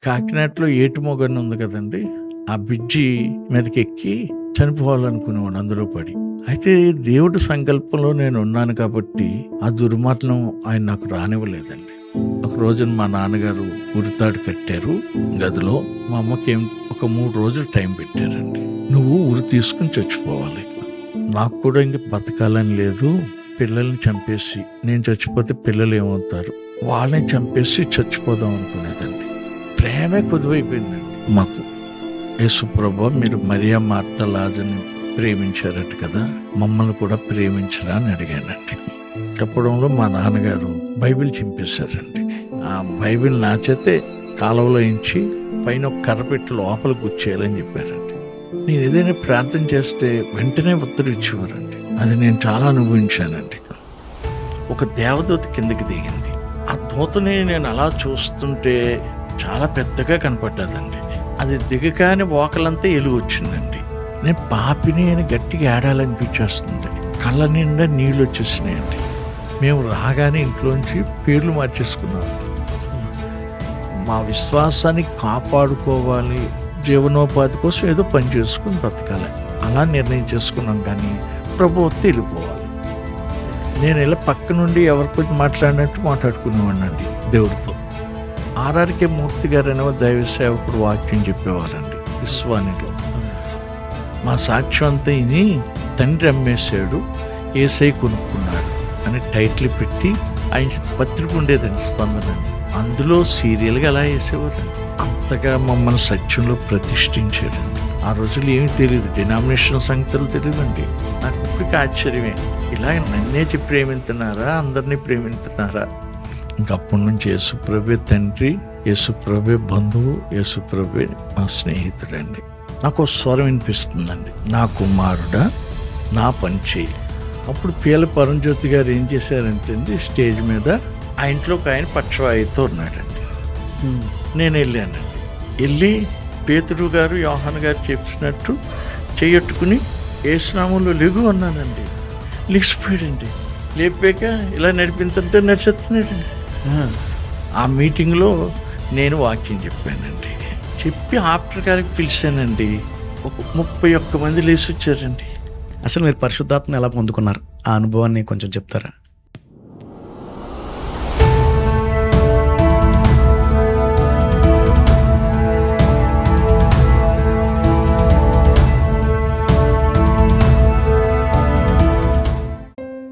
కాకినాడలో ఏటుమొగని ఉంది కదండి, ఆ బ్రిడ్జి మీదకి ఎక్కి చనిపోవాలనుకునేవాడు అందులో పడి. అయితే దేవుడి సంకల్పంలో నేను ఉన్నాను కాబట్టి ఆ దుర్మరణం ఆయన నాకు రానివ్వలేదండి. ఒక రోజున మా నాన్నగారు ఉరితాడు కట్టారు గదిలో. మా అమ్మకి ఒక 3 రోజులు టైం పెట్టారండి. నువ్వు ఉరి తీసుకుని చచ్చిపోవాలి, నాకు కూడా ఇంక బతకాలని లేదు, పిల్లల్ని చంపేసి నేను చచ్చిపోతే పిల్లలు ఏమవుతారు, వాళ్ళని చంపేసి చచ్చిపోదాం అనుకునేదండి. ప్రేమే కొదువైపోయిందండి మాకు. యేసుప్రభు, మీరు మరియా మార్తా లాజర్ని ప్రేమించారట కదా, మమ్మల్ని కూడా ప్రేమించరా అని అడిగానండి. చెప్పడంలో మా నాన్నగారు బైబిల్ చింపేశారండి. ఆ బైబిల్ నా చేతే కాలువలో ఇంచి పైన ఒక కర్ర పెట్టి లోపల గుచ్చేయాలని చెప్పారండి. నేను ఏదైనా ప్రార్థన చేస్తే వెంటనే ఉత్తరం ఇచ్చేవారండి. అది నేను చాలా అనుభవించానండి. ఒక దేవదూత కిందకి దిగింది. ఆ దూతని నేను అలా చూస్తుంటే చాలా పెద్దగా కనపడ్డదండి. అది దిగగానే ఓకలంతా ఎలుగు వచ్చిందండి. నేను పాపిని అని గట్టిగా ఏడాలనిపించేస్తుంది. కళ్ళ నిండా నీళ్ళు వచ్చేసినాయండి. మేము రాగానే ఇంట్లోంచి పేర్లు మార్చేసుకున్నామండి. మా విశ్వాసాన్ని కాపాడుకోవాలి, జీవనోపాధి కోసం ఏదో పని చేసుకుని బ్రతకాలి, అలా నిర్ణయం చేసుకున్నాం. కానీ ప్రభు వస్తే వెళ్ళిపోవాలి. నేను ఇలా పక్క నుండి ఎవరికొచ్చి మాట్లాడినట్టు మాట్లాడుకునేవాడినండి దేవుడితో. ఆర్ఆర్కే మూర్తి గారు అనే దైవ సేవకుడు వాక్యం చెప్పేవారండి విశ్వానిలో. మా సాక్ష్యం అంతా ఇని తండ్రి అమ్మేశాడు, ఏసై కొనుక్కున్నాడు అని టైటిల్ పెట్టి ఆయన పత్రిక ఉండేదండి స్పందన. అందులో సీరియల్గా అలా వేసేవారండి. అంతగా మమ్మల్ని సత్యంలో ప్రతిష్ఠించారండి. ఆ రోజులు ఏమీ తెలియదు, డినామినేషన్ సంగతులు తెలియదండి. నాకు ఇప్పటికీ ఆశ్చర్యమే, ఇలా నన్నే ప్రేమిస్తున్నారా, అందరినీ ప్రేమిస్తున్నారా. ఇంకప్పటి నుంచి యేసుప్రభే తండ్రి, యేసుప్రభే బంధువు, యేసుప్రభే నా స్నేహితుడండి. నాకు స్వరం వినిపిస్తుందండి, నా కుమారుడా నా పని చేయి. అప్పుడు పీల పరంజ్యోతి గారు ఏం చేశారంటే అండి, స్టేజ్ మీద ఆ ఇంట్లోకి ఆయన పక్షవాయుతో ఉన్నాడండి. నేను వెళ్ళానండి. వెళ్ళి పేతురు గారు యోహాన్ గారు చెప్పినట్టు చెయ్యట్టుకుని ఏసునామంలో లెగు అన్నానండి. లిగిసిపోయాడండి. లేపాక ఇలా నడిపించుంటే నడిచేస్తున్నాడండి. ఆ మీటింగ్లో నేను వాక్యం చెప్పానండి. చెప్పి ఆఫ్టర్ గారికి పిలిచానండి. ఒక 31 మంది లేచి వచ్చారండి. అసలు మీరు పరిశుద్ధాత్మను ఎలా పొందుకున్నారు, ఆ అనుభవాన్ని కొంచెం చెప్తారా?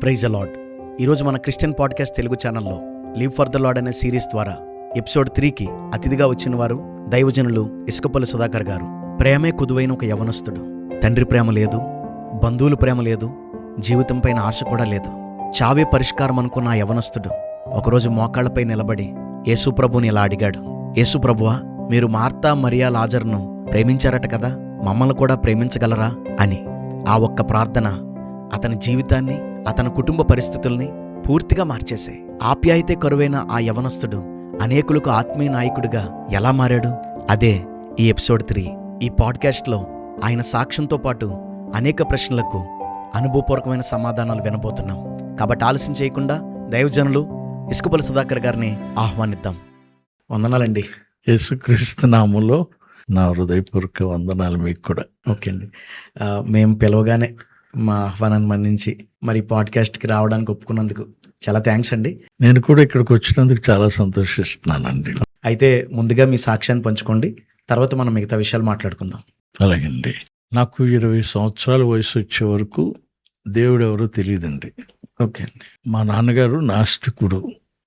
Praise the Lord. ఈరోజు మన క్రిస్టియన్ పాడ్కాస్ట్ తెలుగు ఛానల్లో లివ్ ఫర్ ద లార్డ్ అనే సిరీస్ ద్వారా ఎపిసోడ్ 3కి అతిథిగా వచ్చిన వారు దైవజనులు ఇసుకపల్లి సుధాకర్ గారు. ప్రేమే కుదువైన ఒక యవనస్తుడు. తండ్రి ప్రేమ లేదు, బంధువుల ప్రేమ లేదు, జీవితం పైన ఆశ కూడా లేదు. చావే పరిష్కారం అనుకున్న ఆ యవనస్తుడు ఒకరోజు మోకాళ్లపై నిలబడి యేసుప్రభుని ఇలా అడిగాడు, యేసుప్రభువా, మీరు మార్తా మరియా లాజర్ను ప్రేమించారట కదా, మమ్మల్ని కూడా ప్రేమించగలరా అని. ఆ ఒక్క ప్రార్థన అతని జీవితాన్ని, అతని కుటుంబ పరిస్థితుల్ని పూర్తిగా మార్చేశాయి. ఆప్యాయతే కరువైన ఆ యవనస్తుడు అనేకులకు ఆత్మీయ నాయకుడిగా ఎలా మారాడు? అదే ఈ ఎపిసోడ్ 3. ఈ పాడ్కాస్ట్లో ఆయన సాక్ష్యంతో పాటు అనేక ప్రశ్నలకు అనుభవపూర్వకమైన సమాధానాలు వినబోతున్నాం. కాబట్టి ఆలస్యం చేయకుండా దైవజనులు ఇసుకపల్లి సుధాకర్ గారిని ఆహ్వానిద్దాం. వందనాలండి. యేసుక్రీస్తు నామములో నా హృదయపూర్వక వందనాలు మీకు కూడా. ఓకే అండి. మేము పిలవగానే మా ఆహ్వానాన్ని మన్నించి మరి పాడ్కాస్ట్కి రావడానికి ఒప్పుకున్నందుకు చాలా థ్యాంక్స్ అండి. నేను కూడా ఇక్కడికి వచ్చినందుకు చాలా సంతోషిస్తున్నానండి. అయితే ముందుగా మీ సాక్ష్యాన్ని పంచుకోండి, తర్వాత మనం మిగతా విషయాలు మాట్లాడుకుందాం. అలాగండి. నాకు 20 సంవత్సరాల వయసు వచ్చే వరకు దేవుడు ఎవరో తెలియదండి. ఓకే అండి. మా నాన్నగారు నాస్తికుడు,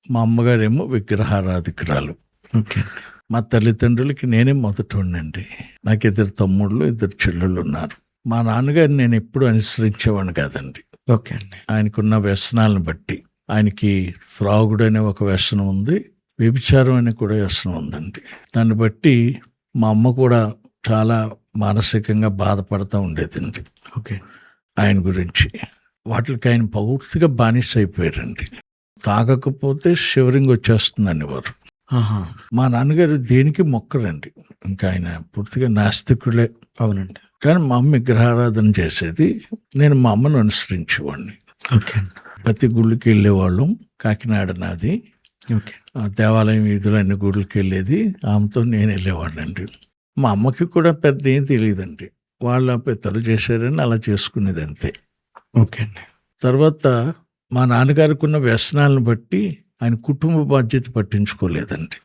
మా అమ్మగారేమో విగ్రహారాధికురాలు. ఓకే. మా తల్లిదండ్రులకి నేనే మొదటండి. నాకు 2 తమ్ముళ్ళు, 2 చెల్లెళ్ళు ఉన్నారు. మా నాన్నగారు నేను ఎప్పుడు అనుసరించేవాడిని కాదండి. ఓకే అండి. ఆయనకున్న వ్యసనాలను బట్టి, ఆయనకి త్రాగుడు అనే ఒక వ్యసనం ఉంది, వ్యభిచారం అనే కూడా వ్యసనం ఉందండి. దాన్ని బట్టి మా అమ్మ కూడా చాలా మానసికంగా బాధపడుతూ ఉండేదండి. ఓకే. ఆయన గురించి వాటికి ఆయన పూర్తిగా బానిస అయిపోయారండి. తాగకపోతే షివరింగ్ వచ్చేస్తుందని వారు. మా నాన్నగారు దేనికి మొక్కరండి, ఇంకా ఆయన పూర్తిగా నాస్తికులే. అవునండి. కానీ మా అమ్మ విగ్రహారాధన చేసేది, నేను మా అమ్మను అనుసరించేవాడిని. ఓకే. ప్రతి గుళ్ళకి వెళ్ళేవాళ్ళం. కాకినాడ నాది. ఓకే. ఆ దేవాలయం వీధులు అన్ని గుడులకి వెళ్ళేది. ఆమెతో నేను వెళ్ళేవాడిని అండి. మా అమ్మకి కూడా పెద్ద ఏం తెలియదండి. వాళ్ళ పెద్దలు చేశారని అలా చేసుకునేది అంతే. ఓకే అండి. తర్వాత మా నాన్నగారికి ఉన్న వ్యసనాలను బట్టి ఆయన కుటుంబ బాధ్యత పట్టించుకోలేదండి.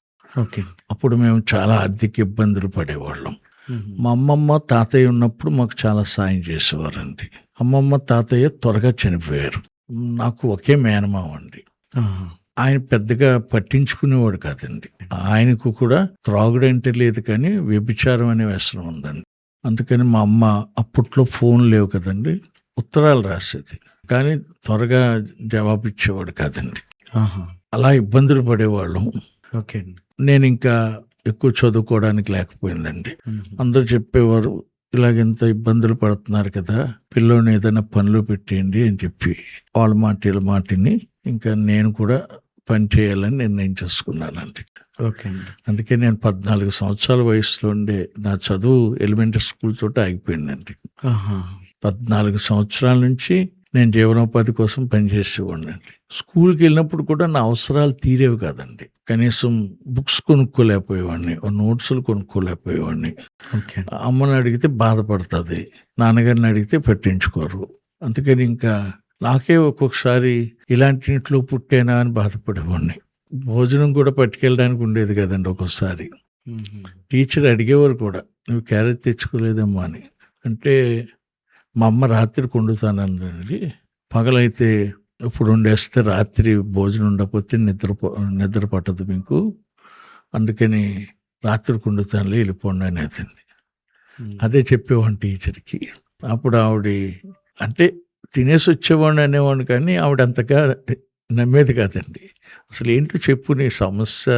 ఓకే. అప్పుడు మేము చాలా ఆర్థిక ఇబ్బందులు పడేవాళ్ళం. మ్మ్. మా అమ్మమ్మ తాతయ్య ఉన్నప్పుడు మాకు చాలా సాయం చేసేవారండి. అమ్మమ్మ తాతయ్య త్వరగా చనిపోయారు. నాకు ఒకే మేనమామ అండి. ఆహా. ఆయన పెద్దగా పట్టించుకునేవాడు కాదండి. ఆయనకు కూడా త్రాగుడంటే లేదు, కానీ వ్యభిచారం అనే వ్యసనం ఉందండి. అందుకని మా అమ్మ అప్పట్లో ఫోన్ లేవు కదండి, ఉత్తరాలు రాసేది, కానీ త్వరగా జవాబు ఇచ్చేవాడు కాదండి. ఆహా. అలా ఇబ్బందులు పడేవాళ్ళం. ఓకే అండి. నేను ఇంకా ఎక్కువ చదువుకోవడానికి లేకపోయిందండి. మ్మ్. అందరూ చెప్పేవారు, ఇలాగెంత ఇబ్బందులు పడుతున్నారు కదా, పిల్లోని ఏదైనా పనిలో పెట్టేయండి అని చెప్పి వాళ్ళ వీళ్ళ మాటిని ఇంకా నేను కూడా పని చేయాలని నిర్ణయం చేసుకున్నానండి. ఓకే అండి. అందుకే నేను 14 సంవత్సరాల వయసులో ఉండే నా చదువు ఎలిమెంటరీ స్కూల్ తోటి ఆగిపోయిందండి. ఆహా. 14 సంవత్సరాల నుంచి నేను జీవనోపాధి కోసం పనిచేసేవాడినండి. స్కూల్కి వెళ్ళినప్పుడు కూడా నా అవసరాలు తీరేవి కాదండి. కనీసం బుక్స్ కొనుక్కోలేకపోయేవాడిని, నోట్సులు కొనుక్కోలేకపోయేవాడిని. ఓకే. అమ్మని అడిగితే బాధపడుతుంది, నాన్నగారిని అడిగితే పట్టించుకోరు. అందుకని ఇంకా నాకే ఒక్కొక్కసారి ఇలాంటి ఇంట్లో పుట్టేనా అని బాధపడేవాడిని. భోజనం కూడా పట్టుకెళ్ళడానికి ఉండేది కదండి ఒక్కోసారి. మ్మ్. టీచర్ అడిగేవారు కూడా, నువ్వు క్యారెట్ తెచ్చుకోలేదమ్మా అని. అంటే మా అమ్మ రాత్రికి వండుతానండి, పగలైతే ఇప్పుడు వండేస్తే రాత్రి భోజనం ఉండకపోతే నిద్ర పట్టదు మీకు, అందుకని రాత్రికి వండుతానులే, వెళ్ళిపోండి అనేదండి. మ్మ్. అదే చెప్పేవాడిని టీచర్కి. అప్పుడు ఆవిడ అంటే తినేసి వచ్చేవాడిని అనేవాడిని, కానీ ఆవిడ అంతగా నమ్మేది కాదండి. అసలు ఏంటో చెప్పు నీ సమస్య,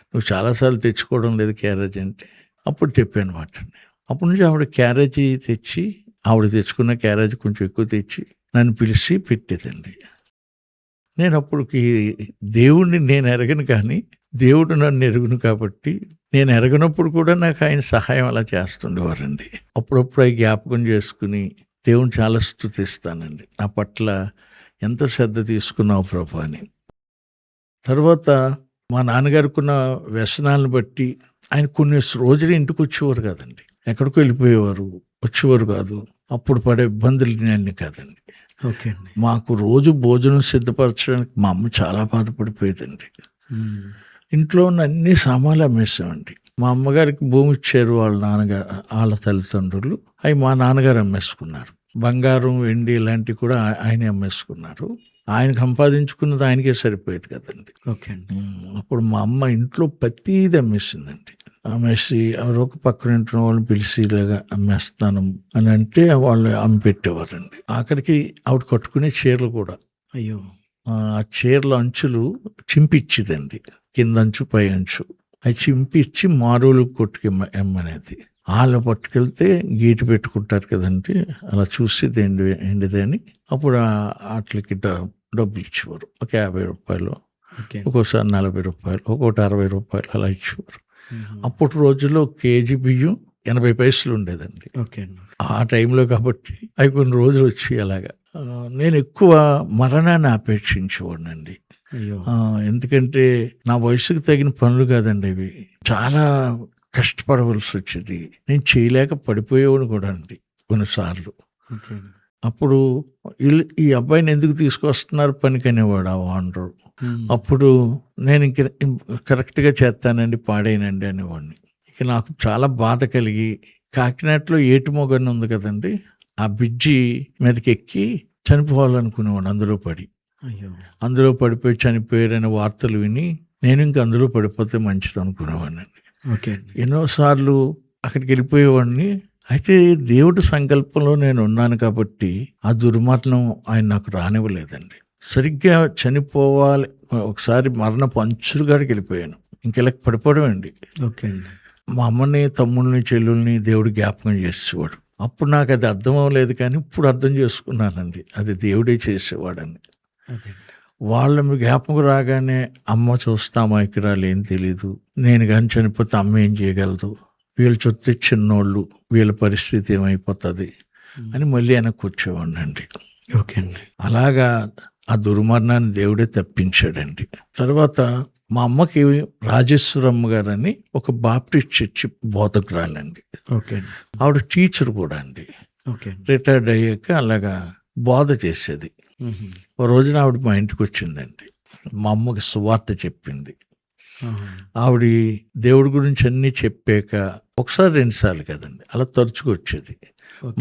నువ్వు చాలాసార్లు తెచ్చుకోవడం లేదు క్యారేజ్ అంటే. అప్పుడు చెప్పాను మాట. అప్పటి నుంచి ఆవిడ క్యారేజీ తెచ్చి, ఆవిడ తెచ్చుకున్న క్యారేజ్ కొంచెం ఎక్కువ తెచ్చి నన్ను పిలిచి పెట్టేదండి. నేను అప్పటికి దేవుణ్ణి నేను ఎరగను, కానీ దేవుడు నన్ను ఎరుగును కాబట్టి నేను ఎరగనప్పుడు కూడా నాకు ఆయన సహాయం అలా చేస్తుండేవారండి. అప్పుడప్పుడు అవి జ్ఞాపకం చేసుకుని దేవుని చాలా స్తుతిస్తానండి, నా పట్ల ఎంత శ్రద్ధ తీసుకున్నావు ప్రభు అని. తర్వాత మా నాన్నగారికి ఉన్న వ్యసనాలను బట్టి ఆయన కొన్ని రోజులు ఇంటికి వచ్చేవారు కాదండి, ఎక్కడికో వెళ్ళిపోయేవారు, వచ్చేవారు కాదు. అప్పుడు పడే ఇబ్బందులు అన్నీ కాదండి. ఓకే అండి. మాకు రోజు భోజనం సిద్ధపరచడానికి మా అమ్మ చాలా బాధపడిపోయేదండి. మ్మ్. ఇంట్లో ఉన్న అన్ని సామాన్లు అమ్మేసామండి. మా అమ్మగారికి భూమి ఇచ్చారు వాళ్ళ తల్లిదండ్రులు, అవి మా నాన్నగారు అమ్మేసుకున్నారు. బంగారం వెండి ఇలాంటివి కూడా ఆయనే అమ్మేసుకున్నారు. ఆయన సంపాదించుకున్నది ఆయనకే సరిపోయేది కదండి. ఓకే అండి. అప్పుడు మా అమ్మ ఇంట్లో ప్రతిదీ అమ్మేసిందండి. అమ్మేసి ఎవరో ఒక పక్కన ఇంట్లో వాళ్ళని పిలిచి ఇలాగా అమ్మేస్తాను అని అంటే వాళ్ళు అమ్మి పెట్టేవారండి. ఆఖరికి ఆవిడ కట్టుకునే చీరలు కూడా, అయ్యో, ఆ చీరల అంచులు చింపిచ్చిదండి, కింద అంచు పై అంచు అవి చింపిచ్చి మారులు కొట్టుకు ఎమ్మనేది. వాళ్ళు పట్టుకెళ్తే గీటు పెట్టుకుంటారు కదండి, అలా చూసి ఎండిదే అని అప్పుడు వాటికి డబ్బులు ఇచ్చేవారు. ఒక 50 రూపాయలు, ఓకే. ఒక్కోసారి 40 రూపాయలు, ఒక్కోటి 60 రూపాయలు అలా ఇచ్చేవారు. మ్మ్. అప్పటి రోజుల్లో కేజీ బియ్యం 80 పైసలు ఉండేదండి ఓకే అండి. ఆ టైంలో. కాబట్టి అవి కొన్ని రోజులు వచ్చి అలాగా నేను ఎక్కువ మరణాన్ని ఆపేక్షించేవాడినండి. అయ్యో. ఎందుకంటే నా వయసుకు తగిన పనులు కాదండి అవి, చాలా కష్టపడవలసి వచ్చేది. నేను చేయలేక పడిపోయేవాడు కూడా అండి కొన్నిసార్లు. ఓకే అండి. అప్పుడు ఈ అబ్బాయిని ఎందుకు తీసుకొస్తున్నారు పనికి అనేవాడు ఆ ఓనరు. మ్మ్. అప్పుడు నేను ఇంక కరెక్ట్గా చేస్తానండి, పాడేనండి అనేవాడిని. ఇక నాకు చాలా బాధ కలిగి కాకినాడలో ఏటుమొగని ఉంది కదండి, ఆ బ్రిడ్జి మీదకి ఎక్కి చనిపోవాలనుకునేవాడు. అందులో పడి అయ్యో. అందులో పడిపోయి చనిపోయారనే వార్తలు విని నేను ఇంక అందులో పడిపోతే మంచిది అనుకునేవాడిని. ఓకే అండి. ఎన్నోసార్లు అక్కడికి వెళ్ళిపోయేవాడిని. అయితే దేవుడి సంకల్పంలో నేను ఉన్నాను కాబట్టి ఆ దుర్మరణం ఆయన నాకు రానివ్వలేదండి. సరిగ్గా చనిపోవాలి, ఒకసారి మరణపు అంచులుగాడికి వెళ్ళిపోయాను, ఇంకెలా పడిపోవడమండి. ఓకే అండి. మా అమ్మని, తమ్ముళ్ళని, చెల్లుల్ని దేవుడు జ్ఞాపకం చేసేవాడు. అప్పుడు నాకు అది అర్థం అవ్వలేదు, కానీ ఇప్పుడు అర్థం చేసుకున్నానండి, అది దేవుడే చేసేవాడని. అదే. వాళ్ళ జ్ఞాపకం రాగానే అమ్మ చూస్తామా ఇక్కడ ఏం తెలీదు, నేను కానీ చనిపోతే అమ్మ ఏం చేయగలదు, వీళ్ళు చుట్టూ చిన్నోళ్ళు, వీళ్ళ పరిస్థితి ఏమైపోతుంది అని మళ్ళీ వెనక్కి వచ్చేవాడిని అండి. ఓకే అండి. అలాగా ఆ దుర్మరణాన్ని దేవుడే తప్పించాడండి. తర్వాత మా అమ్మకి రాజేశ్వరమ్మ గారు అని ఒక బాప్టిస్ట్ చర్చి బోధకురాలండి. ఓకే అండి. ఆవిడ టీచర్ కూడా అండి. ఓకే అండి. రిటైర్డ్ అయ్యాక అలాగా బోధ చేసేది. ఓ రోజున ఆవిడ మా ఇంటికి వచ్చిందండి. మా అమ్మకి సువార్త చెప్పింది. ఆవిడ దేవుడి గురించి అన్నీ చెప్పాక ఒకసారి 2 సార్లు కదండి, అలా తరచుగా వచ్చేది.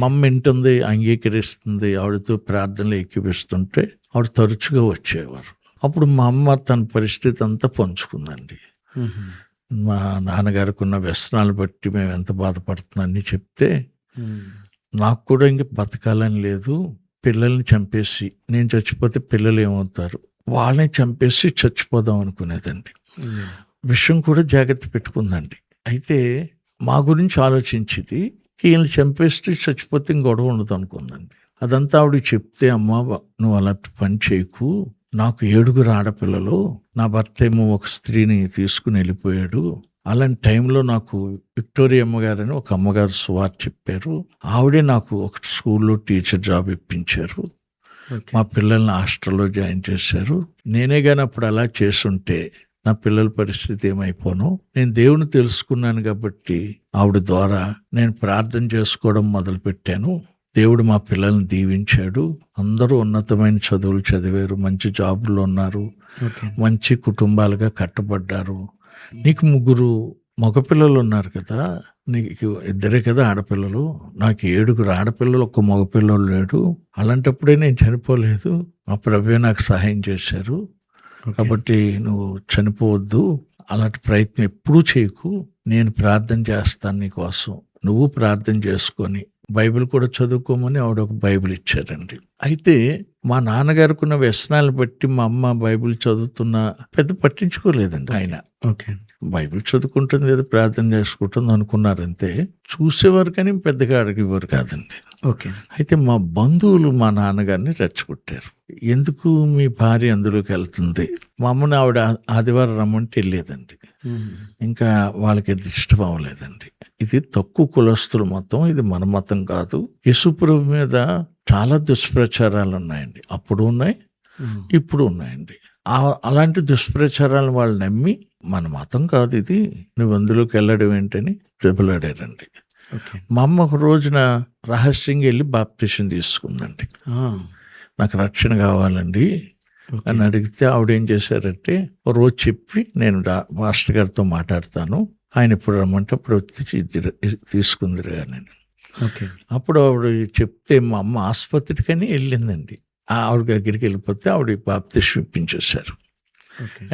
మా అమ్మ వింటుంది, అంగీకరిస్తుంది, ఆవిడతో ప్రార్థనలు ఎక్కిపిస్తుంటే ఆవిడ తరచుగా వచ్చేవారు. అప్పుడు మా అమ్మ తన పరిస్థితి అంతా పంచుకుందండి. మా నాన్నగారికి ఉన్న వ్యసనాలు బట్టి మేము ఎంత బాధపడుతున్నామని చెప్తే, నాకు కూడా ఇంక బతకాలని లేదు, పిల్లల్ని చంపేసి నేను చచ్చిపోతే పిల్లలు ఏమవుతారు, వాళ్ళని చంపేసి చచ్చిపోదాం అనుకునేదండి. విషయం కూడా జాగ్రత్త పెట్టుకుందండి. అయితే మా గురించి ఆలోచించింది, వీళ్ళని చంపేస్తే చచ్చిపోతే గొడవ ఉండదు అనుకుందండి. అదంతా ఆవిడ చెప్తే, అమ్మ నువ్వు అలాంటి పని చేయకు, నాకు 7 ఆడపిల్లలు, నా భర్త ఏమో ఒక స్త్రీని తీసుకుని వెళ్ళిపోయాడు, అలాంటి టైంలో నాకు విక్టోరియా అమ్మగారని ఒక అమ్మగారు సువార్త చెప్పారు, ఆవిడే నాకు ఒక స్కూల్లో టీచర్ జాబ్ ఇప్పించారు, మా పిల్లల్ని హాస్టల్లో జాయిన్ చేశారు, నేనే కానీ అప్పుడు అలా చేసుంటే నా పిల్లల పరిస్థితి ఏమైపోను, నేను దేవుని తెలుసుకున్నాను కాబట్టి ఆవిడ ద్వారా నేను ప్రార్థన చేసుకోవడం మొదలుపెట్టాను, దేవుడు మా పిల్లల్ని దీవించాడు, అందరూ ఉన్నతమైన చదువులు చదివారు, మంచి జాబుల్లో ఉన్నారు, మంచి కుటుంబాలుగా కట్టబడ్డారు, నీకు 3 మగపిల్లలు ఉన్నారు కదా, నీకు 2 కదా ఆడపిల్లలు, నాకు 7 ఆడపిల్లలు, 1 మగపిల్లలు లేడు, అలాంటప్పుడే నేను చనిపోలేదు, మా ప్రభువే నాకు సహాయం చేశారు, కాబట్టి నువ్వు చనిపోవద్దు, అలాంటి ప్రయత్నం ఎప్పుడూ చేయకు, నేను ప్రార్థన చేస్తాను నీ కోసం, నువ్వు ప్రార్థన చేసుకొని బైబిల్ కూడా చదువుకోమని ఆవిడ ఒక బైబిల్ ఇచ్చారండి. అయితే మా నాన్నగారికి ఉన్న వ్యసనాలను బట్టి మా అమ్మ బైబిల్ చదువుతున్నా పెద్ద పట్టించుకోలేదండి. ఆయన ఓకే బైబిల్ చదువుకుంటుంది, ఏదో ప్రార్థన చేసుకుంటుంది అనుకున్నారంతే, చూసేవారు కానీ పెద్దగా అడిగేవారు కాదండి. ఓకే. అయితే మా బంధువులు మా నాన్నగారిని రెచ్చగొట్టారు, ఎందుకు మీ భార్య అందులోకి వెళ్తుంది, మా అమ్మని ఆవిడ ఆదివారం రమ్మంటే వెళ్ళేదండి, ఇంకా వాళ్ళకి అది ఇష్టం అవ్వలేదండి, ఇది తక్కువ కులస్తుల మతం, ఇది మన మతం కాదు, యేసుప్రభు మీద చాలా దుష్ప్రచారాలు ఉన్నాయండి, అప్పుడు ఉన్నాయి ఇప్పుడు ఉన్నాయండి, అలాంటి దుష్ప్రచారాలను వాళ్ళు నమ్మి మన మతం కాదు ఇది, నువ్వు అందులోకి వెళ్ళడం ఏంటని దెబ్బలాడారండి. మా అమ్మ ఒక రోజున రహస్యంగా వెళ్ళి బాప్టిజం తీసుకుందండి. నాకు రక్షణ కావాలండి అని అడిగితే ఆవిడ ఏం చేశారంటే, ఒక రోజు చెప్పి నేను మాస్టర్ గారితో మాట్లాడతాను, ఆయన ఇప్పుడు రమ్మంటే అప్పుడు వచ్చి తీసుకుందిరు కానీ. అప్పుడు ఆవిడ చెప్తే మా అమ్మ ఆసుపత్రికని వెళ్ళిందండి, ఆవిడ దగ్గరికి వెళ్ళిపోతే ఆవిడ బాప్తిజం ఇప్పించేశారు.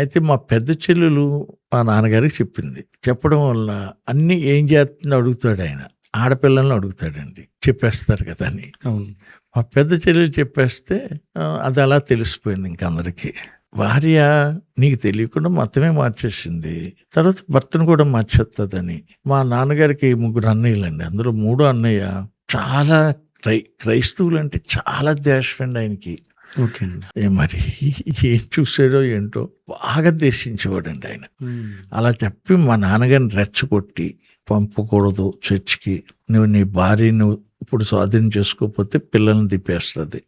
అయితే మా పెద్ద చెల్లెలు మా నాన్నగారికి చెప్పింది, చెప్పడం వల్ల అన్ని ఏం చేస్తుందో అడుగుతాడు ఆయన, ఆడపిల్లల్ని అడుగుతాడండి, చెప్పేస్తారు కదా అని. మా పెద్ద చెల్లెలు చెప్పేస్తే అది అలా తెలిసిపోయింది ఇంకందరికీ, భార్య నీకు తెలియకుండా మొత్తమే మార్చేసింది, తర్వాత భర్తను కూడా మార్చేస్తుందని. మా నాన్నగారికి 3 అన్నయ్యలండి, అందులో 3 అన్నయ్య చాలా క్రైస్తవులు అంటే చాలా ద్వేషం ఆయనకి. మరి ఏం చూసాడో ఏంటో బాగా ద్వేషించేవాడండి ఆయన. అలా చెప్పి మా నాన్నగారిని రెచ్చగొట్టి, పంపకూడదు చర్చికి, నువ్వు నీ భార్యను ఇప్పుడు స్వాధీనం చేసుకోకపోతే పిల్లల్ని తిప్పేస్తుంది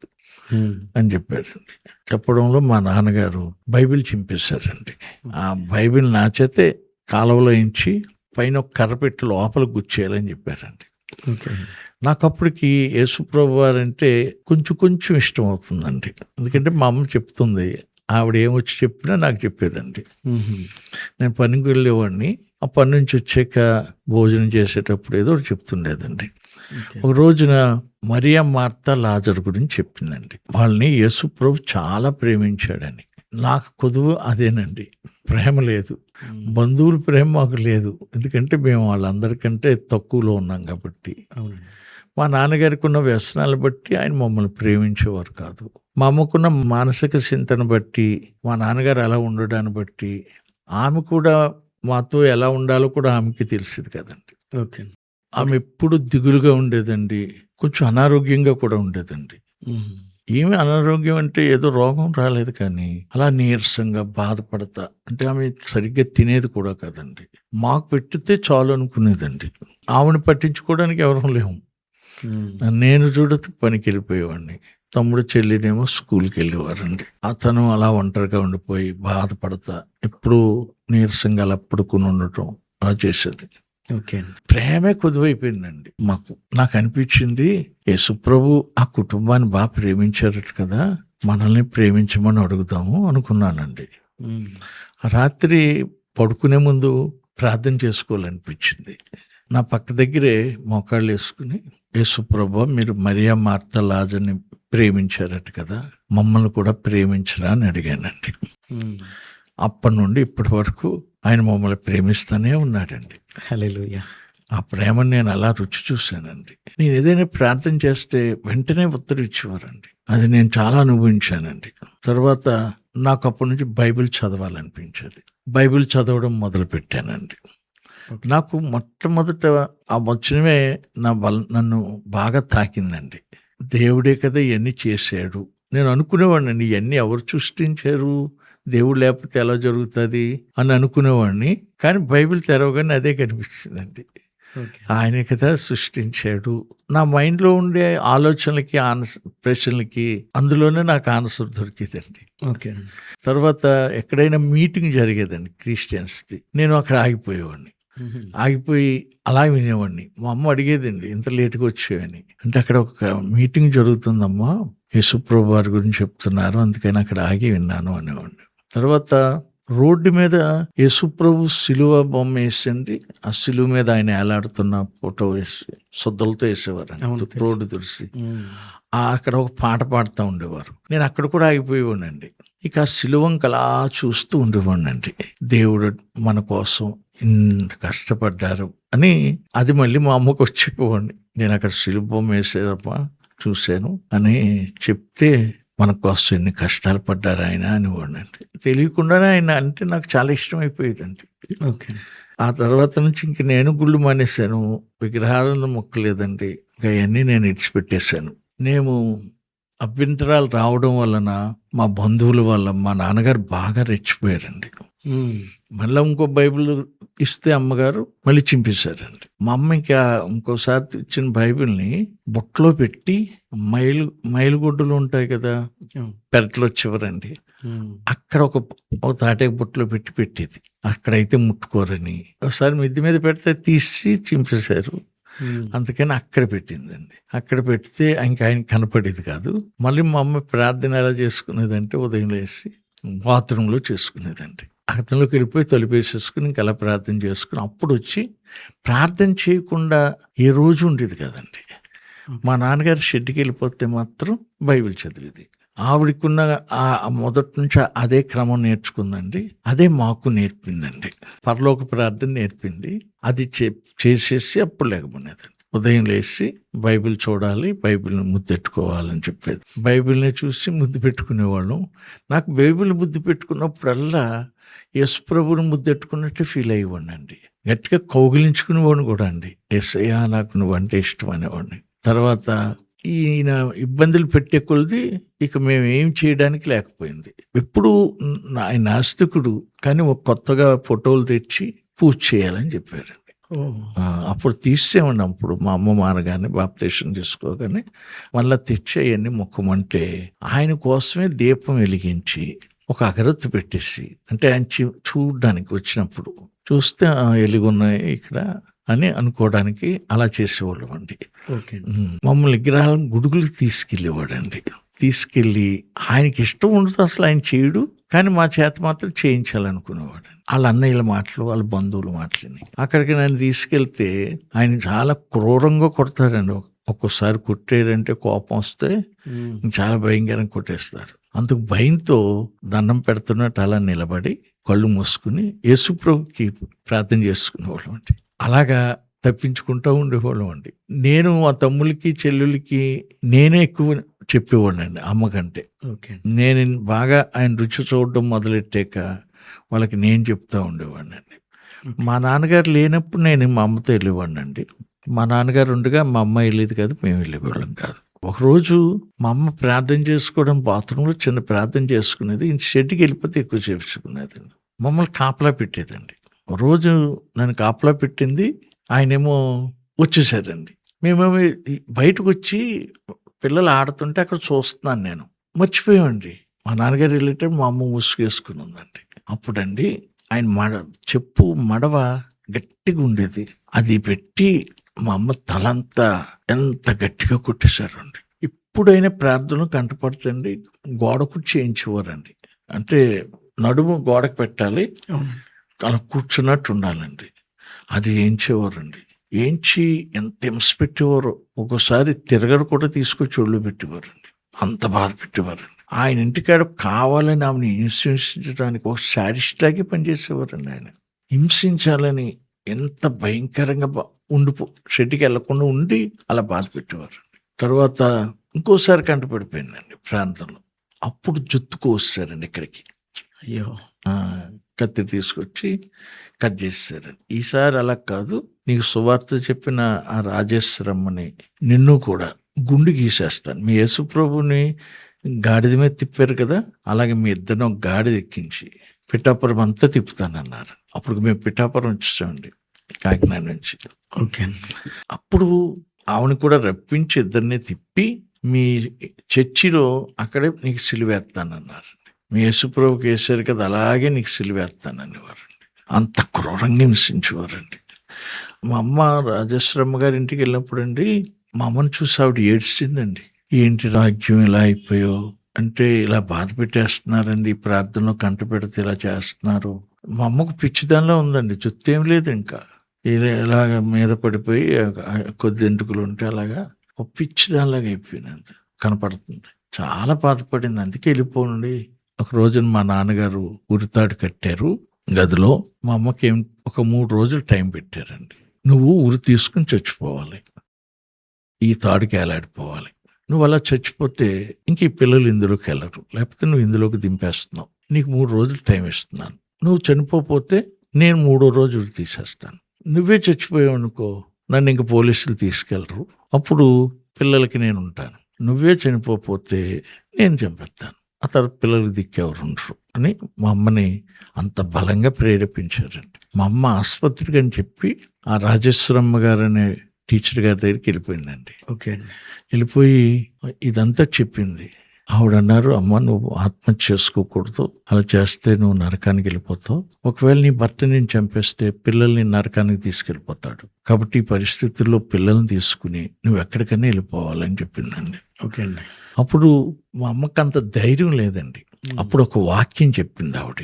అని చెప్పారండి. చెప్పడంలో మా నాన్నగారు బైబిల్ చింపేశారండి. ఆ బైబిల్ నాచైతే కాలువలో ఇంచి పైన ఒక కర్ర పెట్టి లోపల గుచ్చేయాలని చెప్పారండి. నాకు అప్పటికి యేసుప్రభు వారంటే కొంచెం ఇష్టం అవుతుందండి, ఎందుకంటే మా అమ్మ చెప్తుంది, ఆవిడ ఏమొచ్చి చెప్పినా నాకు చెప్పేదండి. నేను పనికి వెళ్ళేవాడిని, ఆ పని నుంచి వచ్చాక భోజనం చేసేటప్పుడు ఏదో చెప్తుండేదండి. ఒక రోజున మరియా మార్తా లాజరు గురించి చెప్పిందండి, వాళ్ళని యేసుప్రభు చాలా ప్రేమించాడని. నాకు కొదువు అదేనండి, ప్రేమ లేదు, బంధువుల ప్రేమ మాకు లేదు, ఎందుకంటే మేము వాళ్ళందరికంటే తక్కువలో ఉన్నాం కాబట్టి. మా నాన్నగారికి ఉన్న వ్యసనాలు బట్టి ఆయన మమ్మల్ని ప్రేమించేవారు కాదు, మా అమ్మకున్న మానసిక చింతన బట్టి, మా నాన్నగారు ఎలా ఉండడాన్ని బట్టి, ఆమె కూడా మాతో ఎలా ఉండాలో కూడా ఆమెకి తెలిసింది కదండి. ఆమె ఎప్పుడు దిగులుగా ఉండేదండి, కొంచెం అనారోగ్యంగా కూడా ఉండేదండి. ఏమి అనారోగ్యం అంటే ఏదో రోగం రాలేదు కానీ అలా నీరసంగా బాధపడతా, అంటే ఆమె సరిగ్గా తినేది కూడా కదండి, మాకు పెట్టితే చాలు అనుకునేదండి. ఆమెను పట్టించుకోవడానికి ఎవరు లేము, నేను చూడదు పనికి వెళ్ళిపోయేవాడిని. తమ్ముడు చెల్లినేమో స్కూల్కి వెళ్ళేవారండి. అతను అలా ఒంటరిగా ఉండిపోయి బాధపడతా ఎప్పుడు నీరసంగా అలా పడుకుని ఉండటం అలా చేసేది. ఓకే. ప్రేమే కొదువైపోయిందండి మాకు. నాకు అనిపించింది యేసుప్రభు ఆ కుటుంబాన్ని బాగా ప్రేమించారట కదా, మనల్ని ప్రేమించమని అడుగుదాము అనుకున్నానండి. రాత్రి పడుకునే ముందు ప్రార్థన చేసుకోవాలనిపించింది. నా పక్క దగ్గరే మోకాళ్ళు వేసుకుని, యేసుప్రభు మీరు మరియా మార్త లాజర్ని ప్రేమించారట కదా, మమ్మల్ని కూడా ప్రేమించరా అని అడిగానండి. అప్పటి నుండి ఇప్పటి వరకు ఆయన మమ్మల్ని ప్రేమిస్తూనే ఉన్నాడండి. హల్లెలూయా. ఆ ప్రేమను నేను అలా రుచి చూశానండి. నేను ఏదైనా ప్రార్థన చేస్తే వెంటనే ఉత్తరం ఇచ్చేవారండి. అది నేను చాలా అనుభవించానండి. తర్వాత నాకు అప్పటి నుంచి బైబిల్ చదవాలనిపించేది. బైబిల్ చదవడం మొదలు పెట్టానండి. నాకు మొట్టమొదట ఆ వచనమే నన్ను బాగా తాకిందండి. దేవుడే కదా ఇవన్నీ చేశాడు. నేను అనుకునేవాడిని ఇవన్నీ ఎవరు సృష్టించారు, దేవుడు లేకపోతే ఎలా జరుగుతుంది అని అనుకునేవాడిని. కానీ బైబిల్ తెరవగానే అదే కనిపించిందండి. ఆయనే కదా సృష్టించాడు. నా మైండ్లో ఉండే ఆలోచనలకి ప్రశ్నలకి అందులోనే నాకు ఆన్సర్ దొరికిందండి. ఓకే. తర్వాత ఎక్కడైనా మీటింగ్ జరిగేదండి క్రిస్టియన్స్ది, నేను అక్కడ ఆగిపోయేవాడిని. ఆగిపోయి అలా వినేవాడిని. మా అమ్మ అడిగేదండి ఇంత లేటుగా వచ్చేవని. అంటే అక్కడ ఒక మీటింగ్ జరుగుతుందమ్మా, యేసుప్రభు వారి గురించి చెప్తున్నారు, అందుకని అక్కడ ఆగి విన్నాను అనేవాడిని. తర్వాత రోడ్డు మీద యేసుప్రభు సిలువ బొమ్మ వేసండి, ఆ సిలువ మీద ఆయన ఏలాడుతున్న ఫోటో వేసి శుద్ధలతో వేసేవారండి, రోడ్డు తుడిసి. అక్కడ ఒక పాట పాడుతూ ఉండేవారు. నేను అక్కడ కూడా ఆగిపోయేవాడినండి. ఇక ఆ సిలువంకి అలా చూస్తూ ఉండేవాడినండి. దేవుడు మన కోసం ఇంత కష్టపడ్డారు అని. అది మళ్ళీ మా అమ్మకు వచ్చి చెప్పేవాడిని, నేను అక్కడ సిలువ బొమ్మ వేసేదమ్మా చూశాను అని చెప్తే, మన కోసం ఎన్ని కష్టాలు పడ్డారు ఆయన అనేవాడినండి. తెలియకుండానే ఆయన అంటే నాకు చాలా ఇష్టం అయిపోయేదండి. ఓకే. ఆ తర్వాత నుంచి ఇంక నేను గుళ్ళు మానేశాను, విగ్రహాలను మొక్కలేదండి. ఇంకా అవన్నీ నేను ఇడిచిపెట్టేశాను. నేను అభ్యంతరాలు రావడం వలన మా బంధువుల వల్ల మా నాన్నగారు బాగా రెచ్చిపోయారండి. మళ్ళీ ఇంకో బైబిల్ ఇస్తే అమ్మగారు మళ్ళీ చింపేశారండి. మా అమ్మ ఇంకా ఇంకోసారి ఇచ్చిన బైబిల్ని బొట్లో పెట్టి మైలుగుడ్డలు ఉంటాయి కదా పెరట్లో చివరండి, అక్కడ ఒక తాటే బొట్లో పెట్టేది. అక్కడైతే ముట్టుకోరని ఒకసారి మిద్ది మీద పెడితే తీసి చింపేశారు. అందుకని అక్కడ పెట్టిందండి. అక్కడ పెడితే ఇంకా ఆయన కనపడేది కాదు. మళ్ళీ మా అమ్మ ప్రార్థన ఎలా చేసుకునేదంటే ఉదయం లేసి బాత్రూంలో చేసుకునేదండి. అతనిలోకి వెళ్ళిపోయి తలుపేసేసుకుని ఇంకా అలా ప్రార్థన చేసుకుని అప్పుడు వచ్చి ప్రార్థన చేయకుండా ఏ రోజు ఉండేది కదండి. మా నాన్నగారు షెడ్కి వెళ్ళిపోతే మాత్రం బైబిల్ చదివేది. ఆవిడకున్న మొదటి నుంచి అదే క్రమం నేర్చుకుందండి. అదే మాకు నేర్పిందండి. పరలోక ప్రార్థన నేర్పింది. అది చేసేసి అప్పుడు లేకపోనేదండి. ఉదయం లేచి బైబిల్ చూడాలి, బైబిల్ని ముద్దెట్టుకోవాలని చెప్పేది. బైబిల్ని చూసి ముద్దు పెట్టుకునేవాళ్ళం. నాకు బైబిల్ ముద్దు పెట్టుకున్నప్పుడల్లా యేసుప్రభుని ముద్దెట్టుకున్నట్టు ఫీల్ అయ్యేవాడినండి. గట్టిగా కౌగిలించుకునేవాడిని కూడా అండి. యేసయ్యా నాకు నువ్వంటే ఇష్టం అనేవాడిని. తర్వాత ఈయన ఇబ్బందులు పెట్టే కొలది ఇక మేము ఏం చేయడానికి లేకపోయింది. ఎప్పుడు ఆయన నాస్తికుడు, కానీ ఒక కొత్తగా ఫోటోలు తెచ్చి పూజ చేయాలని చెప్పారండి. అప్పుడు తీసేవాడిని. అప్పుడు మా అమ్మ మానగానే బాప్తీసం తీసుకోగానే మళ్ళీ తెచ్చి అవన్నీ మొక్కమంటే ఆయన కోసమే దీపం వెలిగించి ఒక అగరత్తు పెట్టేసి, అంటే ఆయన చూడడానికి వచ్చినప్పుడు చూస్తే వెలుగున్నాయి ఇక్కడ అని అనుకోవడానికి అలా చేసేవాళ్ళం అండి. మమ్మల్ని విగ్రహాల గుడుగులకు తీసుకెళ్ళేవాడండి. తీసుకెళ్ళి ఆయనకి ఇష్టం ఉండదు అసలు, ఆయన చేయడు, కానీ మా చేత మాత్రం చేయించాలనుకునేవాడు. వాళ్ళ అన్నయ్యల మాటలు, వాళ్ళ బంధువుల మాటలని అక్కడికి నన్ను తీసుకెళ్తే ఆయన చాలా క్రూరంగా కొడతారండి. ఒక్కోసారి కొట్టారంటే కోపం వస్తే చాలా భయంకరంగా కొట్టేస్తారు. అందుకు భయంతో దండం పెడుతున్నట్టు అలా నిలబడి కళ్ళు మూసుకుని యేసుప్రభుకి ప్రార్థన చేసుకునేవాళ్ళం అండి. అలాగా తప్పించుకుంటూ ఉండేవాళ్ళం అండి. నేను ఆ తమ్ములకి చెల్లులకి నేనే ఎక్కువ చెప్పేవాడిని అండి అమ్మకంటే. నేను బాగా ఆయన రుచి చూడడం మొదలెట్టాక వాళ్ళకి నేను చెప్తూ ఉండేవాడిని అండి. మా నాన్నగారు లేనప్పుడు నేను మా అమ్మతో వెళ్ళేవాడిని అండి. మా నాన్నగారు ఉండగా మా అమ్మ వెళ్ళేది కాదు, మేము వెళ్ళేవాళ్ళం కాదు. ఒకరోజు మా అమ్మ ప్రార్థన చేసుకోవడం బాత్రూంలో చిన్న ప్రార్థన చేసుకునేది. షెడ్కి వెళ్ళిపోతే ఎక్కువ చేసుకునేది. మమ్మల్ని కాపలా పెట్టేదండి. రోజు నన్ను కాపలా పెట్టింది, ఆయనేమో వచ్చేసారండి. మేమేమో బయటకు వచ్చి పిల్లలు ఆడుతుంటే అక్కడ చూస్తున్నాను నేను. మర్చిపోయామండి. మా నాన్నగారు రిలేటెడ్ మా అమ్మ ముసుగేసుకుని ఉందండి. అప్పుడండి ఆయన చెప్పు మడవ గట్టిగా ఉండేది. అది పెట్టి మా అమ్మ తలంతా ఎంత గట్టిగా కొట్టేశారండి. ఇప్పుడైనా ప్రార్థనలు కంటపడుతండి గోడకు చేయించేవారండి. అంటే నడుము గోడకు పెట్టాలి, అలా కూర్చున్నట్టు ఉండాలండి. అది ఏంచేవారండి. ఏంచి ఎంత హింస పెట్టేవారో. ఒక్కోసారి తిరగరు కూడా తీసుకొచ్చి ఒళ్ళు పెట్టేవారండి. అంత బాధ పెట్టేవారండి. ఆయన ఇంటికాడ కావాలని ఆమెను హింసించడానికి ఒక శాడిస్ట్ లాగే పనిచేసేవారండి. ఆయన హింసించాలని ఎంత భయంకరంగా షెడ్డికి వెళ్లకుండా ఉండి అలా బాధ పెట్టేవారండి. తర్వాత ఇంకోసారి కంటపడిపోయిందండి ప్రాంతంలో. అప్పుడు జుత్తుకు వస్తారండి ఇక్కడికి. అయ్యో, కత్తి తీసుకొచ్చి కట్ చేసేసారండి. ఈసారి అలా కాదు, నీకు సువార్త చెప్పిన ఆ రాజేశ్వరమ్మని నిన్ను కూడా గుండు గీసేస్తాను. మీ యేసుప్రభుని గాడిద మీద తిప్పారు కదా, అలాగే మీ ఇద్దరిని ఒక గాడిద ఎక్కించి పిఠాపురం అంతా తిప్పుతానన్నారు. అప్పుడు మేము పిఠాపురం వచ్చేసామండి కాకినాడ నుంచి. ఓకే. అప్పుడు ఆవిడ కూడా రప్పించి ఇద్దరిని తిప్పి మీ చర్చిలో అక్కడే నీకు సిలువేస్తానన్నారు. మీ యేసుప్రభుకి వేసారు కదా, అలాగే నీకు సిలువేస్తాననేవారండి. అంత క్రూరంగా హింసించేవారండి. మా అమ్మ రాజేశ్వరమ్మ గారి ఇంటికి వెళ్ళినప్పుడు అండి, మా అమ్మని చూసి ఆవిడ ఏడ్చిందండి. ఏంటి రాజ్యం ఇలా అయిపోయో అంటే, ఇలా బాధ పెట్టేస్తున్నారండి, ఈ ప్రార్థనలో కంట పెడితే ఇలా చేస్తున్నారు. మా అమ్మకు పిచ్చిదానిలో ఉందండి, జుత్తు ఏం లేదు, ఇంకా ఇలాగ మీద పడిపోయి కొద్ది ఎంటుకలు ఉంటే అలాగా ఒక పిచ్చిదానిలాగా అయిపోయినండి, కనపడుతుంది. చాలా బాధపడింది. అందుకే వెళ్ళిపోండి. ఒక రోజున మా నాన్నగారు ఉరితాడు కట్టారు గదిలో. మా అమ్మకి ఒక 3 రోజులు టైం పెట్టారండి. నువ్వు ఉరి తీసుకుని చచ్చిపోవాలి, ఈ తాడుకి ఏలాడిపోవాలి. నువ్వు అలా చచ్చిపోతే ఇంక ఈ పిల్లలు ఇందులోకి వెళ్ళరు, లేకపోతే నువ్వు ఇందులోకి దింపేస్తున్నావు. నీకు 3 రోజులు టైం ఇస్తున్నాను. నువ్వు చనిపోతే నేను 3వ రోజు ఉరి తీసేస్తాను. నువ్వే చచ్చిపోయావు అనుకో, నన్ను ఇంక పోలీసులు తీసుకెళ్ళరు. అప్పుడు పిల్లలకి నేను ఉంటాను. నువ్వే చనిపోతే నేను చంపేస్తాను. ఆ తర్వాత పిల్లలకి దిక్కెవరు ఉండరు అని మా అమ్మని అంత బలంగా ప్రేరేపించారండి. మా అమ్మ ఆసుపత్రికి అని చెప్పి ఆ రాజేశ్వరమ్మ గారు అనే టీచర్ గారి దగ్గరికి వెళ్ళిపోయిందండి. ఓకే. వెళ్ళిపోయి ఇదంతా చెప్పింది. ఆవిడ అన్నారు, అమ్మ నువ్వు ఆత్మహత్య చేసుకోకూడదు, అలా చేస్తే నువ్వు నరకానికి వెళ్ళిపోతావు. ఒకవేళ నీ భర్త నేను చంపేస్తే పిల్లల్ని నరకానికి తీసుకెళ్ళిపోతాడు. కాబట్టి ఈ పరిస్థితుల్లో పిల్లల్ని తీసుకుని నువ్వు ఎక్కడికైనా వెళ్ళిపోవాలని చెప్పిందండి. ఓకే అండి. అప్పుడు మా అమ్మకి అంత ధైర్యం లేదండి. అప్పుడు ఒక వాక్యం చెప్పింది ఆవిడ.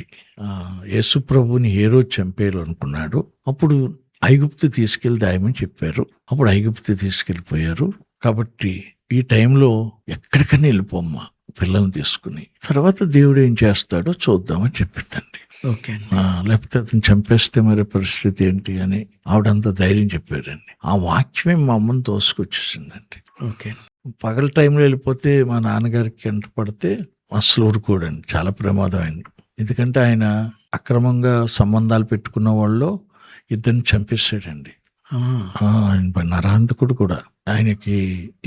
యేసుప్రభుని ఏ రోజు చంపేయాలనుకున్నాడు, అప్పుడు ఐగుప్తు తీసుకెళ్ళి దాయమని చెప్పారు. అప్పుడు ఐగుప్తు తీసుకెళ్ళిపోయారు. కాబట్టి ఈ టైంలో ఎక్కడికైనా వెళ్ళిపోమ్మా పిల్లల్ని తీసుకుని, తర్వాత దేవుడు ఏం చేస్తాడో చూద్దామని చెప్పిందండి. ఓకే. లేకపోతే అతను చంపేస్తే మరి పరిస్థితి ఏంటి అని ఆవిడంత ధైర్యం చెప్పారండి. ఆ వాక్యమే మా అమ్మని తోసుకొచ్చేసిందండి. ఓకే. పగల టైంలో వెళ్ళిపోతే మా నాన్నగారికి కంట పడితే అసలు ఊరుకోడండి, చాలా ప్రమాదం అయింది. ఎందుకంటే ఆయన అక్రమంగా సంబంధాలు పెట్టుకున్న వాళ్ళు ఇద్దరిని చంపేశాడండి. ఆయన నరాంతకుడు కూడా. ఆయనకి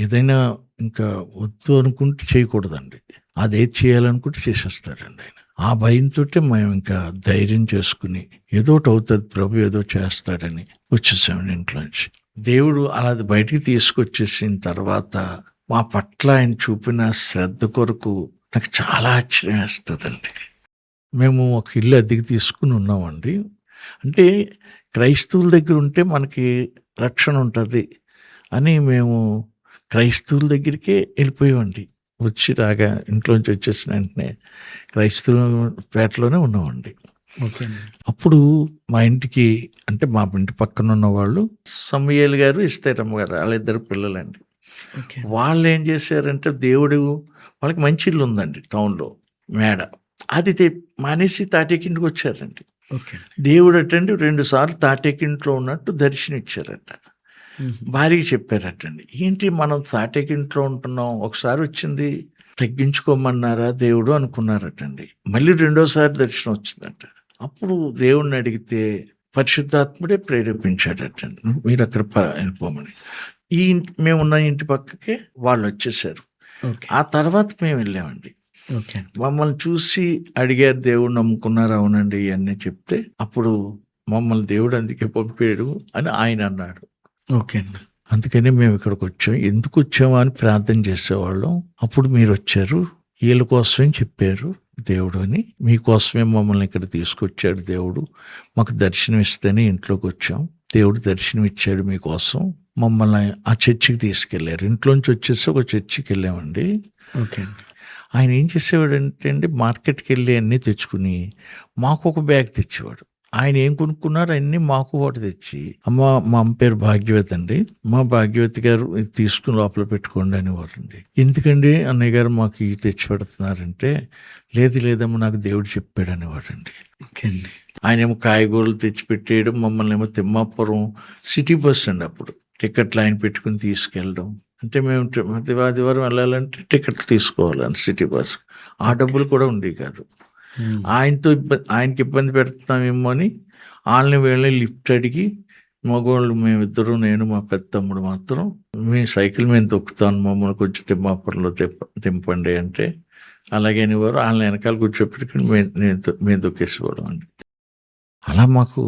ఏదైనా ఇంకా వద్దు అనుకుంటే చేయకూడదండి, అదేది చేయాలనుకుంటే చేసేస్తాడండి ఆయన. ఆ భయంతో మేము ఇంకా ధైర్యం చేసుకుని ఏదో ఒకటి అవుతుంది, ప్రభు ఏదో చేస్తాడని వచ్చేసామండి ఇంట్లోంచి. దేవుడు అలా బయటికి తీసుకొచ్చేసిన తర్వాత మా పట్ల ఆయన చూపిన శ్రద్ధ కొరకు నాకు చాలా ఆశ్చర్యం వేస్తుందండి. మేము ఒక ఇల్లు అద్దెకి తీసుకుని ఉన్నామండి. అంటే క్రైస్తవుల దగ్గర ఉంటే మనకి రక్షణ ఉంటుంది అని మేము క్రైస్తవుల దగ్గరికే వెళ్ళిపోయామండి. రాగా ఇంట్లోంచి వచ్చేసిన వెంటనే క్రైస్తవ పేటలోనే ఉన్నామండి. అప్పుడు మా ఇంటికి, అంటే మా ఇంటి పక్కన ఉన్న వాళ్ళు సమూయేలు గారు, ఇస్తేరమ్మ గారు, వాళ్ళిద్దరు పిల్లలండి. వాళ్ళు ఏం చేశారంటే, దేవుడు వాళ్ళకి మంచి ఇల్లు ఉందండి టౌన్లో, మేడ, అది మానేసి తాటేకింటికి వచ్చారండి. దేవుడు అటండి 2 సార్లు తాటేకింట్లో ఉన్నట్టు దర్శనం ఇచ్చారట. భార్యకి చెప్పారటండి, ఏంటి మనం తాటేకింట్లో ఉంటున్నాం, ఒకసారి వచ్చింది తగ్గించుకోమన్నారా దేవుడు అనుకున్నారటండి. మళ్ళీ 2వ సారి దర్శనం వచ్చిందట. అప్పుడు దేవుడిని అడిగితే పరిశుద్ధాత్ముడే ప్రేరేపించాడటండి, మీరు అక్కడ వెళ్ళిపోమని. ఈ ఇంటి, మేమున్న ఇంటి పక్కకే వాళ్ళు వచ్చేసారు. ఆ తర్వాత మేము వెళ్ళామండి. మమ్మల్ని చూసి అడిగారు, దేవుడు నమ్ముకున్నారు, అవునండి ఇవన్నీ చెప్తే, అప్పుడు మమ్మల్ని దేవుడు అందుకే పంపాడు అని ఆయన అన్నాడు. ఓకే. అందుకని మేము ఇక్కడికి వచ్చాం. ఎందుకు వచ్చామో అని ప్రార్థన చేసేవాళ్ళం. అప్పుడు మీరు వచ్చారు, వీళ్ళ కోసమే చెప్పారు దేవుడు అని. మీకోసమే మమ్మల్ని ఇక్కడ తీసుకొచ్చాడు దేవుడు. మాకు దర్శనం ఇస్తేనే ఇంట్లోకి వచ్చాం. దేవుడు దర్శనం ఇచ్చాడు మీకోసం. మమ్మల్ని ఆ చర్చికి తీసుకెళ్లారు. ఇంట్లోంచి వచ్చేసి ఒక చర్చికి వెళ్ళామండి. ఓకే. ఆయన ఏం చేసేవాడంటే అండి, మార్కెట్కి వెళ్ళి అన్నీ తెచ్చుకుని మాకు ఒక బ్యాగ్ తెచ్చేవాడు. ఆయన ఏం కొనుక్కున్నారు అన్నీ మాకు ఒకటి తెచ్చి, మా అమ్మ పేరు భాగ్యవతి అండి, మా భాగ్యవతి గారు ఇది తీసుకుని లోపల పెట్టుకోండి అనేవారండి. ఎందుకండి అన్నయ్య గారు మాకు ఇది తెచ్చి పెడుతున్నారంటే, లేదమ్మా నాకు దేవుడు చెప్పాడు అనేవాడండి. ఓకే అండి. ఆయన ఏమో కాయగూరలు తెచ్చిపెట్టేయడం, మమ్మల్ని ఏమో తిమ్మాపురం సిటీ బస్ అండి అప్పుడు, టికెట్లు ఆయన పెట్టుకుని తీసుకెళ్ళడం. అంటే మేము ప్రతి ఆదివారం వెళ్ళాలంటే టికెట్లు తీసుకోవాలని సిటీ బస్. ఆ డబ్బులు కూడా ఉండేవి కాదు. ఆయనకి ఇబ్బంది పెడుతున్నామేమో అని వాళ్ళని వీళ్ళని లిఫ్ట్ అడిగి, మగవాళ్ళు మేమిద్దరు, నేను మా పెద్ద తమ్ముడు మాత్రం మేము సైకిల్ మీద తొక్కుతాను, మమ్మల్ని కొంచెం తిమ్మాపురంలో తింపండి అంటే అలాగే అనేవారు. వాళ్ళని వెనకాల కూర్చోపెట్టుకుని మేము తొక్కేసేవాళ్ళం అండి. అలా మాకు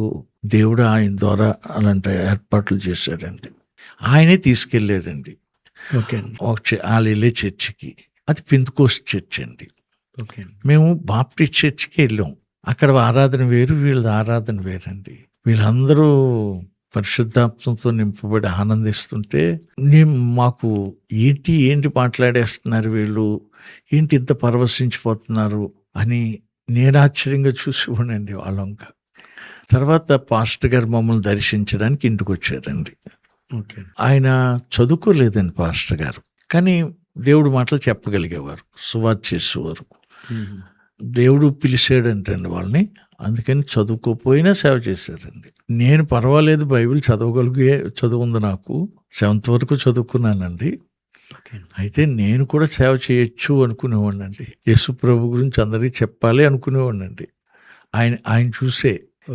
దేవుడు ఆయన ద్వారా అలాంటి ఏర్పాట్లు చేశాడండి. ఆయనే తీసుకెళ్ళాడండి. ఓకే. వాళ్ళు వెళ్ళే చర్చికి, అది పెంతెకోస్తు చర్చ్ అండి. ఓకే. మేము బాప్టిస్ట్ చర్చికి వెళ్ళాం. అక్కడ ఆరాధన వేరు, వీళ్ళది ఆరాధన వేరండి. వీళ్ళందరూ పరిశుద్ధాత్మతో నింపబడి ఆనందిస్తుంటే మాకు ఏంటి మాట్లాడేస్తున్నారు వీళ్ళు, ఏంటి ఇంత పరవశించిపోతున్నారు అని నేను ఆశ్చర్యంగా చూసిపోనండి వాళ్ళంక. తర్వాత పాస్టర్ గారు మమ్మల్ని దర్శించడానికి ఇంటికి వచ్చారండి. ఓకే. ఆయన చదువుకోలేదండి పాస్టర్ గారు, కానీ దేవుడు మాటలు చెప్పగలిగేవారు, సువార్త చేసేవారు. దేవుడు పిలిచాడంటండి వాళ్ళని, అందుకని చదువుకోపోయినా సేవ చేశారండి. నేను పర్వాలేదు, బైబిల్ చదువు ఉంది నాకు, 7th వరకు చదువుకున్నానండి. అయితే నేను కూడా సేవ చేయొచ్చు అనుకునేవాడినండి. యేసు ప్రభు గురించి అందరికీ చెప్పాలి అనుకునేవాడినండి. ఆయన చూసే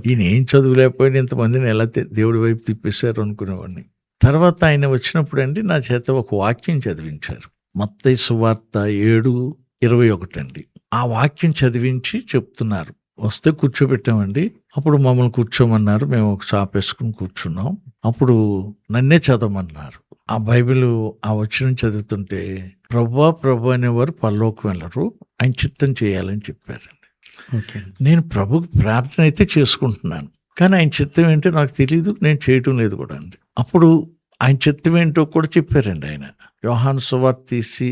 ఈయన ఏం చదువులేకపోయినా ఇంతమందిని ఎలా దేవుడి వైపు తిప్పేశారు అనుకునేవాడిని. తర్వాత ఆయన వచ్చినప్పుడు అండి నా చేత ఒక వాక్యం చదివించారు. మత్తయి సువార్త 7:21 అండి. ఆ వాక్యం చదివించి చెప్తున్నారు. వస్తే కూర్చోబెట్టామండి. అప్పుడు మమ్మల్ని కూర్చోమన్నారు. మేము ఒక చాప వేసుకుని కూర్చున్నాం. అప్పుడు నన్నే చదవమన్నారు. ఆ బైబిల్ ఆ వచనం చదువుతుంటే, ప్రభు అనేవారు పరలోకం వెళ్ళరు, ఆయన చిత్తం చేయాలని చెప్పారండి. ఓకే. నేను ప్రభుకి ప్రార్థన అయితే చేసుకుంటున్నాను, కానీ ఆయన చిత్తం ఏంటో నాకు తెలియదు, నేను చేయటం లేదు కూడా అండి. అప్పుడు ఆయన చిత్తం ఏంటో కూడా చెప్పారండి. ఆయన యోహాను సువార్త తీసి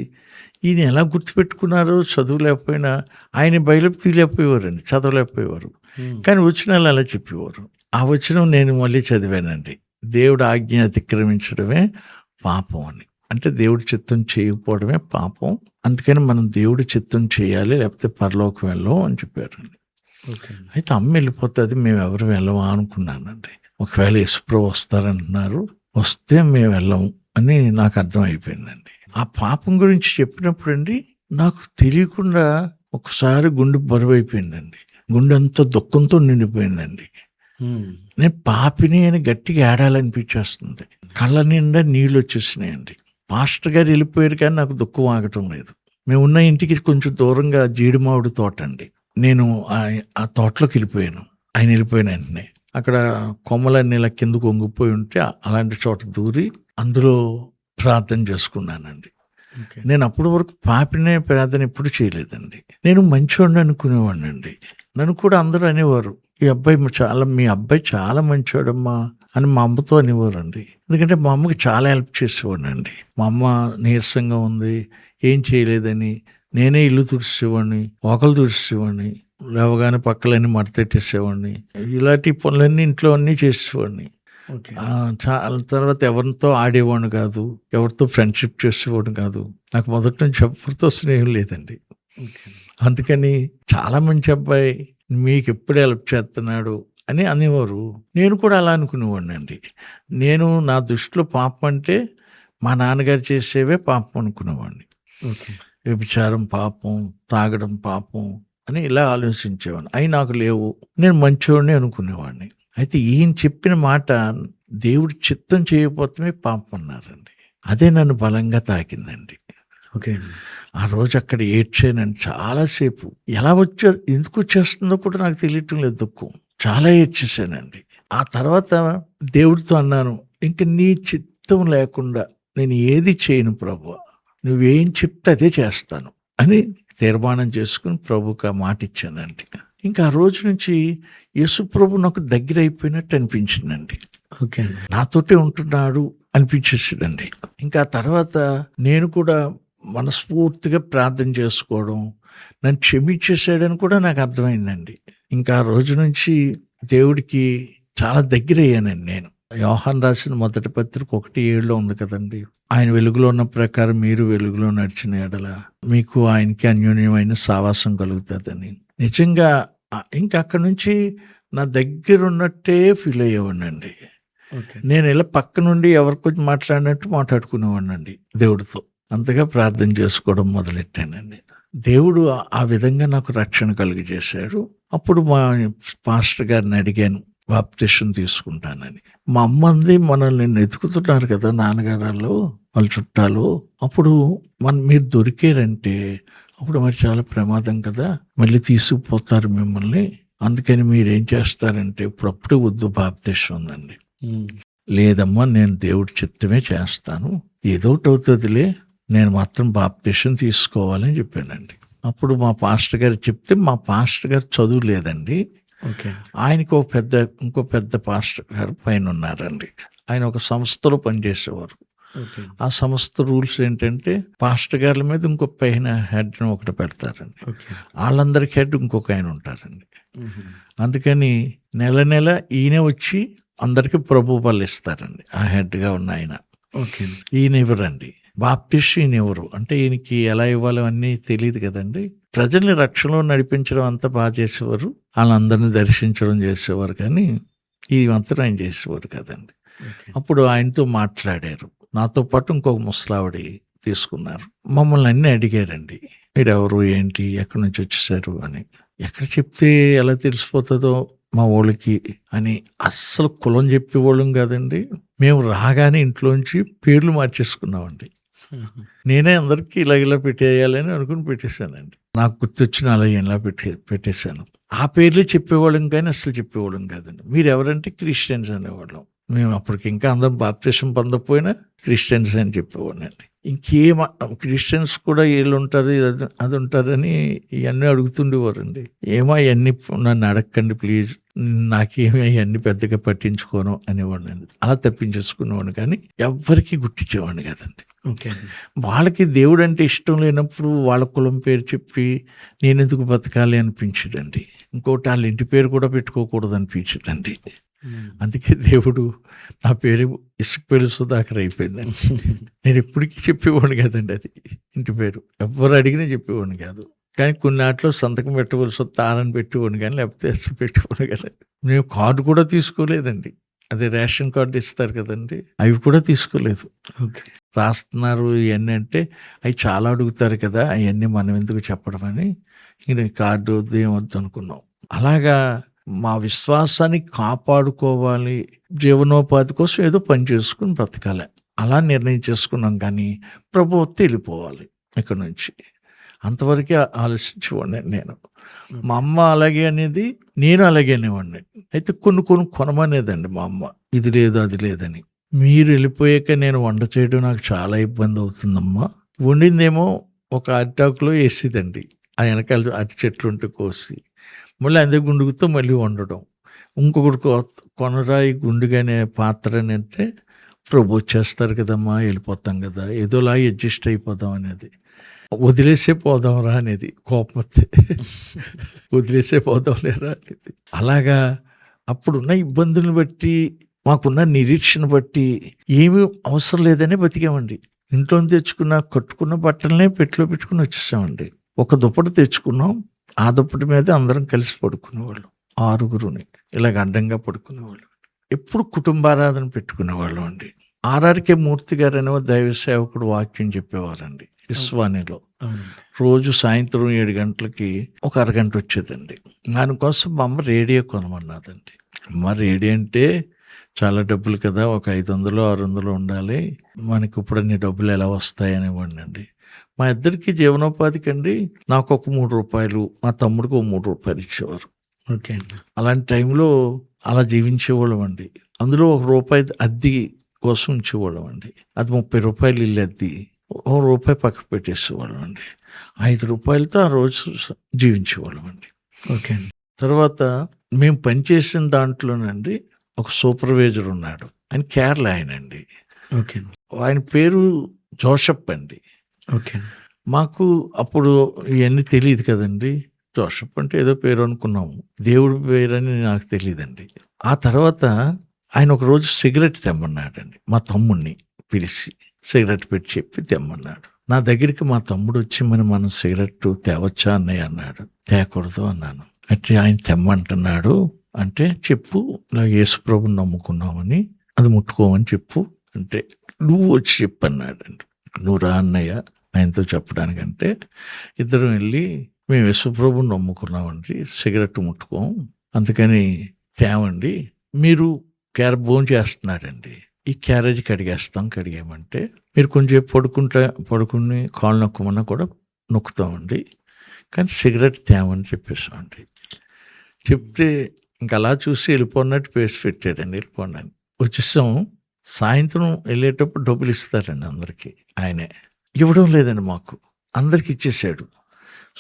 ఈయన ఎలా గుర్తుపెట్టుకున్నారో, చదువులేకపోయినా ఆయన బయలుపు తీయలేకపోయేవారండి, చదవలేకపోయేవారు, కానీ వచనాలు అలా చెప్పేవారు. ఆ వచనం నేను మళ్ళీ చదివానండి. దేవుడు ఆజ్ఞ అతిక్రమించడమే పాపం అని, అంటే దేవుడి చిత్తం చేయకపోవడమే పాపం, అందుకని మనం దేవుడి చిత్తం చేయాలి, లేకపోతే పరలోకం వెళ్ళం అని చెప్పారండి. అయితే అమ్మ వెళ్ళిపోతుంది, మేము ఎవరు వెళ్ళమా అనుకున్నానండి. ఒకవేళ యేసుప్రభు వస్తారంటున్నారు, వస్తే మేము వెళ్ళము అని నాకు అర్థం అయిపోయిందండి. ఆ పాపం గురించి చెప్పినప్పుడు అండి నాకు తెలియకుండా ఒకసారి గుండె బరువు అయిపోయిందండి. గుండె అంతా దుఃఖంతో నిండిపోయిందండి. నేను పాపిని అని గట్టిగా ఏడాలనిపించేస్తుంది. కళ్ళ నిండా నీళ్ళు వచ్చేసినాయండి. పాస్టర్ గారు వెళ్ళిపోయారు, కానీ నాకు దుఃఖం ఆగటం లేదు. మేము ఉన్న ఇంటికి కొంచెం దూరంగా జీడిమామిడి తోట అండి. నేను ఆ తోటలోకి వెళ్ళిపోయాను. ఆయన వెళ్ళిపోయిన వెంటనే అక్కడ కొమ్మలన్నీ ఇలా కిందకు వంగిపోయి ఉంటే అలాంటి చోట దూరి అందులో ప్రార్థన చేసుకున్నానండి. నేను అప్పటి వరకు పాపినే ప్రార్థన ఎప్పుడు చేయలేదండి. నేను మంచివాడిని అనుకునేవాడిని అండి. నన్ను కూడా అందరూ అనేవారు, మీ అబ్బాయి చాలా మంచివాడమ్మా అని మా అమ్మతో అనేవారండి. ఎందుకంటే మా అమ్మకి చాలా హెల్ప్ చేసేవాడినండి. మా అమ్మ నీరసంగా ఉంది, ఏం చేయలేదని నేనే ఇల్లు తుడిచేవాడిని, ఒకళ్ళు తుడిచేవాడిని, లేవగానే పక్కలన్నీ మడతెట్టేసేవాడిని, ఇలాంటి పనులన్నీ ఇంట్లో అన్నీ చేసేవాడిని. చాలా తర్వాత ఎవరితో ఆడేవాడిని కాదు, ఎవరితో ఫ్రెండ్షిప్ చేసేవాడిని కాదు. నాకు మొదటి నుంచి ఎవరితో స్నేహం లేదండి. అందుకని చాలా మంచి అబ్బాయి, మీకు ఎప్పుడు హెల్ప్ చేస్తున్నాడు అని అనేవారు. నేను కూడా అలా అనుకునేవాడిని అండి. నేను నా దృష్టిలో పాపం అంటే మా నాన్నగారు చేసేవే పాపం అనుకునేవాడిని. వ్యభిచారం పాపం, తాగడం పాపం అని ఇలా ఆలోచించేవాడిని. అవి నాకు లేవు, నేను మంచివాడిని అనుకునేవాడిని. అయితే ఈయన చెప్పిన మాట దేవుడి చిత్తం చేయకపోతే పాపం అన్నారండి. అదే నన్ను బలంగా తాకిందండి. ఓకే. ఆ రోజు అక్కడ ఏడ్చానండి చాలాసేపు. ఎలా ఎందుకు వచ్చేస్తుందో కూడా నాకు తెలియటం లేదు దుఃఖం. చాలా ఏడ్చేసానండి. ఆ తర్వాత దేవుడితో అన్నాను, ఇంక చిత్తం లేకుండా నేను ఏది చేయను ప్రభువా, నువ్వేం చెప్తే అదే చేస్తాను అని తీర్మానం చేసుకుని ప్రభుకి ఆ మాట ఇచ్చానండి. ఇంకా ఆ రోజు నుంచి యేసు ప్రభు నాకు దగ్గర అయిపోయినట్టు అనిపించిందండి. ఓకే. నాతోటే ఉంటున్నాడు అనిపించేసిందండి. ఇంకా తర్వాత నేను కూడా మనస్ఫూర్తిగా ప్రార్థన చేసుకోవడం, నన్ను క్షమించేసాడని కూడా నాకు అర్థమైందండి. ఇంకా ఆ రోజు నుంచి దేవుడికి చాలా దగ్గర అయ్యానండి నేను. యోహాను రాసిన మొదటి పత్రిక 1:7 ఉంది కదండి, ఆయన వెలుగులో ఉన్న ప్రకారం మీరు వెలుగులో నడిచిన ఎడల మీకు ఆయనకి అన్యోన్యమైన సావాసం కలుగుతుందని. నిజంగా ఇంకా అక్కడి నుంచి నా దగ్గర ఉన్నట్టే ఫీల్ అయ్యేవాడినండి. నేను ఇలా పక్క నుండి ఎవరికొచ్చి మాట్లాడినట్టు మాట్లాడుకునేవాడినండి దేవుడితో. అంతగా ప్రార్థన చేసుకోవడం మొదలెట్టానండి. దేవుడు ఆ విధంగా నాకు రక్షణ కలిగజేశాడు. అప్పుడు మా పాస్టర్ గారిని అడిగాను బాప్తిసం తీసుకుంటానని. మా అమ్మ అంది, మనల్ని వెతుకుతున్నారు కదా నాన్నగారు వాళ్ళ చుట్టాలు, అప్పుడు మీరు దొరికారంటే అప్పుడు మరి చాలా ప్రమాదం కదా, మళ్ళీ తీసుకుపోతారు మిమ్మల్ని, అందుకని మీరేం చేస్తారంటే ఇప్పుడు వద్దు బాప్తిసం ఉందండి. లేదమ్మా, నేను దేవుడి చిత్తమే చేస్తాను, ఏదోటి అవుతుందిలే, నేను మాత్రం బాప్తిసం తీసుకోవాలని చెప్పానండి. అప్పుడు మా పాస్టర్ గారు చెప్తే, మా పాస్టర్ గారు చదువు లేదండి, ఆయనకు ఇంకో పెద్ద పాస్టర్ గారు పైన ఉన్నారండి. ఆయన ఒక సంస్థలో పనిచేసేవారు. ఆ సంస్థ రూల్స్ ఏంటంటే పాస్టర్ గారి మీద ఇంకో పైన హెడ్ ఒకటి పెడతారండి, వాళ్ళందరికి హెడ్ ఇంకొక ఆయన ఉంటారండి. అందుకని నెల ఈయన వచ్చి అందరికి ప్రభు బలు ఇస్తారండి. ఆ హెడ్గా ఉన్న ఆయన ఈయన ఇవ్వరండి బాప్టిస్ట్. ఈయన ఎవరు అంటే ఈయనకి ఎలా ఇవ్వాలో అన్నీ తెలియదు కదండి. ప్రజల్ని రక్షణలో నడిపించడం అంతా బాగా చేసేవారు, వాళ్ళందరినీ దర్శించడం చేసేవారు, కానీ ఈ మంత్రం ఆయన చేసేవారు కదండి. అప్పుడు ఆయనతో మాట్లాడారు. నాతో పాటు ఇంకొక ముసలావిడి తీసుకున్నారు. మమ్మల్ని అన్నీ అడిగారండి, మీరెవరు, ఏంటి, ఎక్కడి నుంచి వచ్చేసారు అని. ఎక్కడ చెప్తే ఎలా తెలిసిపోతుందో మా వాళ్ళకి అని అస్సలు కులం చెప్పేవాళ్ళం కాదండి. మేము రాగానే ఇంట్లోంచి పేర్లు మార్చేసుకున్నామండి. నేనే అందరికీ ఇలా పెట్టేయాలని అనుకుని పెట్టేశానండి. నాకు గుర్తొచ్చిన అలా ఇలా పెట్టేశాను. ఆ పేర్లే చెప్పేవాళ్ళం కానీ అసలు చెప్పేవాళ్ళం కాదండి. మీరు ఎవరంటే క్రిస్టియన్స్ అనేవాళ్ళం. మేము అప్పటికి ఇంకా అందరం బాప్తిసం పొందకపోయినా క్రిస్టియన్స్ అని చెప్పేవాడినండి. ఇంకేం క్రిస్టియన్స్ కూడా వీళ్ళు ఉంటారు అది ఉంటారని ఇవన్నీ అడుగుతుండేవారండి. ఏమో అవన్నీ నన్ను అడగకండి ప్లీజ్, నాకేమీ అవన్నీ పెద్దగా పట్టించుకోను అనేవాడినండి. అలా తప్పించేసుకునేవాడిని, కానీ ఎవ్వరికి గుర్తించేవాడిని కదండి. వాళ్ళకి దేవుడు అంటే ఇష్టం లేనప్పుడు వాళ్ళ కులం పేరు చెప్పి నేను ఎందుకు బతకాలి అనిపించదండి. ఇంకోటి వాళ్ళ ఇంటి పేరు కూడా పెట్టుకోకూడదు అనిపించదండి. అందుకే దేవుడు నా పేరు ఇసుకపల్లి సుధాకర్ అయిపోయిందండి. నేను ఎప్పటికీ చెప్పేవాడిని కదండి అది ఇంటి పేరు, ఎవరు అడిగినా చెప్పేవాడిని కాదు. కానీ కొన్నాట్లో సంతకం పెట్టవలసి వస్తే ఆరని పెట్టేవాడిని, కానీ లేకపోతే ఎస్ పెట్టేవాడిని కదండి. మేము కార్డు కూడా తీసుకోలేదండి. అదే రేషన్ కార్డు ఇస్తారు కదండి, అవి కూడా తీసుకోలేదు. రాస్తున్నారు ఇవన్నీ అంటే అవి చాలా అడుగుతారు కదా, అవన్నీ మనం ఎందుకు చెప్పడం అని ఇంక కార్డు వద్దు ఏమొద్దు అనుకున్నాం. అలాగా మా విశ్వాసాన్ని కాపాడుకోవాలి, జీవనోపాధి కోసం ఏదో పని చేసుకుని బ్రతకాలి అలా నిర్ణయం చేసుకున్నాం. కానీ ప్రభుత్వం వెళ్ళిపోవాలి ఇక్కడ నుంచి, అంతవరకే ఆలోచించేవాడిని నేను. మా అమ్మ అలాగే అనేది, నేను అలాగే అనేవాడిని. అయితే కొన్ని కొనమనేదండి మా అమ్మ, ఇది లేదు అది లేదని. మీరు వెళ్ళిపోయాక నేను వంట చేయడం నాకు చాలా ఇబ్బంది అవుతుందమ్మా. వండిందేమో ఒక అరిటాకులో వేసేదండి, ఆ వెనకాల అరటి చెట్లు ఉంటే కోసి మళ్ళీ అదే గుండుగుతో మళ్ళీ వండడం. ఇంకొకటి కొనరాయి గుండుగానే పాత్ర అని అంటే ప్రభు చేస్తారు కదమ్మా, వెళ్ళిపోతాం కదా, ఏదోలా అడ్జస్ట్ అయిపోదాం అనేది. వదిలేసే పోదాంరా అనేది, కోపం వస్తే వదిలేసే పోదాం లేరా అనేది. అలాగా అప్పుడున్న ఇబ్బందులను బట్టి, మాకున్న నిరీక్షణ బట్టి ఏమీ అవసరం లేదనే బతికామండి. ఇంట్లో తెచ్చుకున్న కట్టుకున్న బట్టలనే పెట్టిలో పెట్టుకుని వచ్చేసామండి. ఒక దుప్పటి తెచ్చుకున్నాం, ఆ దుప్పటి మీద అందరం కలిసి పడుకునేవాళ్ళం, 6 ఇలాగ అడ్డంగా పడుకునేవాళ్ళం. ఎప్పుడు కుటుంబారాధన పెట్టుకునేవాళ్ళం అండి. ఆర్ఆర్కే మూర్తి గారు అనే దైవ సేవకుడు వాక్యం చెప్పేవారండి ఇస్వానిలో. రోజు సాయంత్రం 7 గంటలకి ఒక అరగంట వచ్చేదండి. దానికోసం మా అమ్మ రేడియో కొనమన్నదండి. అమ్మ రేడియో అంటే చాలా డబ్బులు కదా, ఒక 500-600 ఉండాలి, మనకి ఇప్పుడు అన్ని డబ్బులు ఎలా వస్తాయి అనేవాడినండి. మా ఇద్దరికి జీవనోపాధికి అండి నాకు ఒక ₹3, మా తమ్ముడికి ఒక ₹3 ఇచ్చేవారు. అలాంటి టైంలో అలా జీవించేవాళ్ళం అండి. అందులో ₹1 అద్దె కోసం ఉంచేవాళ్ళం అండి. అది 30 రూపాయలు ఇల్లు అద్దె, ఓ రూపాయి పక్కకు పెట్టేసేవాళ్ళం అండి. 5 రూపాయలతో ఆ రోజు జీవించేవాళ్ళం అండి. ఓకే అండి. తర్వాత మేము పనిచేసిన దాంట్లోనండి ఒక సూపర్వైజర్ ఉన్నాడు. ఆయన కేరళ ఆయనండి. ఓకే అండి. ఆయన పేరు జోసెఫ్ అండి. ఓకే అండి. మాకు అప్పుడు ఇవన్నీ తెలియదు కదండి. జోసెఫ్ అంటే ఏదో పేరు అనుకున్నాము, దేవుడి పేరని నాకు తెలియదండి. ఆ తర్వాత ఆయన ఒకరోజు సిగరెట్ తెమ్మన్నాడండి. మా తమ్ముడిని పిలిచి సిగరెట్ పెట్టి చెప్పి తెమ్మన్నాడు. నా దగ్గరికి మా తమ్ముడు వచ్చి మనం సిగరెట్ తేవచ్చా అన్నయ్య అన్నాడు. తేకూడదు అన్నాను. అంటే ఆయన తెమ్మంటున్నాడు అంటే చెప్పు, నా యేసుప్రభుని నమ్ముకున్నామని, అది ముట్టుకోమని చెప్పు అంటే నువ్వు వచ్చి చెప్పు అన్నాడండి. నువ్వు రా అన్నయ్య ఆయనతో చెప్పడానికంటే ఇద్దరం వెళ్ళి మేము యేసుప్రభుని నమ్ముకున్నామండి, సిగరెట్ ముట్టుకోం, అందుకని తేవండి, మీరు భోజనం చేస్తున్నాడండి, ఈ క్యారేజ్ కడిగేయమంటే మీరు కొంచెం పడుకుని కాళ్ళు నొక్కమన్నా కూడా నొక్కుతామండి, కానీ సిగరెట్ తేమని చెప్పేసామండి. చెప్తే ఇంక అలా చూసి వెళ్ళిపోన్నట్టు పేసి పెట్టాడండి. వెళ్ళిపోండి వచ్చేసాం. సాయంత్రం వెళ్ళేటప్పుడు డబ్బులు ఇస్తారండి అందరికీ. ఆయనే ఇవ్వడం లేదండి, మాకు అందరికి ఇచ్చేసాడు.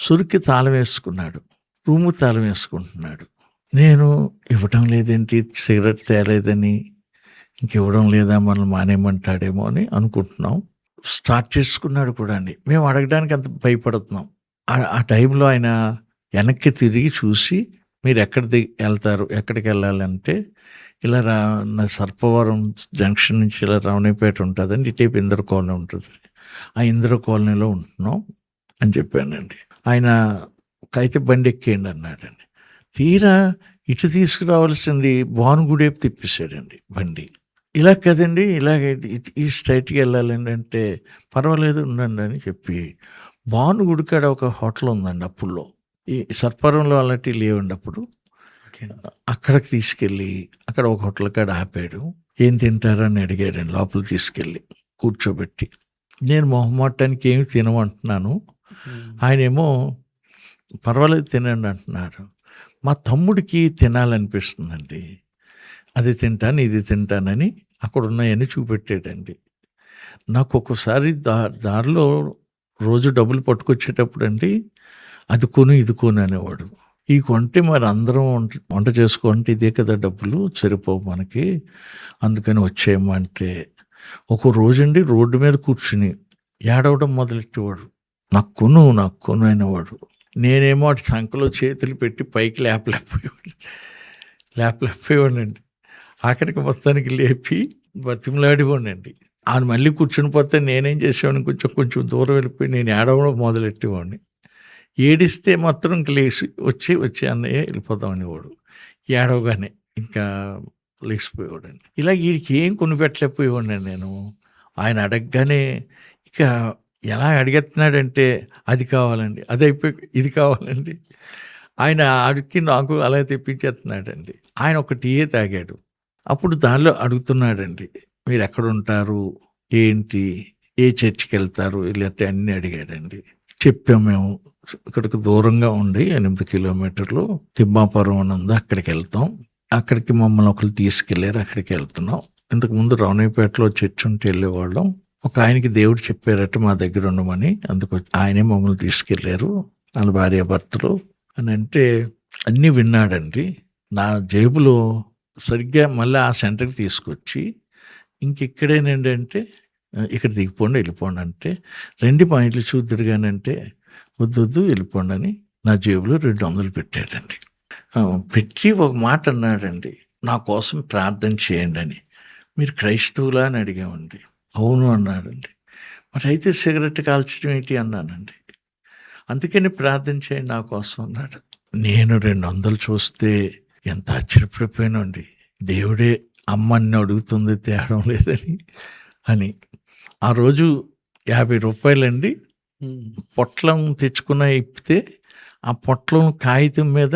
సురికి తాళం వేసుకున్నాడు, రూము తాళం వేసుకుంటున్నాడు. నేను ఇవ్వడం లేదేంటి, సిగరెట్ తేలేదని, ఇంకివ్వడం లేదా, మనల్ని మానేయమంటాడేమో అని అనుకుంటున్నాం. స్టార్ట్ చేసుకున్నాడు కూడా అండి. మేము అడగడానికి అంత భయపడుతున్నాం. ఆ టైంలో ఆయన వెనక్కి తిరిగి చూసి మీరు వెళ్తారు, ఎక్కడికి వెళ్ళాలంటే ఇలా నా సర్పవరం జంక్షన్ నుంచి ఇలా రావణిపేట ఉంటుందండి, ఇటేపు ఇంద్ర కాలనీ ఉంటుంది, ఆ ఇంద్ర కాలనీలో ఉంటున్నాం అని చెప్పానండి. ఆయన అయితే బండి ఎక్కేయండి అన్నాడండి. తీరా ఇటు తీసుకురావాల్సింది భానుగుడేపు తిప్పేశాడండి బండి. ఇలా కదండి, ఇలాగ ఈ స్ట్రైట్కి వెళ్ళాలండి అంటే పర్వాలేదు ఉండండి అని చెప్పి భానుగుడి కాడ ఒక హోటల్ ఉందండి. అప్పుల్లో ఈ సర్పవరంలో అలాంటివి లేవండి అప్పుడు. అక్కడికి తీసుకెళ్ళి అక్కడ ఒక హోటల్ కాడ ఆపాడు. ఏం తింటారని అడిగాడండి. లోపల తీసుకెళ్ళి కూర్చోబెట్టి నేను మొహమాటానికి ఏమి తినమంటున్నాను, ఆయనేమో పర్వాలేదు తినండి అంటున్నాడు. మా తమ్ముడికి తినాలనిపిస్తుందండి, అది తింటాను ఇది తింటానని అక్కడ ఉన్నాయని చూపెట్టాడండి. నాకు ఒక్కోసారి దారిలో రోజు డబ్బులు పట్టుకొచ్చేటప్పుడు అండి అది కొను ఇది కొను అనేవాడు. ఈ కొంటే మరి అందరం వంట చేసుకోంటే ఇదే కదా డబ్బులు, సరిపోవు మనకి, అందుకని వచ్చేయమంటే ఒక రోజండి రోడ్డు మీద కూర్చుని ఏడవడం మొదలెట్టేవాడు. నాకు కొను అనేవాడు. నేనేమో అటు సంఖలో చేతులు పెట్టి పైకి లేపలేకపోయాడండి. ఆఖరికి మొత్తానికి లేపి బతిమలాడివ్వండి. ఆయన మళ్ళీ కూర్చుని పోతే నేనేం చేసేవాడిని, కొంచెం దూరం వెళ్ళిపోయి నేను ఏడవడం మొదలెట్టేవాడిని. ఏడిస్తే మాత్రం ఇంక లేచి వచ్చి అన్నయ్య వెళ్ళిపోతామని వాడు. ఏడవగానే ఇంకా లేచిపోయేవాడండి. ఇలా వీడికి ఏం కొనిపెట్టలేకపోయేవాడిని నేను. ఆయన అడగగానే ఇక ఎలా అడిగేస్తున్నాడంటే అది కావాలండి, అది అయిపోయి ఇది కావాలండి. ఆయన అడిగి నాకు అలా తెప్పించేస్తున్నాడండి. ఆయన ఒక టీయే తాగాడు. అప్పుడు దానిలో అడుగుతున్నాడండి, మీరు ఎక్కడుంటారు, ఏంటి, ఏ చర్చికి వెళ్తారు, ఇలాంటి అన్నీ అడిగాడండి. చెప్పాము. మేము ఇక్కడికి దూరంగా ఉండి 8 కిలోమీటర్లు తిమ్మాపురం అని ఉంది, అక్కడికి వెళ్తాం. అక్కడికి మమ్మల్ని ఒకరు తీసుకెళ్ళారు, అక్కడికి వెళ్తున్నాం. ఇంతకుముందు రావణిపేటలో చర్చి ఉంటే వెళ్ళేవాళ్ళం. ఒక ఆయనకి దేవుడు చెప్పారట మా దగ్గర ఉండమని, అందుకు ఆయనే మమ్మల్ని తీసుకెళ్ళారు, వాళ్ళ భార్యాభర్తలు అని అంటే అన్నీ విన్నాడండి. నా జేబులో సరిగ్గా మళ్ళీ ఆ సెంటర్కి తీసుకొచ్చి ఇంకెక్కడేనండి అంటే ఇక్కడ దిగిపోండి వెళ్ళిపోండి అంటే 2 పాయింట్లు చూద్దురుగానంటే వద్దు వెళ్ళిపోండి అని నా జేబులో 200 పెట్టాడండి. పెట్టి ఒక మాట అన్నాడండి, నా కోసం ప్రార్థన చేయండి అని. మీరు క్రైస్తవులా అని అడిగామండి. అవును అన్నాడండి. మరి అయితే సిగరెట్ కాల్చడం ఏంటి అన్నానండి. అందుకని ప్రార్థన చేయండి నా కోసం అన్నాడు. నేను 200 చూస్తే ఎంత ఆశ్చర్యపడిపోయానండి. దేవుడే అమ్మని అడుగుతుంది తేడం లేదని అని. ఆ రోజు 50 రూపాయలండి పొట్లం తెచ్చుకున్న ఇప్పితే ఆ పొట్లం కాగితం మీద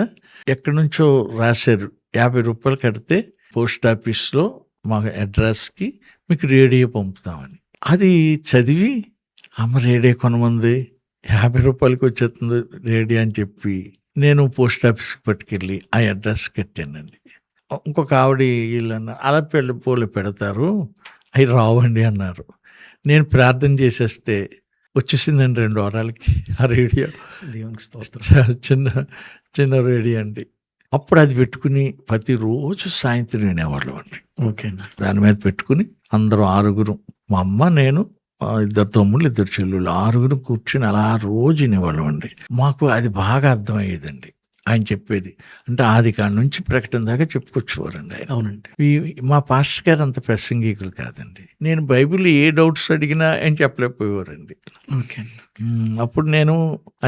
ఎక్కడి నుంచో రాశారు, 50 రూపాయలు కడితే పోస్ట్ ఆఫీస్లో మా అడ్రస్కి మీకు రేడియో పంపుతామని. అది చదివి అమ్మ రేడియో కొనమంది, 50 రూపాయలకి వచ్చేస్తుంది రేడియో అని చెప్పి నేను పోస్ట్ ఆఫీస్కి పట్టుకెళ్ళి ఆ అడ్రస్ కట్టానండి. ఇంకొక ఆవిడ వీళ్ళన్న అలా పూలు పెడతారు అవి రావండి అన్నారు. నేను ప్రార్థన చేసేస్తే వచ్చేసిందండి 2 వారాలకి ఆ రేడియో. దేవునికి స్తోత్రం. చిన్న చిన్న రేడియో అండి. అప్పుడు అది పెట్టుకుని ప్రతిరోజు సాయంత్రం వినేవాళ్ళం అండి. ఓకే అండి. దాని మీద పెట్టుకుని అందరూ 6 మా అమ్మ, నేను, 2 తమ్ముళ్ళు, 2 చెల్లెళ్ళు 6 కూర్చుని అలా రోజు వినేవాళ్ళం అండి. మాకు అది బాగా అర్థమయ్యేదండి ఆయన చెప్పేది. అంటే ఆది కాడ నుంచి ప్రకటన దాకా చెప్పుకొచ్చేవారండి ఆయన. అవునండి. మా పాస్టర్ గారు అంత ప్రసంగికులు కాదండి. నేను బైబిల్ ఏ డౌట్స్ అడిగినా ఆయన చెప్పలేకపోయేవారండి. ఓకే అండి. అప్పుడు నేను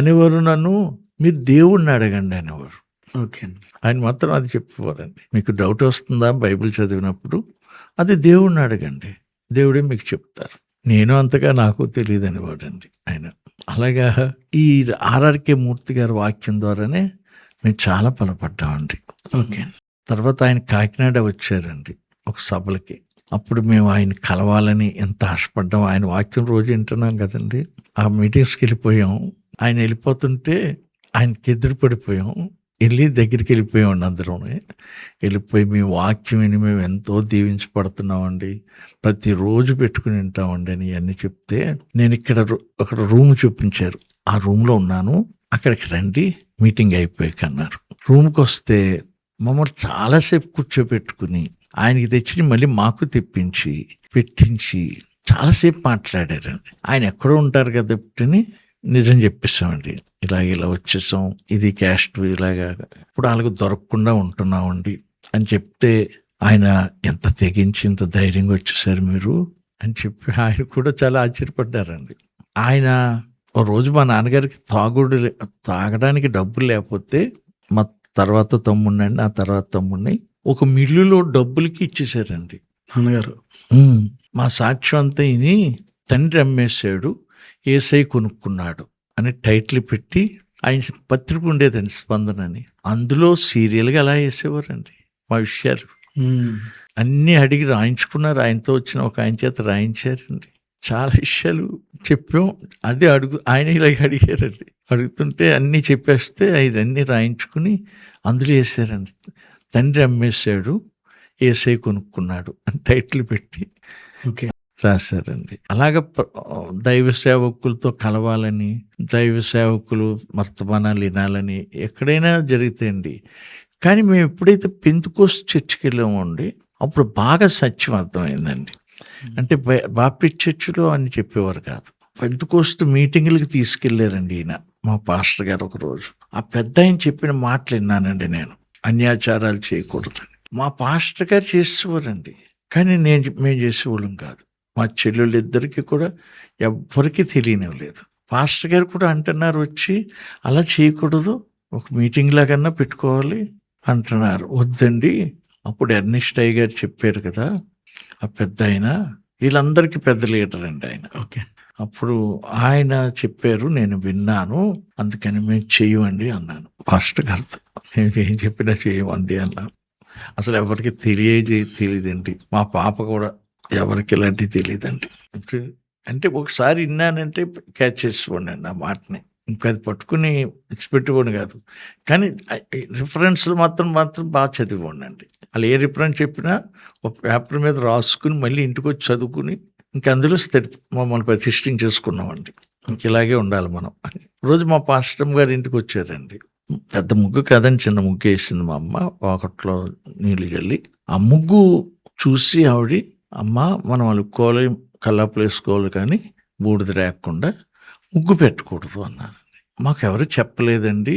అనేవారు, నన్ను మీరు దేవుణ్ణి అడగండి అనేవారు. ఓకే అండి. ఆయన మాత్రం అది చెప్పేవారండి. మీకు డౌట్ వస్తుందా బైబిల్ చదివినప్పుడు, అది దేవుణ్ణి అడగండి, దేవుడే మీకు చెప్తారు. నేను అంతగా నాకు తెలియదు అనేవాడండి ఆయన. అలాగా ఈ ఆర్ఆర్కే మూర్తి గారి వాక్యం ద్వారానే మేము చాలా బలపడ్డామండి. ఓకే. తర్వాత ఆయన కాకినాడ వచ్చారండి ఒక సభలకి. అప్పుడు మేము ఆయన కలవాలని ఎంత ఆశపడ్డాం. ఆయన వాక్యం రోజు వింటున్నాం కదండి. ఆ మీటింగ్స్కి వెళ్ళిపోయాం. ఆయన వెళ్ళిపోతుంటే ఆయనకి ఎదురు పడిపోయాం. దగ్గరికి వెళ్ళిపోయామండి అందరం. వెళ్ళిపోయి మేము వాక్యం విని మేము ఎంతో దీవించబడుతున్నామండి, ప్రతిరోజు పెట్టుకుని వింటామండి అని ఇవన్నీ చెప్తే, నేను ఇక్కడ రూమ్ చూపించారు, ఆ రూమ్లో ఉన్నాను, అక్కడికి రండి మీటింగ్ అయిపోయాక అన్నారు. రూమ్కి వస్తే మమ్మల్ని చాలాసేపు కూర్చోబెట్టుకుని ఆయనకి తెచ్చి మళ్ళీ మాకు తెప్పించి పెట్టించి చాలాసేపు మాట్లాడారండి. ఆయన ఎక్కడో ఉంటారు కాబట్టి నిజం చెప్పేసామండి, ఇలా వచ్చేసాం, ఇది క్యాస్ట్ ఇలాగా ఇప్పుడు వాళ్ళకి దొరకకుండా ఉంటున్నామండి అని చెప్తే, ఆయన ఎంత తెగించి ఇంత ధైర్యంగా వచ్చేసారు మీరు అని చెప్పి ఆయన కూడా చాలా ఆశ్చర్యపడ్డారండి. ఆయన ఓ రోజు మా నాన్నగారికి తాగడానికి డబ్బులు లేకపోతే మా తర్వాత తమ్ముడిని, ఆ తర్వాత తమ్ముడిని ఒక మిల్లులో డబ్బులకి ఇచ్చేసారండి నాన్నగారు. మా సాక్ష్యం అంతా విని, తండ్రి అమ్మేశాడు, ఏసై కొనుక్కున్నాడు అని టైటిల్ పెట్టి ఆయన పత్రిక ఉండేదండి స్పందన అని, అందులో సీరియల్గా అలా వేసేవారండి మా విషయాలు అన్నీ అడిగి రాయించుకున్నారు. ఆయనతో వచ్చిన ఒక ఆయన చేత రాయించారండి. చాలా విషయాలు చెప్పాం. అదే ఆయన ఇలాగ అడిగారండి. అడుగుతుంటే అన్నీ చెప్పేస్తే అవన్నీ రాయించుకుని అందులో వేసారండి. తండ్రి అమ్మేశాడు, ఏసై కొనుక్కున్నాడు అని టైటిల్ పెట్టి రాశారండి. అలాగ దైవ సేవకులతో కలవాలని, దైవ సేవకులు వర్తమానాలు వినాలని ఎక్కడైనా జరుగుతాయండి. కానీ మేము ఎప్పుడైతే పెంతెకోస్తు చర్చికి వెళ్ళామండి, అప్పుడు బాగా సత్యం అర్థమైందండి. అంటే బాప్టిస్ట్ చర్చిలో అని చెప్పేవారు కాదు, పెంతెకోస్తు మీటింగులకి తీసుకెళ్లారండి ఈయన, మా పాస్టర్ గారు. ఒకరోజు ఆ పెద్ద ఆయన చెప్పిన మాటలు విన్నానండి నేను, అన్యాచారాలు చేయకూడదని. మా పాస్టర్ గారు చేసేవారండి, కానీ మేము చేసేవాళ్ళం కాదు. మా చెల్లెళ్ళిద్దరికీ కూడా ఎవ్వరికీ తెలియనివ్వలేదు. పాస్టర్ గారు కూడా అంటున్నారు వచ్చి, అలా చేయకూడదు, ఒక మీటింగ్ లాగన్నా పెట్టుకోవాలి అంటున్నారు. వద్దండి, అప్పుడు ఎర్నిస్ట్ అయ్య గారు చెప్పారు కదా, ఆ పెద్ద ఆయన, వీళ్ళందరికీ పెద్ద లీడర్ అండి ఆయన. ఓకే. అప్పుడు ఆయన చెప్పారు, నేను విన్నాను, అందుకని మేము చెయ్యమండి అన్నాను పాస్టర్ గారితో. ఏం చెప్పినా చేయమండి అన్నాను. అసలు ఎవరికి తెలియదండి, మా పాప కూడా ఎవరికి ఇలాంటివి తెలియదండి. అంటే ఒకసారి విన్నానంటే క్యాచ్ చేసుకోండి అండి ఆ మాటని, ఇంకా అది పట్టుకుని ఇచ్చిపెట్టుకోండి కాదు, కానీ రిఫరెన్స్లు మాత్రం బాగా చదివివ్వండి అండి. వాళ్ళు ఏ రిఫరెన్స్ చెప్పినా ఒక పేపర్ మీద రాసుకుని మళ్ళీ ఇంటికి వచ్చి చదువుకుని ఇంక అందులో మమ్మల్ని ప్రతిష్ఠించేసుకున్నామండి. ఇంక ఇలాగే ఉండాలి మనం అని. రోజు మా పాస్టర్ గారి ఇంటికి వచ్చారండి. పెద్ద ముగ్గు కాదని చిన్న ముగ్గు వేసింది మా అమ్మ, ఒకట్లో నీళ్ళు చల్లి. ఆ ముగ్గు చూసి ఆవిడ, అమ్మ మనం అలుక్కోవాలి, కల్లాపులు వేసుకోవాలి, కానీ బూడిద రాకుండా ముగ్గు పెట్టకూడదు అన్నారు. మాకు ఎవరు చెప్పలేదండి,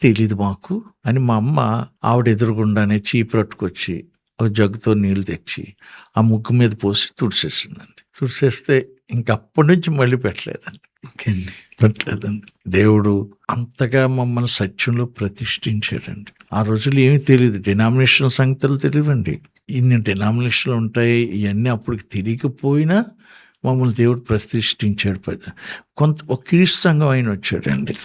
తెలీదు మాకు అని మా అమ్మ ఆవిడ ఎదురుగుండానే చీపు పట్టుకొచ్చి ఒక జగ్గుతో నీళ్ళు తెచ్చి ఆ ముగ్గు మీద పోసి తుడిసేసిందండి. తుడిసేస్తే ఇంకప్పటి నుంచి మళ్ళీ పెట్టలేదండి. దేవుడు అంతగా మమ్మల్ని సత్యంలో ప్రతిష్ఠించాడండి. ఆ రోజులు ఏమీ తెలియదు, డినామినేషన్ సంగతులు తెలియవండి. ఇన్ని డినామినేషన్లు ఉంటాయి ఇవన్నీ అప్పటికి తెలియకపోయినా మమ్మల్ని దేవుడు ప్రతిష్ఠించాడు. ఒక క్రీస్తు సంఘం ఆయన వచ్చాడండి,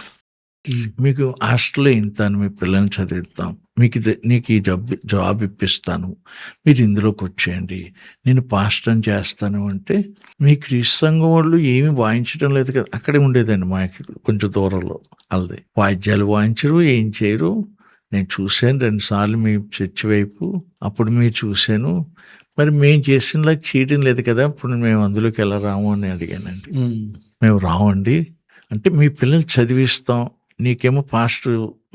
మీకు హాస్టల్లో ఇంతాను, మీ పిల్లల్ని చదివిస్తాం, నీకు ఈ జాబ్ ఇప్పిస్తాను, మీరు ఇందులోకి వచ్చేయండి, నేను పాస్టర్ చేస్తాను అంటే, మీ క్రీస్తు సంఘం వాళ్ళు ఏమి వాయించడం లేదు కదా. అక్కడే ఉండేదండి మాకు కొంచెం దూరంలో. వాళ్ళది వాయిద్యాలు వాయించరు, ఏం చేయరు. నేను చూశాను 2 సార్లు మీ చర్చి వైపు, అప్పుడు మీరు చూశాను, మరి మేము చేసినలా చేయడం లేదు కదా, ఇప్పుడు మేము అందులోకి ఎలా రాము అని అడిగానండి. మేము రావండి అంటే మీ పిల్లలు చదివిస్తాం, నీకేమో ఫాస్ట్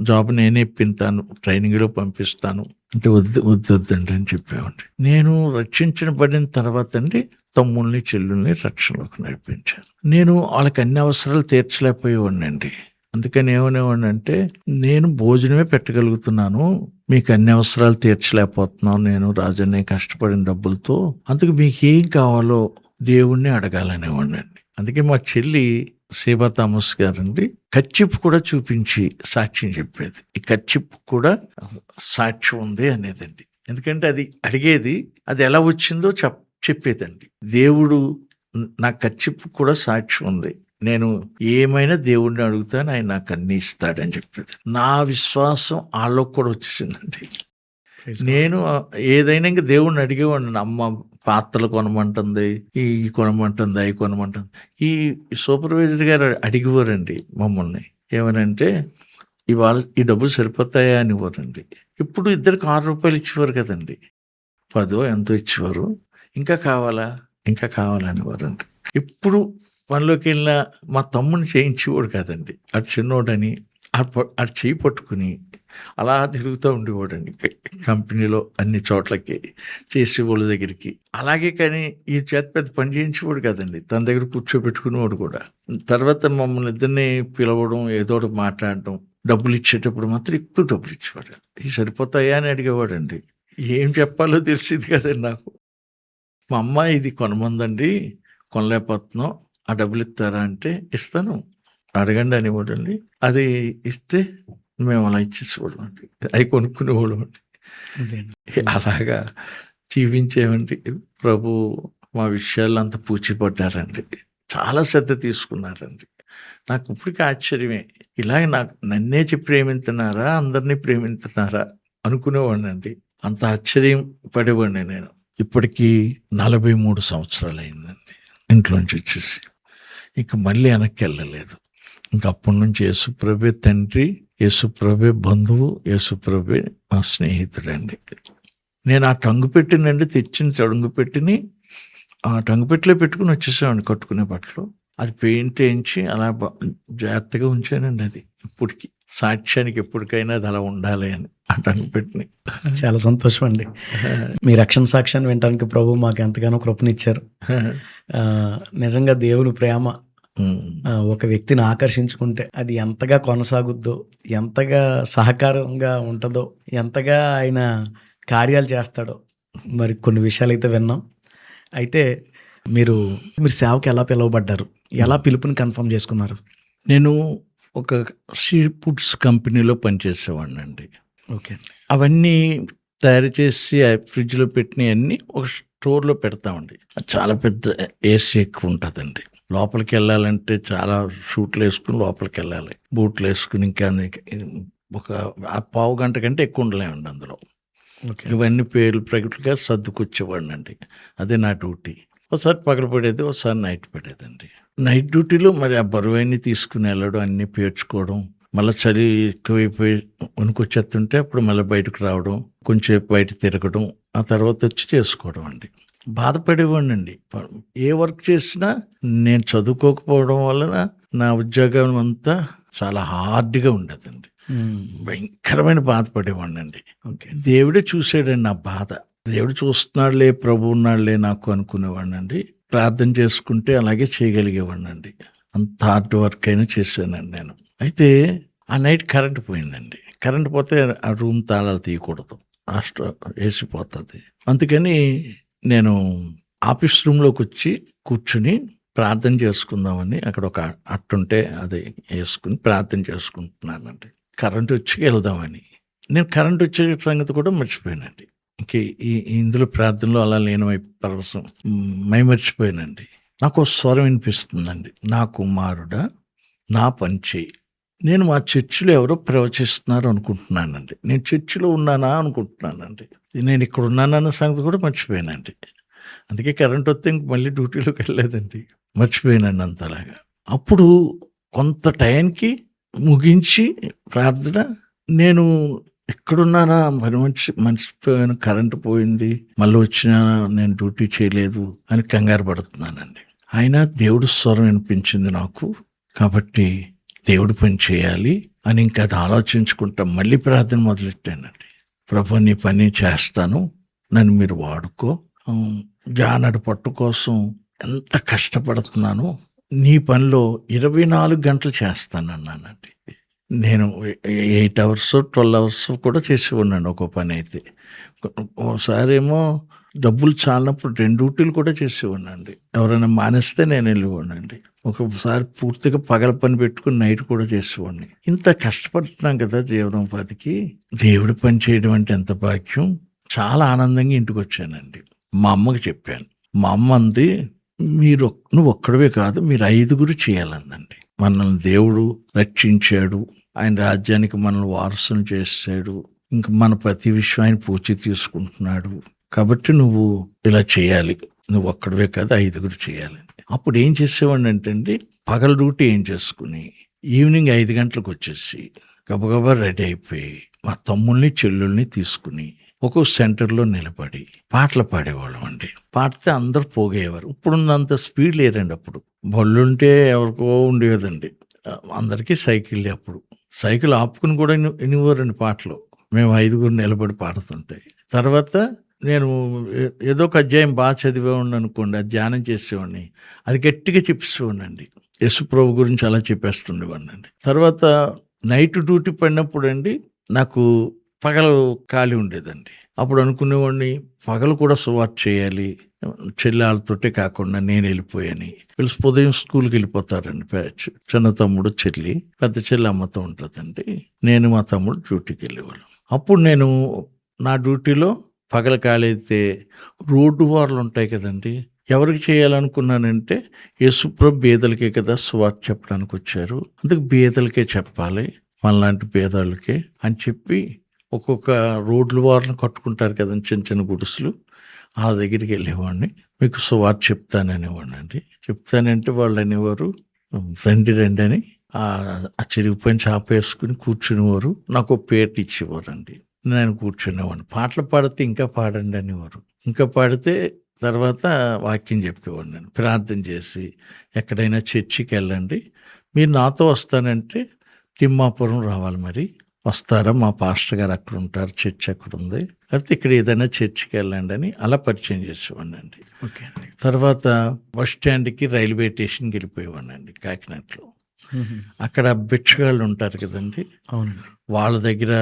జాబ్ నేనే ఇప్పిస్తాను, ట్రైనింగ్లో పంపిస్తాను అంటే వద్దండి అని చెప్పామండి. నేను రక్షించబడిన తర్వాత అండి తమ్ముల్ని చెల్లుల్ని రక్షణలోకి నడిపించాను. నేను వాళ్ళకి అన్ని అవసరాలు తీర్చలేకపోయేవాడిని అండి. అందుకని ఏమనేవాడిని అంటే, నేను భోజనమే పెట్టగలుగుతున్నాను, మీకు అన్ని అవసరాలు తీర్చలేకపోతున్నాను నేను రాజన్నే కష్టపడిన డబ్బులతో, అందుకు మీకు ఏం కావాలో దేవుణ్ణి అడగాలనేవాడిని అండి. అందుకే మా చెల్లి సేబా థామస్ గారండి కచ్చిప్ కూడా చూపించి సాక్ష్యం చెప్పేది. ఈ కచ్చిప్ కూడా సాక్ష్యం ఉంది అనేదండి. ఎందుకంటే అది అడిగేది, అది ఎలా వచ్చిందో చెప్పేదండి. దేవుడు నా కచ్చిప్ కూడా సాక్ష్యం ఉంది, నేను ఏమైనా దేవుడిని అడుగుతాను, ఆయన నాకు అన్ని ఇస్తాడని చెప్పేది. నా విశ్వాసం వాళ్ళకు కూడా వచ్చేసిందండి. నేను ఏదైనా ఇంకా దేవుడిని అడిగేవాడిని. అమ్మ పాత్రలు కొనమంటుంది, ఈ కొనమంటుంది, అవి కొనమంటుంది. ఈ సూపర్వైజర్ గారు అడిగేవారండి మమ్మల్ని, ఏమనంటే ఇవాళ ఈ డబ్బులు సరిపోతాయా అనివ్వరండి. ఇప్పుడు ఇద్దరికి ₹6 ఇచ్చేవారు కదండి, 10 ఎంతో ఇచ్చేవారు. ఇంకా కావాలా అనేవారండి. ఇప్పుడు పనిలోకి వెళ్ళిన మా తమ్ముని చేయించేవాడు కాదండి, అటు చిన్నోడని అటు చేయి పట్టుకుని అలా తిరుగుతూ ఉండేవాడండి కంపెనీలో అన్ని చోట్లకి, చేసేవాళ్ళ దగ్గరికి. అలాగే కానీ ఈ చేత పెద్ద పని చేయించేవాడు కాదండి, తన దగ్గర కూర్చోబెట్టుకునేవాడు కూడా. తర్వాత మమ్మల్ని ఇద్దరిని పిలవడం, ఏదో ఒకటి మాట్లాడడం, డబ్బులు ఇచ్చేటప్పుడు మాత్రం ఎక్కువ డబ్బులు ఇచ్చేవాడు. ఇవి సరిపోతాయా అని అడిగేవాడండి. ఏం చెప్పాలో తెలిసింది కదండి నాకు. మా అమ్మ ఇది కొనమందండి, కొనలేకపోతున్నాం, ఆ డబ్బులు ఇస్తారా అంటే ఇస్తాను, అడగండి అనేవాడండి. అది ఇస్తే మేము అలా ఇచ్చేసేవాళ్ళం అండి, అవి కొనుక్కునేవాళ్ళం అండి. అలాగా జీవించేవండి. ప్రభు మా విషయాల్లో అంత పూచిపడ్డారండి, చాలా శ్రద్ధ తీసుకున్నారండి. నాకు ఇప్పటికీ ఆశ్చర్యమే, ఇలాగ నన్నే చెప్పి ప్రేమిస్తున్నారా, అందరినీ ప్రేమిస్తున్నారా అనుకునేవాడిని అండి. అంత ఆశ్చర్యం పడేవాడిని నేను. ఇప్పటికీ 43 సంవత్సరాలు అయిందండి ఇంట్లోంచి వచ్చేసి. ఇంక మళ్ళీ వెనక్కి వెళ్ళలేదు. ఇంక అప్పటి నుంచి యేసుప్రభే తండ్రి, యేసుప్రభే బంధువు, యేసుప్రభే మా స్నేహితుడండి. నేను ఆ టంగు పెట్టినండి, తెచ్చిన టంగు పెట్టిని ఆ టంగు పెట్టిలో పెట్టుకుని వచ్చేసామండి కట్టుకునే బట్టలు. అది పెయింట్ వేయించి అలా జాగ్రత్తగా ఉంచానండి. అది ఇప్పటికి సాక్ష్యానికి ఎప్పటికైనా అది అలా ఉండాలి అని ఆ టంగు పెట్టిని. చాలా సంతోషం అండి. మీ రక్షణ సాక్ష్యాన్ని వినడానికి ప్రభు మాకు ఎంతగానో కృపనిచ్చారు. నిజంగా దేవుని ప్రేమ ఒక వ్యక్తిని ఆకర్షించుకుంటే అది ఎంతగా కొనసాగుద్దో, ఎంతగా సహకారంగా ఉంటుందో, ఎంతగా ఆయన కార్యాలు చేస్తాడో మరి కొన్ని విషయాలు అయితే విన్నాం. అయితే మీరు సేవకి ఎలా పిలువబడ్డారు, ఎలా పిలుపుని కన్ఫర్మ్ చేసుకున్నారు? నేను ఒక సీ ఫుడ్స్ కంపెనీలో పనిచేసేవాడిని అండి. ఓకే. అవన్నీ తయారు చేసి ఫ్రిడ్జ్లో పెట్టినవన్నీ ఒక స్టోర్లో పెడతామండి. చాలా పెద్ద ఏసీ ఎక్కువ ఉంటుందండి. లోపలికి వెళ్ళాలంటే చాలా షూట్లు వేసుకుని లోపలికి వెళ్ళాలి, బూట్లు వేసుకుని. ఇంకా ఒక 1/2 గంట కంటే ఎక్కువ ఉండలేమండి అందులో. ఇవన్నీ పేర్లు ప్రకటనగా సర్దుకొచ్చేవాడిని అండి. అదే నా డ్యూటీ. ఒకసారి పగలు పడేది, ఒకసారి నైట్ పడేదండి. నైట్ డ్యూటీలో మరి ఆ బరువన్నీ తీసుకుని వెళ్ళడం, అన్నీ పేర్చుకోవడం, మళ్ళీ చలి ఎక్కువైపోయి వణుకొచ్చేస్తుంటే అప్పుడు మళ్ళీ బయటకు రావడం, కొంచెం బయట తిరగడం, ఆ తర్వాత వచ్చి చేసుకోవడం అండి. బాధపడేవాడిని అండి. ఏ వర్క్ చేసినా నేను చదువుకోకపోవడం వలన నా ఉద్యోగం అంతా చాలా హార్డ్గా ఉండేదండి. భయంకరమైన బాధపడేవాడిని అండి. దేవుడే చూసాడండి నా బాధ. దేవుడు చూస్తున్నాడులే, ప్రభు ఉన్నాడులే నాకు అనుకునేవాడిని అండి. ప్రార్థన చేసుకుంటే అలాగే చేయగలిగేవాడిని అండి. అంత హార్డ్ వర్క్ అయినా చేశానండి నేను. అయితే ఆ నైట్ కరెంట్ పోయిందండి. కరెంట్ పోతే ఆ రూమ్ తాళాలు తీయకూడదు, వేసిపోతుంది. అందుకని నేను ఆఫీస్ రూమ్లోకి వచ్చి కూర్చుని ప్రార్థన చేసుకుందామని అక్కడ ఒక అట్టుంటే అది వేసుకుని ప్రార్థన చేసుకుంటున్నానండి. కరెంట్ వచ్చి వెళ్దామని. నేను కరెంట్ వచ్చే సంగతి కూడా మర్చిపోయానండి. ఇంక ఇందులో ప్రార్థనలో అలా లేని పరవశం మర్చిపోయానండి. నాకు ఒక స్వరం వినిపిస్తుందండి, నా కుమారుడా నా పని చేయి. నేను మా చర్చిలో ఎవరో ప్రవచిస్తున్నారు అనుకుంటున్నానండి. నేను చర్చిలో ఉన్నానా అనుకుంటున్నానండి. నేను ఇక్కడ ఉన్నానన్న సంగతి కూడా మర్చిపోయానండి. అందుకే కరెంట్ వస్తే ఇంక మళ్ళీ డ్యూటీలోకి వెళ్ళలేదండి, మర్చిపోయానండి అంతలాగా. అప్పుడు కొంత టైంకి ముగించి ప్రార్థన నేను ఎక్కడున్నానా మర్చిపోయాను, కరెంటు పోయింది, మళ్ళీ వచ్చినా నేను డ్యూటీ చేయలేదు అని కంగారు పడుతున్నానండి. అయినా దేవుడు స్వరం వినిపించింది నాకు, కాబట్టి దేవుడు పని చేయాలి అని ఇంకా అది ఆలోచించుకుంటా మళ్ళీ ప్రార్థన మొదలెట్టానండి. ప్రభు, నీ పని చేస్తాను, నన్ను మీరు వాడుకో. జానడు పట్టు కోసం ఎంత కష్టపడుతున్నాను, నీ పనిలో 24 గంటలు చేస్తానన్నానండి. నేను 8 hours 12 hours కూడా చేసి ఉన్నాను ఒక పని అయితే. ఒకసారి ఏమో డబ్బులు చాలినప్పుడు 2 డ్యూటీలు కూడా చేసి ఉన్నాండి. ఎవరైనా మానేస్తే నేను వెళ్ళివ్వండి. ఒకసారి పూర్తిగా పగల పని పెట్టుకుని నైట్ కూడా చేసేవాడిని. ఇంత కష్టపడుతున్నాం కదా జీవనోపాధికి, దేవుడి పని చేయడం అంటే ఎంత భాగ్యం. చాలా ఆనందంగా ఇంటికి వచ్చానండి. మా అమ్మకి చెప్పాను. మా అమ్మ అంది, నువ్వు ఒక్కడవే కాదు, మీరు 5 చేయాలందండి. మనల్ని దేవుడు రక్షించాడు, ఆయన రాజ్యానికి మనల్ని వారసులు చేశాడు, ఇంకా మన ప్రతి విషయం ఆయన పూచి తీసుకుంటున్నాడు, కాబట్టి నువ్వు ఇలా చేయాలి, నువ్వు ఒక్కడవే కాదు 5 చేయాలని. అప్పుడు ఏం చేసేవాడిని అంటే పగల డ్యూటీ ఏం చేసుకుని ఈవినింగ్ 5 గంటలకు వచ్చేసి గబగబా రెడీ అయిపోయి మా తమ్ముల్ని చెల్లుల్ని తీసుకుని ఒక్కొక్క సెంటర్లో నిలబడి పాటలు పాడేవాళ్ళం అండి. పాడితే అందరు పోగేవారు. ఇప్పుడున్నంత స్పీడ్ లేరండి. అప్పుడు బళ్ళుంటే ఎవరికో ఉండేదండి, అందరికీ సైకిల్. అప్పుడు సైకిల్ ఆపుకుని కూడా వినివారండి పాటలు, మేము 5 నిలబడి పాడుతుంటాయి. తర్వాత నేను ఏదో ఒక అధ్యాయం బాగా చదివేవాడిని అనుకోండి, అది ధ్యానం చేసేవాడిని, అది గట్టిగా చెప్పేసేవాడినండి. యేసుప్రభు గురించి అలా చెప్పేస్తుండేవాడినండి. తర్వాత నైట్ డ్యూటీ పడినప్పుడు అండి నాకు పగలు ఖాళీ ఉండేదండి. అప్పుడు అనుకునేవాడిని పగలు కూడా సువార్త చేయాలి, చెల్లెళ్ళతోటే కాకుండా నేను వెళ్ళిపోయాని. వీళ్ళు ఉదయం స్కూల్కి వెళ్ళిపోతారండి. చిన్న తమ్ముడు చెల్లి, పెద్ద చెల్లి అమ్మతో ఉంటుందండి. నేను మా తమ్ముడు డ్యూటీకి వెళ్ళేవాళ్ళం. అప్పుడు నేను నా డ్యూటీలో పగల ఖాళీ అయితే రోడ్డు వార్లు ఉంటాయి కదండి, ఎవరికి చేయాలనుకున్నానంటే యేసుప్రభు బేదలకే కదా సువార్త చెప్పడానికి వచ్చారు, అందుకు బేదలకే చెప్పాలి, మనలాంటి బేదాలకే అని చెప్పి ఒక్కొక్క రోడ్ల వారిని కట్టుకుంటారు కదండి, చిన్న చిన్న గుడుసులు, ఆ దగ్గరికి వెళ్ళేవాడిని. మీకు సువార్త చెప్తాననేవాడిని అండి. చెప్తానంటే వాళ్ళు అనేవారు రండి అని. ఆ చిరిగిపోయిన చాప వేసుకుని కూర్చునేవారు, నాకు పేట ఇచ్చేవారండి. నేను కూర్చునేవాడిని. పాటలు పాడితే ఇంకా పాడండి అనేవారు. ఇంకా పాడితే తర్వాత వాక్యం చెప్పేవాడిని. నేను ప్రార్థన చేసి ఎక్కడైనా చర్చికి వెళ్ళండి, మీరు నాతో వస్తానంటే తిమ్మాపురం రావాలి, మరి వస్తారా, మా పాస్టర్ గారు అక్కడ ఉంటారు, చర్చ్ అక్కడ ఉంది, లేకపోతే ఇక్కడ ఏదైనా చర్చికి వెళ్ళండి అని అలా పరిచయం చేసేవాడిని అండి. ఓకే. తర్వాత బస్ స్టాండ్కి రైల్వే స్టేషన్కి వెళ్ళిపోయేవాడిని అండి కాకినాడలో. అక్కడ బిచ్చగాళ్ళు ఉంటారు కదండి, అవునండి, వాళ్ళ దగ్గర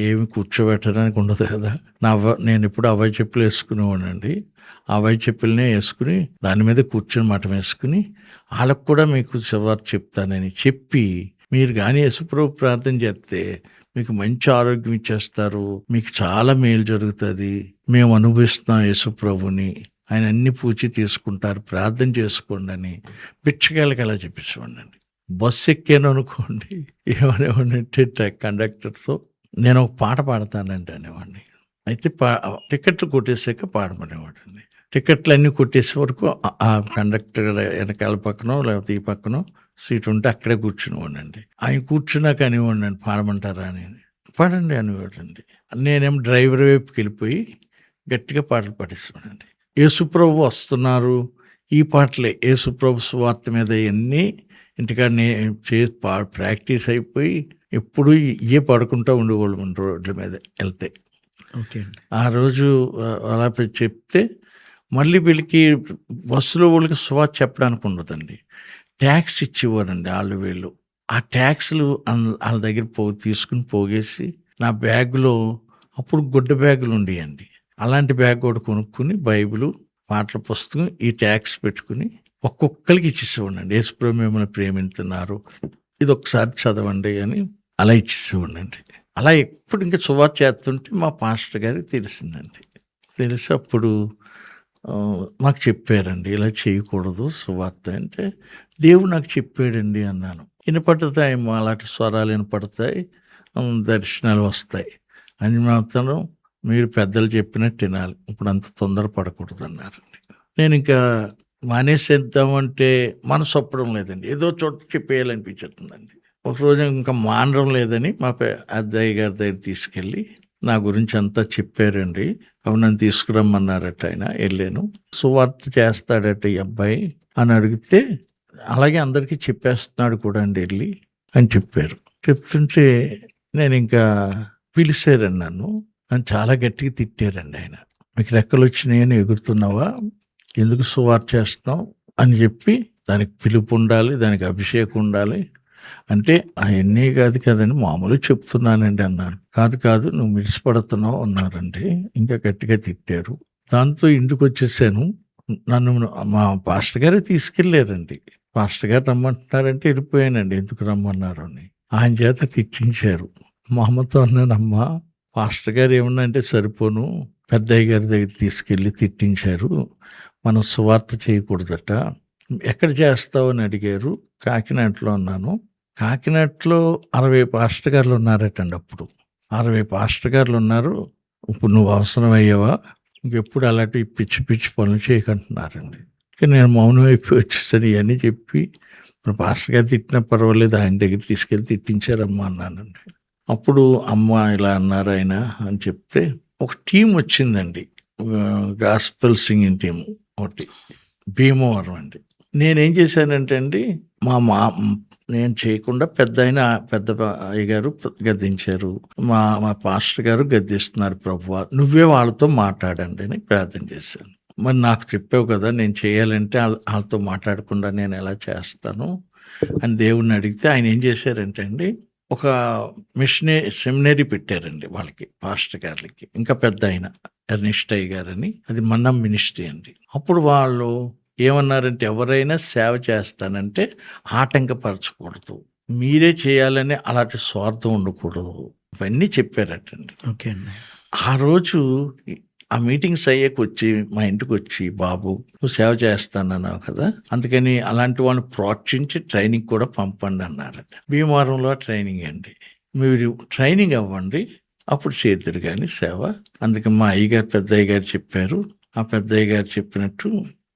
ఏమి కూర్చోబెట్టడానికి ఉండదు కదా. నేను ఇప్పుడు అవాయి చెప్పులు వేసుకునేవాడినండి. అవాయి చెప్పులనే వేసుకుని దాని మీద కూర్చొని మఠం వేసుకుని వాళ్ళకు కూడా మీకు సువార్త చెప్తానని చెప్పి, మీరు కానీ యేసుప్రభు ప్రార్థన చేస్తే మీకు మంచి ఆరోగ్యం ఇచ్చేస్తారు, మీకు చాలా మేలు జరుగుతుంది, మేము అనుభవిస్తున్నాం యేసుప్రభుని, ఆయన అన్ని పూచి తీసుకుంటారు, ప్రార్థన చేసుకోండి అని బిచ్చగాళ్ళకి అలా చెప్పేసేవాడినండి. బస్సు ఎక్కాను అనుకోండి, ఏమనేవాడిని కండక్టర్తో, నేను ఒక పాట పాడతానండి అనేవాడిని. అయితే టికెట్లు కొట్టేసాక పాడమనేవాడండి. టికెట్లు అన్నీ కొట్టేసే వరకు ఆ కండక్టర్ వెనకాల పక్కనో లేకపోతే ఈ పక్కనో సీట్ ఉంటే అక్కడే కూర్చునేవాడినండి. ఆయన కూర్చున్నాక అనేవాడినండి, పాడమంటారా అని. పాడండి అనేవాడండి. నేనేం డ్రైవర్ వైపుకి వెళ్ళిపోయి గట్టిగా పాటలు పాడిస్తానండి. యేసుప్రభు వస్తున్నారు, ఈ పాటలే యేసుప్రభు సువార్త మీద ఇవన్నీ ఇంటికాడ ప్రాక్టీస్ అయిపోయి ఎప్పుడు ఇవే పాడుకుంటూ ఉండేవాళ్ళు రోడ్ల మీద వెళ్తే. ఓకే. ఆ రోజు అలా చెప్తే మళ్ళీ వీళ్ళకి బస్సులో వాళ్ళకి సువార్త చెప్పడానికి ఉండదండి, ట్యాక్స్ ఇచ్చేవారండి వీళ్ళు. ఆ ట్యాక్స్లు వాళ్ళ దగ్గర తీసుకుని పోగేసి నా బ్యాగులో, అప్పుడు గుడ్డ బ్యాగులు ఉండేయండి, అలాంటి బ్యాగ్ కూడా కొనుక్కుని బైబిల్, పాటల పుస్తకం, ఈ ట్యాక్స్ పెట్టుకుని ఒక్కొక్కరికి ఇచ్చేసేవాడినండి. యేసుప్రభు మిమ్మల్ని ప్రేమిస్తున్నారు, ఇది ఒకసారి చదవండి అని అలా ఇచ్చేసేవాడినండి. అలా ఎప్పుడు ఇంకా సువార్త చేస్తుంటే మా పాస్టర్ గారికి తెలిసిందండి. తెలిసి అప్పుడు మాకు చెప్పారండి, ఇలా చేయకూడదు సువార్త అంటే. దేవుడు నాకు చెప్పాడండి అన్నాను. వినపడతాయి, అలాంటి స్వరాలు వినపడతాయి, దర్శనాలు వస్తాయి అని మాత్రం మీరు పెద్దలు చెప్పినట్టు వినాలి, ఇప్పుడు అంత తొందర పడకూడదు అన్నారండి. నేను ఇంకా మానేసేద్దామంటే మనసు ఒప్పడం లేదండి, ఏదో చోట చెప్పేయాలనిపించేస్తుందండి. ఒకరోజు ఇంకా మానడం లేదని మా అద్దయ్య గారి దగ్గర తీసుకెళ్ళి నా గురించి అంతా చెప్పారండి. అవి నన్ను తీసుకురమ్మన్నారట. ఆయన వెళ్ళాను. సువార్త చేస్తాడట ఈ అబ్బాయి అని అడిగితే, అలాగే అందరికీ చెప్పేస్తున్నాడు కూడా అండి వెళ్ళి అని చెప్పారు. చెప్తుంటే నేను ఇంకా పిలిచారండి నన్ను చాలా గట్టిగా తిట్టారండి ఆయన. మీకు రెక్కలు వచ్చినాయని ఎగురుతున్నావా, ఎందుకు సువార్త చేస్తాం అని చెప్పి, దానికి పిలుపు ఉండాలి, దానికి అభిషేకం ఉండాలి అంటే అవన్నీ కాదు కదండి, మామూలు చెప్తున్నానండి అన్నాను. కాదు నువ్వు మిడిసిపడుతున్నావు అన్నారండి. ఇంకా గట్టిగా తిట్టారు. దాంతో ఇంటికి వచ్చేసాను. నన్ను మా పాస్టర్ గారే తీసుకెళ్ళారండి. పాస్టర్ గారు రమ్మంటున్నారంటే వెళ్ళిపోయానండి. ఎందుకు రమ్మన్నారు అని ఆయన చేత తిట్టించారు. మా అమ్మతో అన్నానమ్మా, పాస్టర్ గారు ఏమన్నా అంటే సరిపోను, పెద్దయ్య గారి దగ్గర తీసుకెళ్ళి తిట్టించారు, మనం సువార్త చేయకూడదట. ఎక్కడ చేస్తావు అని అడిగారు. కాకినాడలో అన్నాను. కాకినాడలో 60 పాస్టర్ గారులు ఉన్నారటండి. అప్పుడు 60 పాస్టర్ గారులు ఉన్నారు. ఇప్పుడు నువ్వు అవసరం అయ్యావా, ఇంకెప్పుడు అలాంటి పిచ్చి పిచ్చి పనులు చేయకంటున్నారండి. ఇక నేను మౌనం అయిపోయి వచ్చేసరి ఇవన్నీ చెప్పి, మన పాస్టర్ గారు తిట్టినా పర్వాలేదు, ఆయన దగ్గర తీసుకెళ్ళి తిట్టించారమ్మా అన్నానండి. అప్పుడు అమ్మ ఇలా అన్నారు ఆయన అని చెప్తే, ఒక టీం వచ్చిందండి, గాస్పెల్ సింగింగ్ టీం ఒకటి, భీమవరం అండి. నేనేం చేశానంటే అండి, నేను చేయకుండా పెద్ద అయ్య గారు గద్దించారు. మా పాస్టర్ గారు గద్దిస్తున్నారు, ప్రభువా నువ్వే వాళ్ళతో మాట్లాడండి అని ప్రార్థన చేశాను. మరి నాకు చెప్పావు కదా, నేను చేయాలంటే వాళ్ళతో మాట్లాడకుండా నేను ఎలా చేస్తాను అని దేవుణ్ణి అడిగితే, ఆయన ఏం చేశారంటే అండి, ఒక సెమినరీ పెట్టారండి వాళ్ళకి, పాస్టర్ గారికి. ఇంకా పెద్ద ఆయన ఎర్నిస్టయ్య గారని, అది మన్నం మినిస్ట్రీ అండి. అప్పుడు వాళ్ళు ఏమన్నారంటే, ఎవరైనా సేవ చేస్తానంటే ఆటంకపరచకూడదు, మీరే చేయాలని అలాంటి స్వార్థం ఉండకూడదు, ఇవన్నీ చెప్పారటండి. ఓకే అండి. ఆ రోజు ఆ మీటింగ్స్ అయ్యాక వచ్చి మా ఇంటికి వచ్చి, బాబు నువ్వు సేవ చేస్తానన్నావు కదా, అందుకని అలాంటి వాళ్ళని ప్రోత్సహించి ట్రైనింగ్ కూడా పంపండి అన్నారట. భీమవరంలో ట్రైనింగ్ అండి. మీరు ట్రైనింగ్ అవ్వండి, అప్పుడు చేద్దరు కానీ సేవ. అందుకని మా అయ్యగారు, పెద్ద అయ్యగారు చెప్పారు. ఆ పెద్ద అయ్యగారు చెప్పినట్టు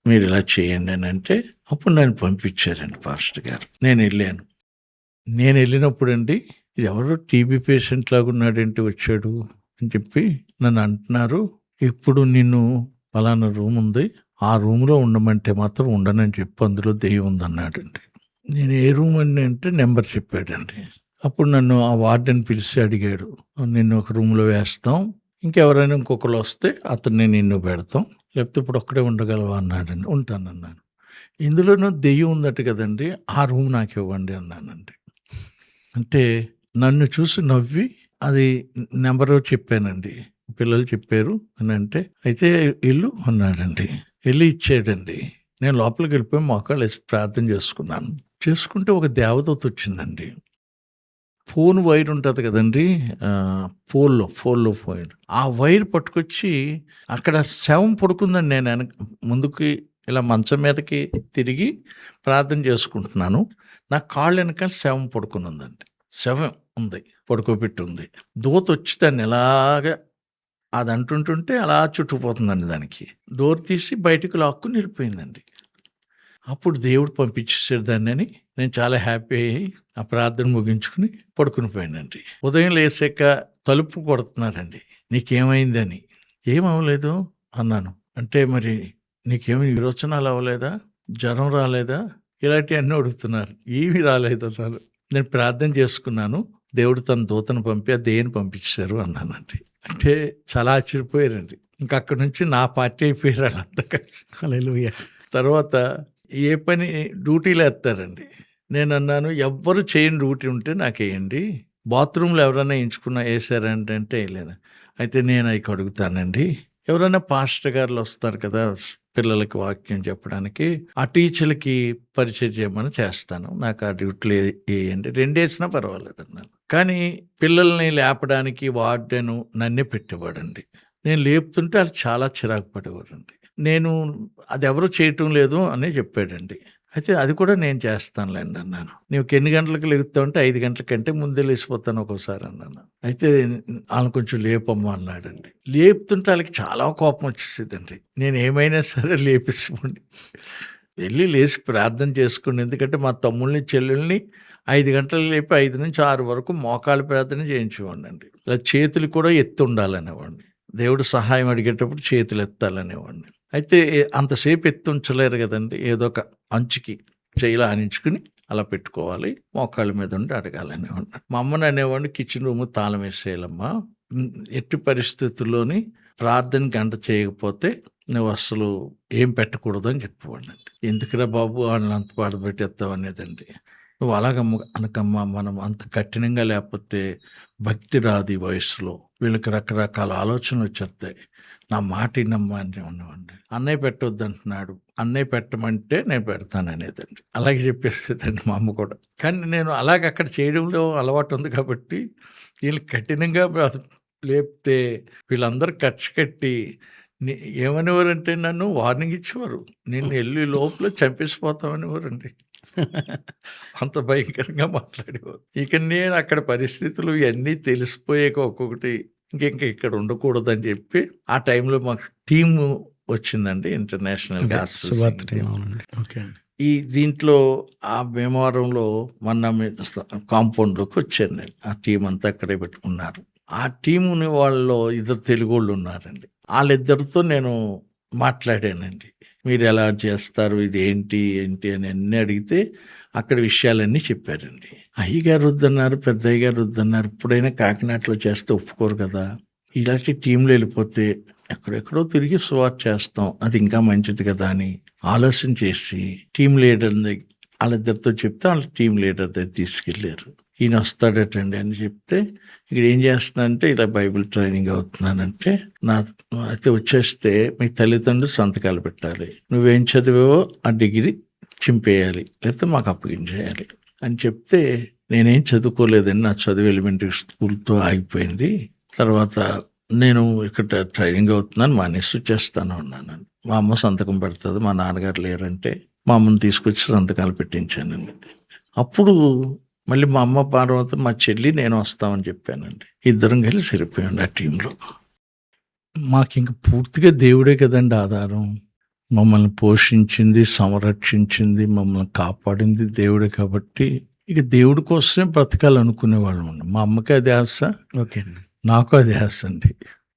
మీరు ఇలా చేయండి అని అంటే, అప్పుడు నన్ను పంపించారండి పాస్టర్ గారు. నేను వెళ్ళినప్పుడు అండి, ఎవరో టీబీ పేషెంట్ లాగా ఉన్నాడంటే వచ్చాడు అని చెప్పి నన్ను అంటున్నారు. ఇప్పుడు నిన్ను పలానా రూమ్ ఉంది, ఆ రూమ్లో ఉండమంటే మాత్రం ఉండనని చెప్పి, అందులో దెయ్యం ఉందన్నాడండి. నేను ఏ రూమ్ అని అంటే నెంబర్ చెప్పాడండి. అప్పుడు నన్ను ఆ వార్డెన్ పిలిచి అడిగాడు, నిన్ను ఒక రూమ్లో వేస్తాం, ఇంకెవరైనా ఇంకొకరు వస్తే అతన్ని నిన్ను పెడతాం, లేకపోతే ఇప్పుడు ఒక్కడే ఉండగలవా అన్నాడండి. ఉంటానన్నాను. ఇందులోనూ దెయ్యం ఉందట కదండి, ఆ రూమ్ నాకు ఇవ్వండి అన్నానండి. అంటే నన్ను చూసి నవ్వి అది నెంబరు చెప్పానండి. పిల్లలు చెప్పారు అని అంటే, అయితే ఇల్లు అన్నాడండి. వెళ్ళి ఇచ్చాడండి. నేను లోపలికి వెళ్ళిపోయి మోకాళ్ళు వేసి ప్రార్థన చేసుకుంటే ఒక దేవదూత వచ్చిందండి. ఫోన్ వైర్ ఉంటుంది కదండి, ఫోన్లో వైర్, ఆ వైర్ పట్టుకొచ్చి అక్కడ శవం పడుకుందండి. నేను ముందుకి ఇలా మంచం మీదకి తిరిగి ప్రార్థన చేసుకుంటున్నాను. నా కాళ్ళు వెనకాల శవం పడుకుని ఉందండి. శవం ఉంది, పడుకోబెట్టి ఉంది. దూత వచ్చి దాన్ని ఎలాగా అది అంటుంటుంటే అలా చుట్టుకుపోతుందండి. దానికి డోర్ తీసి బయటకు లాక్కుని వెళ్ళిపోయిందండి. అప్పుడు దేవుడు పంపించేసాడు దాన్ని అని నేను చాలా హ్యాపీ అయ్యి ఆ ప్రార్థన ముగించుకుని పడుకుని పోయానండి. ఉదయం లేసాక తలుపు కొడుతున్నారండి, నీకేమైందని. ఏమవ్వలేదు అన్నాను. అంటే మరి నీకేమి విరోచనాలు అవ్వలేదా, జ్వరం రాలేదా, ఇలాంటివన్నీ అడుగుతున్నారు. ఏమీ రాలేదు అన్నాను. నేను ప్రార్థన చేసుకున్నాను, దేవుడు తన దూతను పంపి ఆ దేని పంపించారు అన్నానండి. అంటే చాలా ఆశ్చర్యపోయారండి. ఇంకా అక్కడి నుంచి నా పార్టీ అయిపోయారు వాళ్ళంతా కలిసి. హల్లెలూయా. తర్వాత ఏ పని డ్యూటీలో వేస్తారండి. నేను అన్నాను, ఎవ్వరు చేయని డ్యూటీ ఉంటే నాకు వేయండి, బాత్రూంలో ఎవరైనా వేసారంటే వేయలేను. అయితే నేను అవి అడుగుతానండి, ఎవరైనా పాస్టర్ గారులు వస్తారు కదా పిల్లలకి వాక్యం చెప్పడానికి, ఆ టీచర్లకి పరిచయం చేయమని చేస్తాను, నాకు ఆ డ్యూటీలు వేయండి, 2 వేసినా పర్వాలేదు అన్నాను. కానీ పిల్లల్ని లేపడానికి వార్డెను నన్నే పెట్టేవాడండి. నేను లేపుతుంటే వాళ్ళు చాలా చిరాకు పడేవారండి. నేను అది ఎవరు చేయటం లేదు అని చెప్పాడండి. అయితే అది కూడా నేను చేస్తానులేండి అన్నాను. నీకు ఎన్ని గంటలకు లెగుతావు అంటే 5 గంటల కంటే ముందే లేచిపోతాను ఒక్కోసారి అన్నాను. అయితే వాళ్ళని కొంచెం లేపమ్మా అన్నాడండి. లేపుతుంటే వాళ్ళకి చాలా కోపం వచ్చేసేదండి. నేను ఏమైనా సరే లేపిస్తామండి, వెళ్ళి లేచి ప్రార్థన చేసుకోండి, ఎందుకంటే మా తమ్ముళ్ళని చెల్లెల్ని 5 గంటలకు లేపి 5 నుంచి 6 వరకు మోకాళ్ళ ప్రార్థన చేయించేవాడినండి. ఇలా చేతులు కూడా ఎత్తి ఉండాలనేవాడిని. దేవుడు సహాయం అడిగేటప్పుడు చేతులు ఎత్తాలనేవాడిని. అయితే అంతసేపు ఎత్తి ఉంచలేరు కదండి. ఏదో ఒక అంచుకి చేయిలా ఆనించుకుని అలా పెట్టుకోవాలి, మోకాళ్ళ మీద ఉండి అడగాలనేవాడిని. మా అమ్మని అనేవాడిని, కిచెన్ రూమ్ తాళం వేసేయాలమ్మా, ఎట్టి పరిస్థితుల్లోని ప్రార్థన గంట చేయకపోతే నువ్వు అసలు ఏం పెట్టకూడదు అని చెప్పేవాడిని అండి. ఎందుకురా బాబు వాళ్ళని అంత బాధ పెట్టేస్తావు అనేదండి. నువ్వు అలాగమ్మ అనకమ్మా, మనం అంత కఠినంగా లేకపోతే భక్తి రాదు ఈ వయసులో, వీళ్ళకి రకరకాల ఆలోచనలు వచ్చేస్తాయి, నా మాట వినమ్మా అని ఉన్నామండి. అన్నయ్య పెట్టొద్దు అంటున్నాడు, అన్నయ్య పెట్టమంటే నేను పెడతాను అనేదండి. అలాగే చెప్పేసేదండి మా అమ్మ కూడా. కానీ నేను అలాగ అక్కడ చేయడంలో అలవాటు ఉంది కాబట్టి వీళ్ళు కఠినంగా లేపితే వీళ్ళందరూ ఖర్చు కట్టి ఏమనేవారంటే నన్ను వార్నింగ్ ఇచ్చేవారు, నేను వెళ్ళి లోపల చంపేసిపోతామనేవారండి. అంత భయంకరంగా మాట్లాడేవారు. ఇక నేను అక్కడ పరిస్థితులు ఇవన్నీ తెలిసిపోయాక ఒక్కొక్కటి ఇంక ఇక్కడ ఉండకూడదని చెప్పి ఆ టైంలో మాకు టీము వచ్చిందండి, ఇంటర్నేషనల్ ఈ దీంట్లో ఆ భీమవరంలో మొన్న కాంపౌండ్లోకి వచ్చాను నేను. ఆ టీం అంతా అక్కడే పెట్టుకున్నారు. ఆ టీముని వాళ్ళలో 2 తెలుగు వాళ్ళు ఉన్నారండి. వాళ్ళిద్దరితో నేను మాట్లాడానండి. మీరు ఎలా చేస్తారు, ఇది ఏంటి అని అన్నీ అడిగితే అక్కడ విషయాలన్నీ చెప్పారండి. అయ్యగారు వద్దన్నారు, పెద్దయ్య గారు వద్దన్నారు, ఇప్పుడైనా కాకినాడలో చేస్తే ఒప్పుకోరు కదా, ఇలాంటి టీంలో వెళ్ళిపోతే ఎక్కడెక్కడో తిరిగి సువార్త చేస్తాం, అది ఇంకా మంచిది కదా అని ఆలోచన చేసి టీం లీడర్ని వాళ్ళిద్దరితో చెప్తే వాళ్ళ టీం లీడర్ దగ్గర తీసుకెళ్ళారు. ఈయన వస్తాడటండి అని చెప్తే, ఇక్కడ ఏం చేస్తున్నానంటే ఇలా బైబిల్ ట్రైనింగ్ అవుతున్నానంటే, నా అయితే వచ్చేస్తే మీ తల్లిదండ్రులు సంతకాలు పెట్టాలి, నువ్వేం చదివావో ఆ డిగ్రీ చింపేయాలి, లేకపోతే మాకు అప్పగించేయాలి అని చెప్తే, నేనేం చదువుకోలేదని, నా చదువు ఎలిమెంటరీ స్కూల్తో ఆగిపోయింది, తర్వాత నేను ఇక్కడ ట్రైనింగ్ అవుతున్నాను మానేసి చేస్తాను అన్నాను. మా అమ్మ సంతకం పెడుతుంది, మా నాన్నగారు లేరంటే మా అమ్మని తీసుకొచ్చి సంతకాలు పెట్టించానండి. అప్పుడు మళ్ళీ మా అమ్మ పార్వత, మా చెల్లి, నేను వస్తామని చెప్పానండి. 2 కలిసి సరిపోయాడు ఆ టీంలో. మాకు ఇంక పూర్తిగా దేవుడే కదండి ఆధారం. మమ్మల్ని పోషించింది, సంరక్షించింది, మమ్మల్ని కాపాడింది దేవుడే కాబట్టి ఇక దేవుడి కోసమే బ్రతకాలనుకునేవాళ్ళం. మా అమ్మకి అది ఆశ, ఓకే అండి, నాకు అది ఆశ అండి.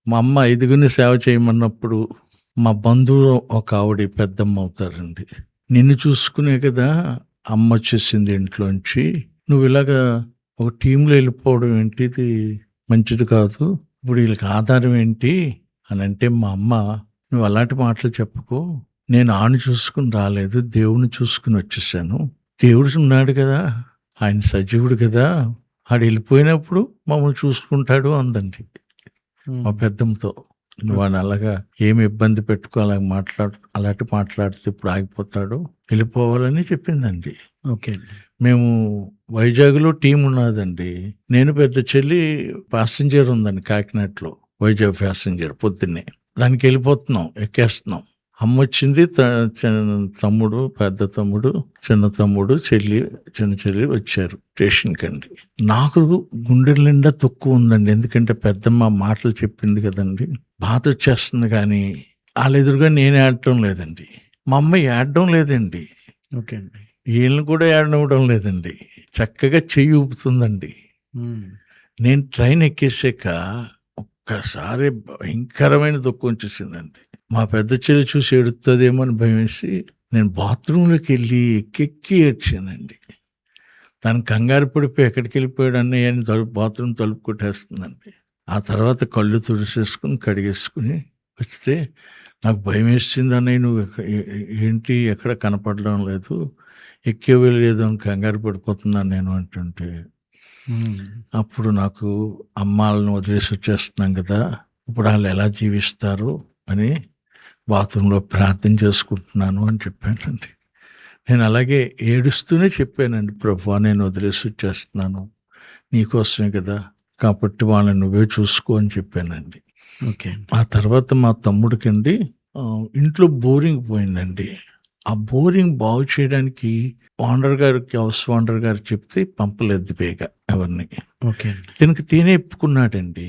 మా అమ్మ 5గురిని సేవ చేయమన్నప్పుడు మా బంధువు ఒక ఆవిడ పెద్దమ్మ అవుతారండి, నిన్ను చూసుకునే కదా అమ్మ వచ్చేసింది ఇంట్లోంచి, నువ్వు ఇలాగా ఒక టీంలో వెళ్ళిపోవడం ఏంటి, ఇది మంచిది కాదు, ఇప్పుడు వీళ్ళకి ఆధారం ఏంటి అని అంటే, మా అమ్మ నువ్వు అలాంటి మాటలు చెప్పకు, నేను ఆని చూసుకుని రాలేదు, దేవుని చూసుకుని వచ్చేసాను, దేవుడు ఉన్నాడు కదా, ఆయన సజీవుడు కదా, ఆడు వెళ్ళిపోయినప్పుడు మమ్మల్ని చూసుకుంటాడు అందండి మా పెద్దమ్మతో. నువ్వు అని అలాగా ఏమి ఇబ్బంది పెట్టుకో, అలాంటి మాట్లాడితే ఇప్పుడు ఆగిపోతాడు, వెళ్ళిపోవాలని చెప్పిందండి. ఓకే, మేము వైజాగ్లో టీం ఉన్నదండి, నేను పెద్ద చెల్లి ప్యాసింజర్ ఉందండి కాకినాడలో, వైజాగ్ ప్యాసింజర్, పొద్దున్నే దానికి వెళ్ళిపోతున్నాం, ఎక్కేస్తున్నాం. అమ్మ వచ్చింది, తమ్ముడు, పెద్ద తమ్ముడు, చిన్న తమ్ముడు, చిన్న చెల్లి వచ్చారు స్టేషన్కి అండి. నాకు గుండె నిండా తక్కువ ఉందండి, ఎందుకంటే పెద్దమ్మ మాటలు చెప్పింది కదండి, బాధ వచ్చేస్తుంది. కానీ వాళ్ళ ఎదురుగా నేను ఏడటం లేదండి, మా అమ్మ ఏడడం లేదండి, ఓకే అండి, వీళ్ళని కూడా ఏడవడం లేదండి, చక్కగా చెయ్యి ఊపుతుందండి. నేను ట్రైన్ ఎక్కేసాక ఒక్కసారి భయంకరమైన దుఃఖం వచ్చేసిందండి. మా పెద్ద చెల్లి చూసి ఏడుతుందేమో అని భయం వేసి నేను బాత్రూంలోకి వెళ్ళి ఎక్కెక్కి ఏడ్చానండి. తను కంగారు పడిపోయి ఎక్కడికి వెళ్ళిపోయాడు అన్నయ్య అని బాత్రూమ్ తలుపు కొట్టేస్తుందండి. ఆ తర్వాత కళ్ళు తుడిసేసుకుని కడిగేసుకుని వస్తే నాకు భయం వేసింది, అన్నయ్య నువ్వు ఏంటి ఎక్కడ కనపడడం లేదు, ఎక్కేవే లేదు అని కంగారు పడిపోతున్నాను నేను అంటుంటే, అప్పుడు నాకు అమ్మాళ్ళని వదిలేసి వచ్చేస్తున్నాం కదా, ఇప్పుడు వాళ్ళు ఎలా జీవిస్తారు అని బాత్రూంలో ప్రార్థన చేసుకుంటున్నాను అని చెప్పానండి. నేను అలాగే ఏడుస్తూనే చెప్పానండి, ప్రభువా నేను వదిలేసి వచ్చేస్తున్నాను, నీకోసమే కదా, కాబట్టి వాళ్ళని నువ్వే చూసుకో అని చెప్పానండి. ఓకే, ఆ తర్వాత మా తమ్ముడికండి ఇంట్లో బోరింగ్ పోయిందండి. ఆ బోరింగ్ బాగు చేయడానికి ఓనర్ గారికి, హౌస్ ఓనర్ గారు చెప్తే పంపలేదు బేగా ఎవరిని. ఓకే, దీనికి తీనే ఎప్పుకున్నాడండి.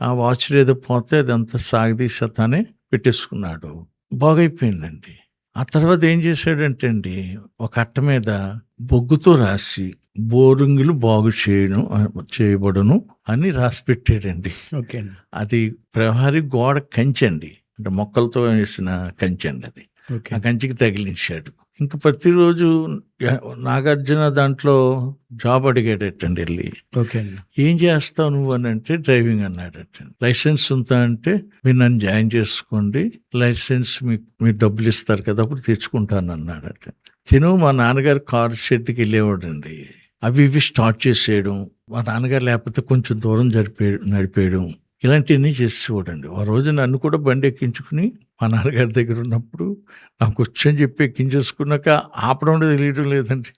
ఆ వాచర్ ఏదో పోతే అదంతా సాగదీసా తానే పెట్టేసుకున్నాడు, బాగైపోయిందండి. ఆ తర్వాత ఏం చేశాడంటే అండి, ఒక అట్ట మీద బొగ్గుతో రాసి బోరింగులు బాగు చేయబడును అని రాసి పెట్టాడండి. ఓకే అండి. అది ప్రహరీ గోడ కంచండి, అంటే మొక్కలతో వేసిన కంచండి అది. ఓకే ఆ కంచికి తగిలించాడు. ఇంకా ప్రతిరోజు నాగార్జున దాంట్లో జాబ్ అడిగాడటండి వెళ్ళి. ఓకే అండి. ఏం చేస్తావు నువ్వు అని అంటే డ్రైవింగ్ అన్నాడటండి. లైసెన్స్ ఉందా అంటే మీరు నన్ను జాయిన్ చేసుకోండి, లైసెన్స్ మీరు డబ్బులు ఇస్తారు కదా అప్పుడు తెచ్చుకుంటాను అన్నాడట. మా నాన్నగారు కారు షెడ్కి వెళ్ళేవాడండి. అవి ఇవి స్టార్ట్ చేసేయడం, మా నాన్నగారు లేకపోతే కొంచెం దూరం నడిపేయడం, ఇలాంటివన్నీ చేసేవాడండి. ఆ రోజు నన్ను కూడా బండి ఎక్కించుకుని మా నాన్నగారి దగ్గర ఉన్నప్పుడు నాకు వచ్చని చెప్పి ఎక్కించేసుకున్నాక ఆపడం తెలియడం లేదండి.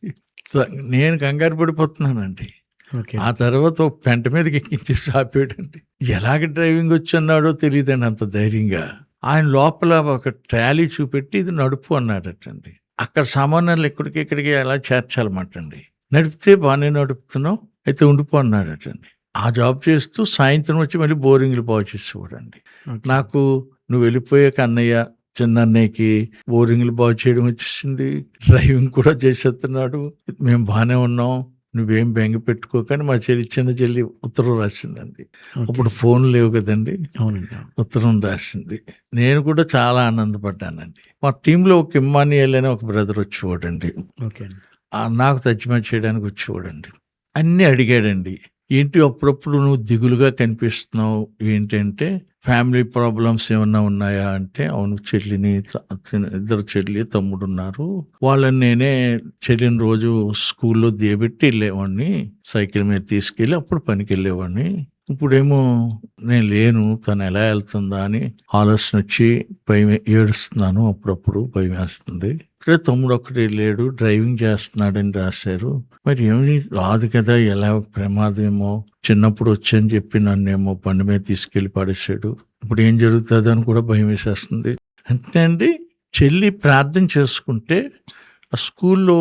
నేను కంగారు పడిపోతున్నానండి. ఓకే. ఆ తర్వాత ఒక పెంట మీదకి ఎక్కించేసి ఆపేయడండి. ఎలాగ డ్రైవింగ్ వచ్చి అన్నాడో తెలియదండి అంత ధైర్యంగా. ఆయన లోపల ఒక ట్రాలీ చూపెట్టి ఇది నడుపు అన్నాడటండి. అక్కడ సామాన్యాలు ఎక్కడికి ఎలా చేర్చాలన్నమాటండి. నడిపితే బాగానే నడుపుతున్నావు, అయితే ఉండిపో అన్నాడటండి. ఆ జాబ్ చేస్తూ సాయంత్రం వచ్చి మళ్ళీ బోరింగ్లు బాగు చేసేవాడండి. నాకు నువ్వు వెళ్ళిపోయాక అన్నయ్య చిన్న అన్నయ్యకి బోరింగ్లు బాగు చేయడం వచ్చేసింది, డ్రైవింగ్ కూడా చేసేస్తున్నాడు, మేము బాగానే ఉన్నాం, నువ్వేం బెంగ పెట్టుకోకని మా చిన్న చెల్లి ఉత్తరం రాసిందండి. అప్పుడు ఫోన్ లేవు కదండి. అవునండి. ఉత్తరం రాసింది. నేను కూడా చాలా ఆనందపడ్డానండి. మా టీంలో ఒక ఇమ్మానియల్ అని ఒక బ్రదర్ వచ్చేవాడండి. ఓకే అండి. నాకు తర్జుమా చేయడానికి వచ్చేవాడండి. అన్నీ అడిగాడండి. ఏంటి అప్పుడప్పుడు నువ్వు దిగులుగా కనిపిస్తున్నావు, ఏంటంటే ఫ్యామిలీ ప్రాబ్లమ్స్ ఏమన్నా ఉన్నాయా అంటే, అవును ఇద్దరు చెల్లి తమ్ముడు ఉన్నారు, వాళ్ళని నేనే చెల్లిని రోజు స్కూల్లో దిగబెట్టి వెళ్ళేవాడిని, సైకిల్ మీద తీసుకెళ్ళి అప్పుడు పనికి వెళ్ళేవాడిని, ఇప్పుడేమో నేను లేను, తను ఎలా వెళ్తుందా అని ఆలోచన వచ్చి భయం ఏడుస్తున్నాను, అప్పుడప్పుడు భయం వేస్తుంది. ఇక్కడే తమ్ముడు ఒక్కడే లేడు, డ్రైవింగ్ చేస్తున్నాడని రాశారు, మరి ఏమి రాదు కదా, ఎలా ప్రమాదమేమో, చిన్నప్పుడు వచ్చని చెప్పి నన్నేమో బండి మీద తీసుకెళ్లి పడేసాడు, ఇప్పుడు ఏం జరుగుతుంది అని కూడా భయం వేసేస్తుంది. అంతే అండి. చెల్లి ప్రార్థన చేసుకుంటే ఆ స్కూల్లో,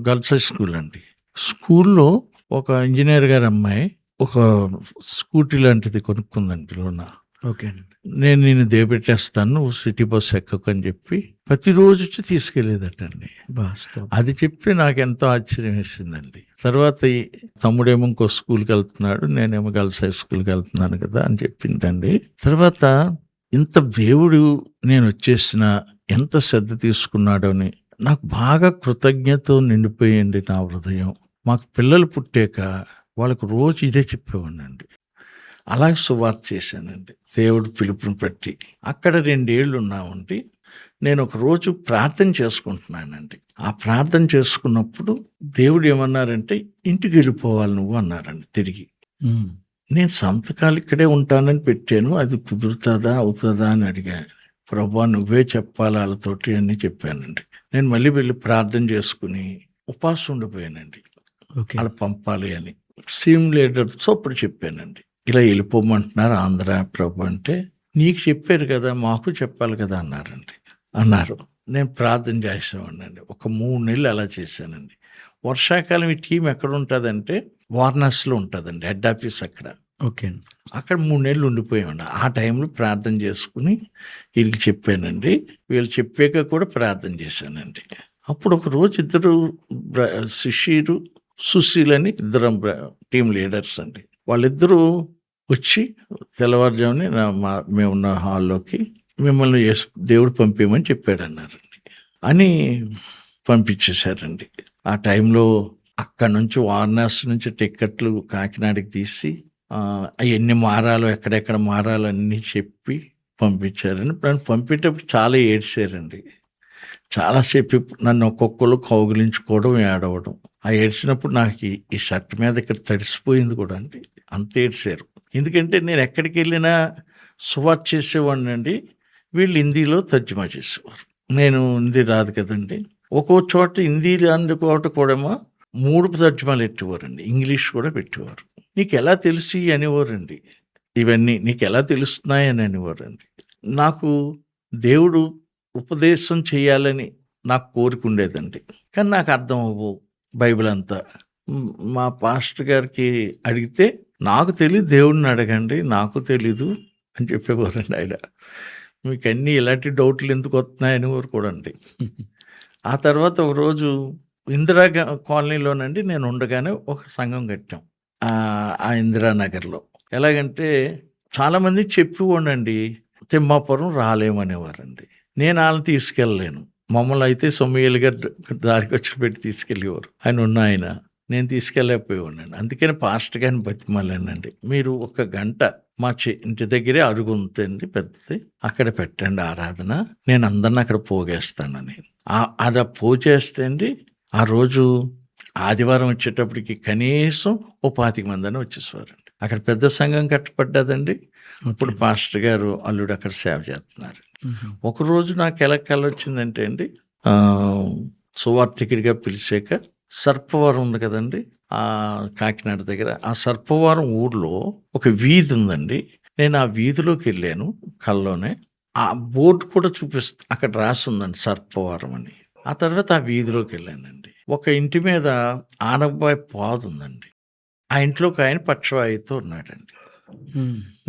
గర్ల్స్ హై స్కూల్ అండి, స్కూల్లో ఒక ఇంజనీర్ గారి అమ్మాయి ఒక స్కూటీ లాంటిది కొనుక్కుందండి లోన. ఓకే అండి. నేను దేబెట్టేస్తాను, నువ్వు సిటీ బస్ ఎక్కకు అని చెప్పి ప్రతిరోజు వచ్చి తీసుకెళ్లేదటండి. అది చెప్తే నాకు ఎంతో ఆశ్చర్యం వేసిందండి. తర్వాత ఈ తమ్ముడేమో ఇంకో స్కూల్కి వెళ్తున్నాడు, నేనేమో గర్ల్స్ హై స్కూల్కి వెళ్తున్నాను కదా అని చెప్పిందండి. తర్వాత ఇంత దేవుడు నేను వచ్చేసిన ఎంత శ్రద్ధ తీసుకున్నాడని నాకు బాగా కృతజ్ఞత నిండిపోయింది నా హృదయం. మాకు పిల్లలు పుట్టాక వాళ్ళకు రోజు ఇదే చెప్పేవాడినండి. అలాగే సువార్త చేశానండి దేవుడు పిలుపుని పెట్టి. అక్కడ 2 ఏళ్ళు ఉన్నామండి. నేను ఒక రోజు ప్రార్థన చేసుకుంటున్నానండి. ఆ ప్రార్థన చేసుకున్నప్పుడు దేవుడు ఏమన్నారంటే, ఇంటికి వెళ్ళిపోవాలి నువ్వు అన్నారండి తిరిగి. నేను సంతకాలు ఇక్కడే ఉంటానని పెట్టాను, అది కుదురుతుందా అవుతుందా అని అడిగాను. ప్రభువా నువ్వే చెప్పాలి వాళ్ళతోటి అని చెప్పానండి. నేను మళ్ళీ వెళ్ళి ప్రార్థన చేసుకుని ఉపవాసం ఉండిపోయానండి, అలా పంపాలి అని. సీమ్ లీడర్తో అప్పుడు చెప్పానండి, ఇలా వెళ్ళిపోమంటున్నారు ఆంధ్ర ప్రభు అంటే, నీకు చెప్పారు కదా మాకు చెప్పాలి కదా అన్నారు. నేను ప్రార్థన చేసేవాడినండి. ఒక 3 నెలలు అలా చేశానండి. వర్షాకాలం ఈ టీం ఎక్కడ ఉంటుందంటే వారణాసిలో ఉంటుందండి, హెడ్ ఆఫీస్ అక్కడ. ఓకే అండి. అక్కడ 3 నెలలు ఉండిపోయామండి. ఆ టైంలో ప్రార్థన చేసుకుని వీళ్ళకి చెప్పానండి. వీళ్ళు చెప్పాక కూడా ప్రార్థన చేశానండి. అప్పుడు ఒక రోజు ఇద్దరు శిష్యులు సుశీలని ఇద్దరు టీం లీడర్స్ అండి, వాళ్ళిద్దరూ వచ్చి తెల్లవారుజాముని మేమున్న హాల్లోకి మిమ్మల్ని దేవుడు పంపేయమని చెప్పాడన్నారండి అని పంపించేశారండి. ఆ టైంలో అక్కడ నుంచి వారణాసి నుంచి టిక్కెట్లు కాకినాడకి తీసి అవన్నీ మారాలో ఎక్కడెక్కడ మారాలో అన్నీ చెప్పి పంపించారండి. నన్ను పంపేటప్పుడు చాలా ఏడ్చారండి. చాలాసేపు నన్ను ఒక్కొక్కరు కౌగిలించుకోవడం, ఏడవడం. ఆ ఏడ్చినప్పుడు నాకు ఈ షర్ట్ మీద ఇక్కడ తడిసిపోయింది కూడా అండి, అంత ఏడ్చారు. ఎందుకంటే నేను ఎక్కడికి వెళ్ళినా సువార్త చేసేవాడిని అండి, వీళ్ళు హిందీలో తర్జుమా చేసేవారు. నేను హిందీ రాదు కదండి. ఒక్కో చోట హిందీ అందుకోవటం కూడా 3 తర్జుమాలు పెట్టేవారండి, ఇంగ్లీష్ కూడా పెట్టేవారు. నీకు ఎలా తెలిసి అనేవారండి, ఇవన్నీ నీకు ఎలా తెలుస్తున్నాయని అనేవారండి. నాకు దేవుడు ఉపదేశం చేయాలని నాకు కోరిక ఉండేదండి, కానీ నాకు అర్థం అవ్వవు బైబిల్ అంతా. మా పాస్టర్ గారికి అడిగితే, నాకు తెలియదు దేవుడిని అడగండి, నాకు తెలీదు అని చెప్పేవారండి ఆయన. మీకు అన్నీ ఇలాంటి డౌట్లు ఎందుకు వస్తున్నాయని కూడా అండి. ఆ తర్వాత ఒకరోజు ఇందిరా కాలనీలోనండి నేను ఉండగానే ఒక సంఘం కట్టాం ఆ ఇందిరానగర్లో. ఎలాగంటే చాలామంది చెప్పేవాడండి, తిమ్మాపురం రాలేమనేవారండి. నేను వాళ్ళని తీసుకెళ్ళలేను. మమ్మల్ని అయితే సొమ్మియలు గారు దారికి వచ్చి పెట్టి తీసుకెళ్ళేవారు. ఆయన నేను తీసుకెళ్ళకపోయేవాడినండి. అందుకని పాస్టర్ గారిని బతిమాలానండి, మీరు ఒక గంట మా ఇంటి దగ్గరే అరుగు ఉంటుంది పెద్దది, అక్కడ పెట్టండి ఆరాధన, నేను అందరిని అక్కడ పోగేస్తానని. అది పోగేస్తే అండి ఆ రోజు ఆదివారం వచ్చేటప్పటికి కనీసం ఓ 25 మంది అని వచ్చేసేవారండి. అక్కడ పెద్ద సంఘం కట్టబడ్డదండి. ఇప్పుడు పాస్టర్ గారు అల్లుడు అక్కడ సేవ చేస్తున్నారు. ఒకరోజు నాకు ఎలా వచ్చిందంటే అండి, సువార్థికుడిగా పిలిచాక సర్పవరం ఉంది కదండి ఆ కాకినాడ దగ్గర, ఆ సర్పవరం ఊర్లో ఒక వీధి ఉందండి. నేను ఆ వీధిలోకి వెళ్ళాను కల్లోనే. ఆ బోర్డు కూడా అక్కడ రాసి ఉందండి సర్పవరం అని. ఆ తర్వాత ఆ వీధిలోకి వెళ్ళానండి. ఒక ఇంటి మీద ఆనపకాయ పాదు ఉందండి. ఆ ఇంట్లోకి ఆయన పక్షవాయుతో ఉన్నాడండి.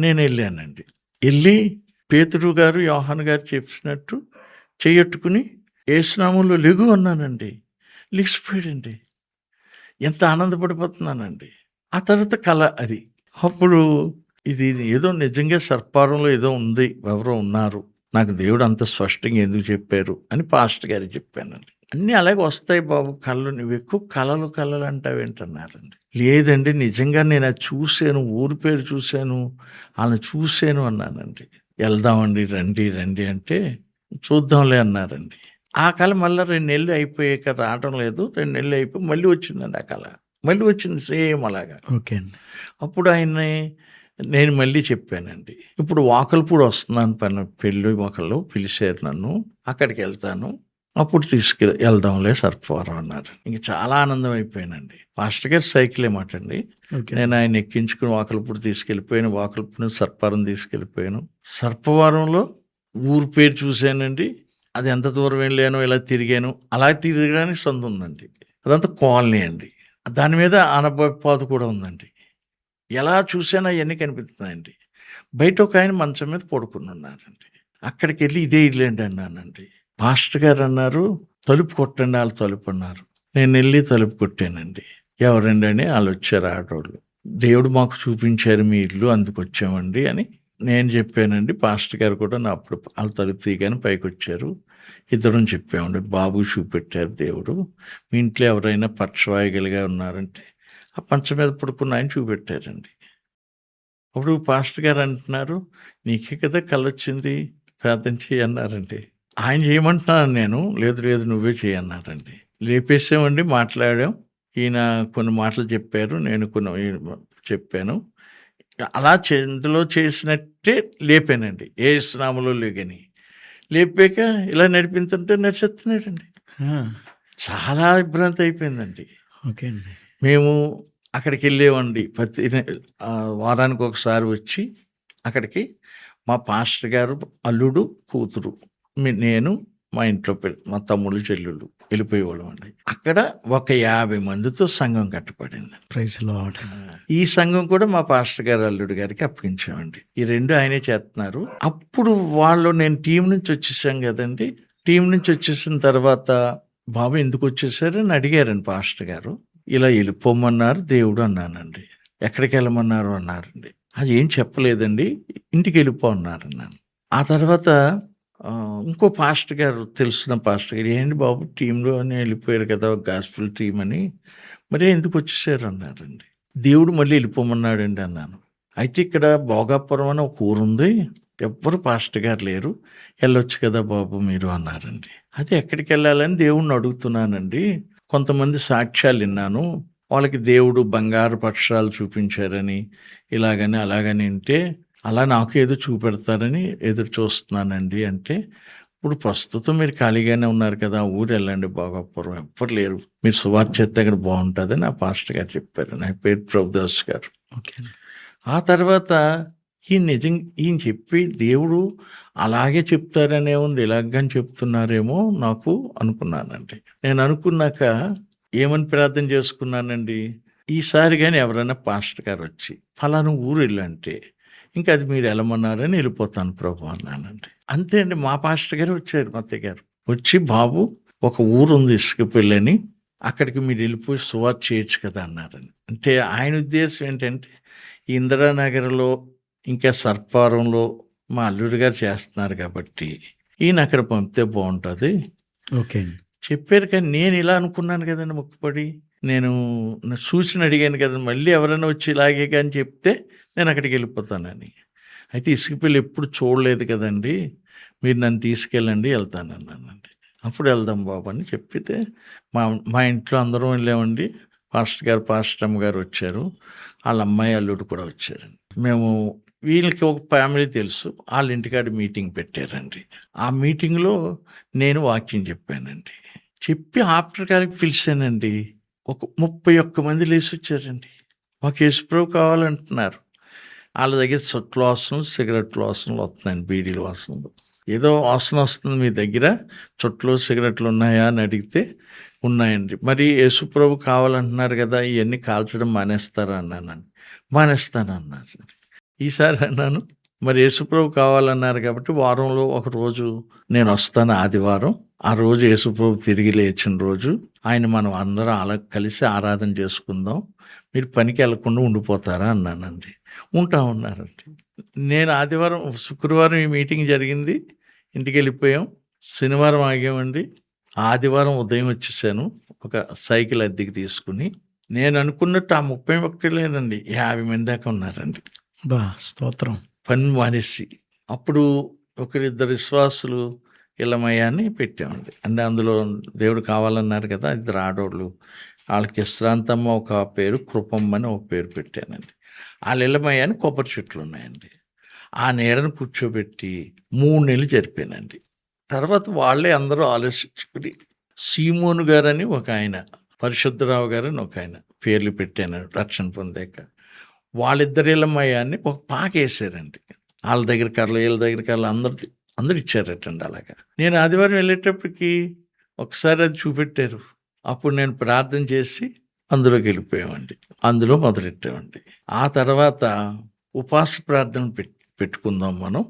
నేను వెళ్ళానండి. వెళ్ళి పేతురు గారు యోహాను గారు చెప్పినట్టు చెయ్యట్టుకుని యేసునామంలో లెగు అన్నానండి. లిగిసిపోయాడండి. ఎంత ఆనందపడిపోతున్నానండి. ఆ తర్వాత కళ అది. అప్పుడు ఇది ఏదో నిజంగా సర్పారంలో ఏదో ఉంది, ఎవరో ఉన్నారు, నాకు దేవుడు అంత స్పష్టంగా ఎందుకు చెప్పారు అని పాస్టర్ గారికి చెప్పానండి. అన్నీ అలాగే వస్తాయి బాబు కళ్ళు, నువ్వు ఎక్కువ కళలు అంటావేంటన్నారండి. లేదండి నిజంగా నేను అది చూశాను, ఊరి పేరు చూశాను, వాళ్ళని చూశాను అన్నానండి. వెళ్దామండి, రండి అంటే చూద్దాంలే అన్నారండి. ఆ కళ మళ్ళీ 2 నెలలు అయిపోయాక రావడం లేదు. 2 నెలలు అయిపోయి మళ్ళీ వచ్చిందండి. ఆ కళ మళ్ళీ వచ్చింది సేమ్ అలాగా. ఓకే అండి. అప్పుడు ఆయన్ని నేను మళ్ళీ చెప్పానండి, ఇప్పుడు వాకల్పూడి వస్తున్నాను, పెళ్ళి ఒకళ్ళు పిలిచారు నన్ను, అక్కడికి వెళ్తాను, అప్పుడు వెళ్దాంలే సర్పవరం అన్నారు. ఇంక చాలా ఆనందం అయిపోయానండి. పాస్టర్ గారు సైకిల్ ఏమాటండి, నేను ఆయన ఎక్కించుకుని వాకల్పూడి తీసుకెళ్ళిపోయాను, వాకల్పూడి సర్పవరం తీసుకెళ్ళిపోయాను. సర్పవరంలో ఊరు పేరు చూశానండి. అది ఎంత దూరం వెళ్ళానో ఇలా తిరిగాను. అలా తిరగడానికి సందు ఉందండి. అదంతా కాలనీ అండి. దాని మీద ఆనపాదు కూడా ఉందండి. ఎలా చూసానో అవన్నీ కనిపిస్తున్నాయండి. బయట ఒక ఆయన మంచం మీద పడుకుని ఉన్నారండి. అక్కడికి వెళ్ళి ఇదే ఇల్లండి అన్నానండి. పాస్టర్ గారు అన్నారు, తలుపు కొట్టండి. వాళ్ళు తలుపు అన్నారు. నేను వెళ్ళి తలుపు కొట్టానండి. ఎవరండి అని వాళ్ళు వచ్చారు ఆడవాళ్ళు. దేవుడు మాకు చూపించారు మీ ఇల్లు, అందుకు వచ్చామండి అని నేను చెప్పానండి. పాస్టర్ గారు కూడా నా అప్పుడు వాళ్ళ తలుపు తీయగానే పైకి వచ్చారు. ఇద్దరం చెప్పామండి, బాబు చూపెట్టారు దేవుడు, మీ ఇంట్లో ఎవరైనా పక్షవాయుగలుగా ఉన్నారంటే ఆ పంచం మీద పడుకున్న ఆయన చూపెట్టారండి. అప్పుడు పాస్టర్ గారు అంటున్నారు, నీకే కదా కళ్ళొచ్చింది, ప్రార్థన చేయన్నారండి. ఆయన చేయమంటున్నాను నేను, లేదు నువ్వే చేయన్నారండి. లేపేసామండి, మాట్లాడాం. ఈయన కొన్ని మాటలు చెప్పారు, నేను కొన్ని చెప్పాను. అలా ఇందులో చేసినట్టే లేపానండి. ఏ స్నామలో లేగని లేపాక ఇలా నడిపించుంటే నడిచేస్తున్నాడండి. చాలా ఇబ్బంది అయిపోయిందండి. ఓకే అండి. మేము అక్కడికి వెళ్ళేవండి. వారానికి ఒకసారి వచ్చి అక్కడికి మా పాస్టర్ గారు అల్లుడు కూతురు, నేను, మా ఇంట్లో మా తమ్ముళ్ళు చెల్లెళ్ళు వెళ్ళిపోయేవాళ్ళం అండి. అక్కడ ఒక 50 మందితో సంఘం కట్టబడింది. Praise lord. ఈ సంఘం కూడా మా పాస్టర్ గారు అల్లుడు గారికి అప్పగించామండి. ఈ 2 ఆయనే చేస్తున్నారు. అప్పుడు నేను టీం నుంచి వచ్చేసాం కదండి. టీం నుంచి వచ్చేసిన తర్వాత బాబు ఎందుకు వచ్చేసారు అని అడిగారండి పాస్టర్ గారు. ఇలా వెళ్ళిపోమన్నారు దేవుడు అన్నానండి. ఎక్కడికి వెళ్ళమన్నారు అన్నారండి. అది ఏం చెప్పలేదండి, ఇంటికి వెళ్ళిపో అన్నారన్నాను. ఆ తర్వాత ఇంకో పాస్టర్ గారు, తెలిసిన పాస్టర్ గారు, ఏంటి బాబు టీంలోనే వెళ్ళిపోయారు కదా గాస్పుల్ టీం అని, మరే ఎందుకు వచ్చేసారు అన్నారండి. దేవుడు మళ్ళీ వెళ్ళిపోమన్నాడండి అన్నాను. అయితే ఇక్కడ భోగాపురం అని ఒక ఊరు ఉంది, ఎవ్వరు పాస్టర్ గారు లేరు, వెళ్ళొచ్చు కదా బాబు మీరు అన్నారండి. అది ఎక్కడికి వెళ్ళాలని దేవుడిని అడుగుతున్నానండి. కొంతమంది సాక్ష్యాలు విన్నాను, వాళ్ళకి దేవుడు బంగారు పక్షాలు చూపించారని, ఇలాగని అలాగని అంటే అలా నాకు ఏదో చూపెడతారని ఎదురు చూస్తున్నానండి అంటే, ఇప్పుడు ప్రస్తుతం మీరు ఖాళీగానే ఉన్నారు కదా, ఊరు వెళ్ళండి భోగాపురం, ఎవ్వరు లేరు, మీరు సువార్త చేస్తే అక్కడ బాగుంటుందని నా పాస్టర్ గారు చెప్పారు. నా పేరు ప్రభుదాస్ గారు. ఓకే. ఆ తర్వాత ఈయన చెప్పి దేవుడు అలాగే చెప్తారనే ఉంది, ఇలాగని చెప్తున్నారేమో నాకు అనుకున్నానండి. నేను అనుకున్నాక ఏమని ప్రార్థన చేసుకున్నానండి, ఈసారి కానీ ఎవరైనా పాస్టర్ గారు వచ్చి ఫలానా ఊరు వెళ్ళంటే ఇంకా అది మీరు వెళ్ళమన్నారని వెళ్ళిపోతాను ప్రభు అన్నానండి. అంతే అండి. మా పాస్టర్ గారు వచ్చారు, మత్తయ్య గారు వచ్చి, బాబు ఒక ఊరు ఉంది ఇసుకపల్లి అని, అక్కడికి మీరు వెళ్ళిపోయి సువార్త చేయొచ్చు కదా అన్నారండి. అంటే ఆయన ఉద్దేశం ఏంటంటే, ఇందిరానగర్లో ఇంకా సర్పారంలో మా అల్లుడు గారు చేస్తున్నారు కాబట్టి ఈయన అక్కడ పంపితే బాగుంటుంది ఓకే అండి. చెప్పారు. కానీ నేను ఇలా అనుకున్నాను కదండి, మొక్కుపడి నేను చూసి అడిగాను కదా, మళ్ళీ ఎవరైనా వచ్చి ఇలాగే కానీ చెప్తే నేను అక్కడికి వెళ్ళిపోతానని. అయితే ఇసుకపిల్లి ఎప్పుడు చూడలేదు కదండి, మీరు నన్ను తీసుకెళ్ళండి, వెళ్తానన్నానండి. అప్పుడు వెళ్దాం బాబు అని చెప్పితే మా మా ఇంట్లో అందరం వెళ్ళామండి. పాస్టర్ గారు, పాస్టమ్ గారు వచ్చారు, వాళ్ళ అమ్మాయి అల్లుడు కూడా వచ్చారండి. మేము వీళ్ళకి ఒక ఫ్యామిలీ తెలుసు, వాళ్ళ ఇంటికాడ మీటింగ్ పెట్టారండి. ఆ మీటింగ్లో నేను వాక్యం చెప్పానండి. చెప్పి ఆఫ్టర్ కాలకి పిలిచానండి. ఒక 31 మంది లేచి వచ్చారండి. మాకు యేసుప్రభు కావాలంటున్నారు. వాళ్ళ దగ్గర సొట్ల వాసనలు, సిగరెట్ వాసనలు వస్తున్నాయండి, బీడీల వాసనలు. ఏదో వాసన వస్తుంది మీ దగ్గర, చుట్టలు సిగరెట్లు ఉన్నాయా అని అడిగితే ఉన్నాయండి. మరి యేసుప్రభు కావాలంటున్నారు కదా, ఇవన్నీ కాల్చడం మానేస్తారా అన్నానండి. మానేస్తానన్నారు. ఈసారి అన్నాను, మరి యేసుప్రభు కావాలన్నారు కాబట్టి వారంలో ఒక రోజు నేను వస్తాను, ఆదివారం. ఆ రోజు యేసుప్రభు తిరిగి లేచిన రోజు, ఆయన మనం అందరం అలా కలిసి ఆరాధన చేసుకుందాం, మీరు పనికి వెళ్లకుండా ఉండిపోతారా అన్నానండి. ఉంటామన్నారండి. నేను ఆదివారం, శుక్రవారం ఈ మీటింగ్ జరిగింది, ఇంటికి వెళ్ళిపోయాం. శనివారం ఆగామండి. ఆదివారం ఉదయం వచ్చేసాను ఒక సైకిల్ అద్దెకి తీసుకుని. నేను అనుకున్నట్టు ఆ 31 లేదండి, 50 మంది దాకా ఉన్నారండి. బా స్తోత్రం. పని మానేసి అప్పుడు ఒకరిద్దరు విశ్వాసులు ఇళ్ళమయ్యాన్ని పెట్టామండి. అంటే అందులో దేవుడు కావాలన్నారు కదా, ఇద్దరు ఆడోళ్ళు, వాళ్ళకి విశ్రాంతమ్మ ఒక పేరు, కృపమ్మ అని ఒక పేరు పెట్టానండి. వాళ్ళ ఇళ్ళమయ్యాన్ని కొబ్బరి చెట్లు ఉన్నాయండి. ఆ నీడను కూర్చోబెట్టి 3 నెలలు జరిపానండి. తర్వాత వాళ్ళే అందరూ ఆలోచించుకుని సీమోను గారని ఒక ఆయన, పరిశుద్ధరావు గారని ఒక ఆయన పేర్లు పెట్టాను రక్షణ పొందాక. వాళ్ళిద్దరి ఇళ్ళమయ్యాన్ని ఒక పాకేసారండి. వాళ్ళ దగ్గర కర్రలు, వీళ్ళ దగ్గర కర్రలు, అందరు ఇచ్చారటండి. అలాగా నేను ఆదివారం వెళ్ళేటప్పటికి ఒకసారి అది చూపెట్టారు. అప్పుడు నేను ప్రార్థన చేసి అందులోకి వెళ్ళిపోయామండి. అందులో మొదలెట్టామండి. ఆ తర్వాత ఉపవాస ప్రార్థన పెట్టుకుందాం మనం,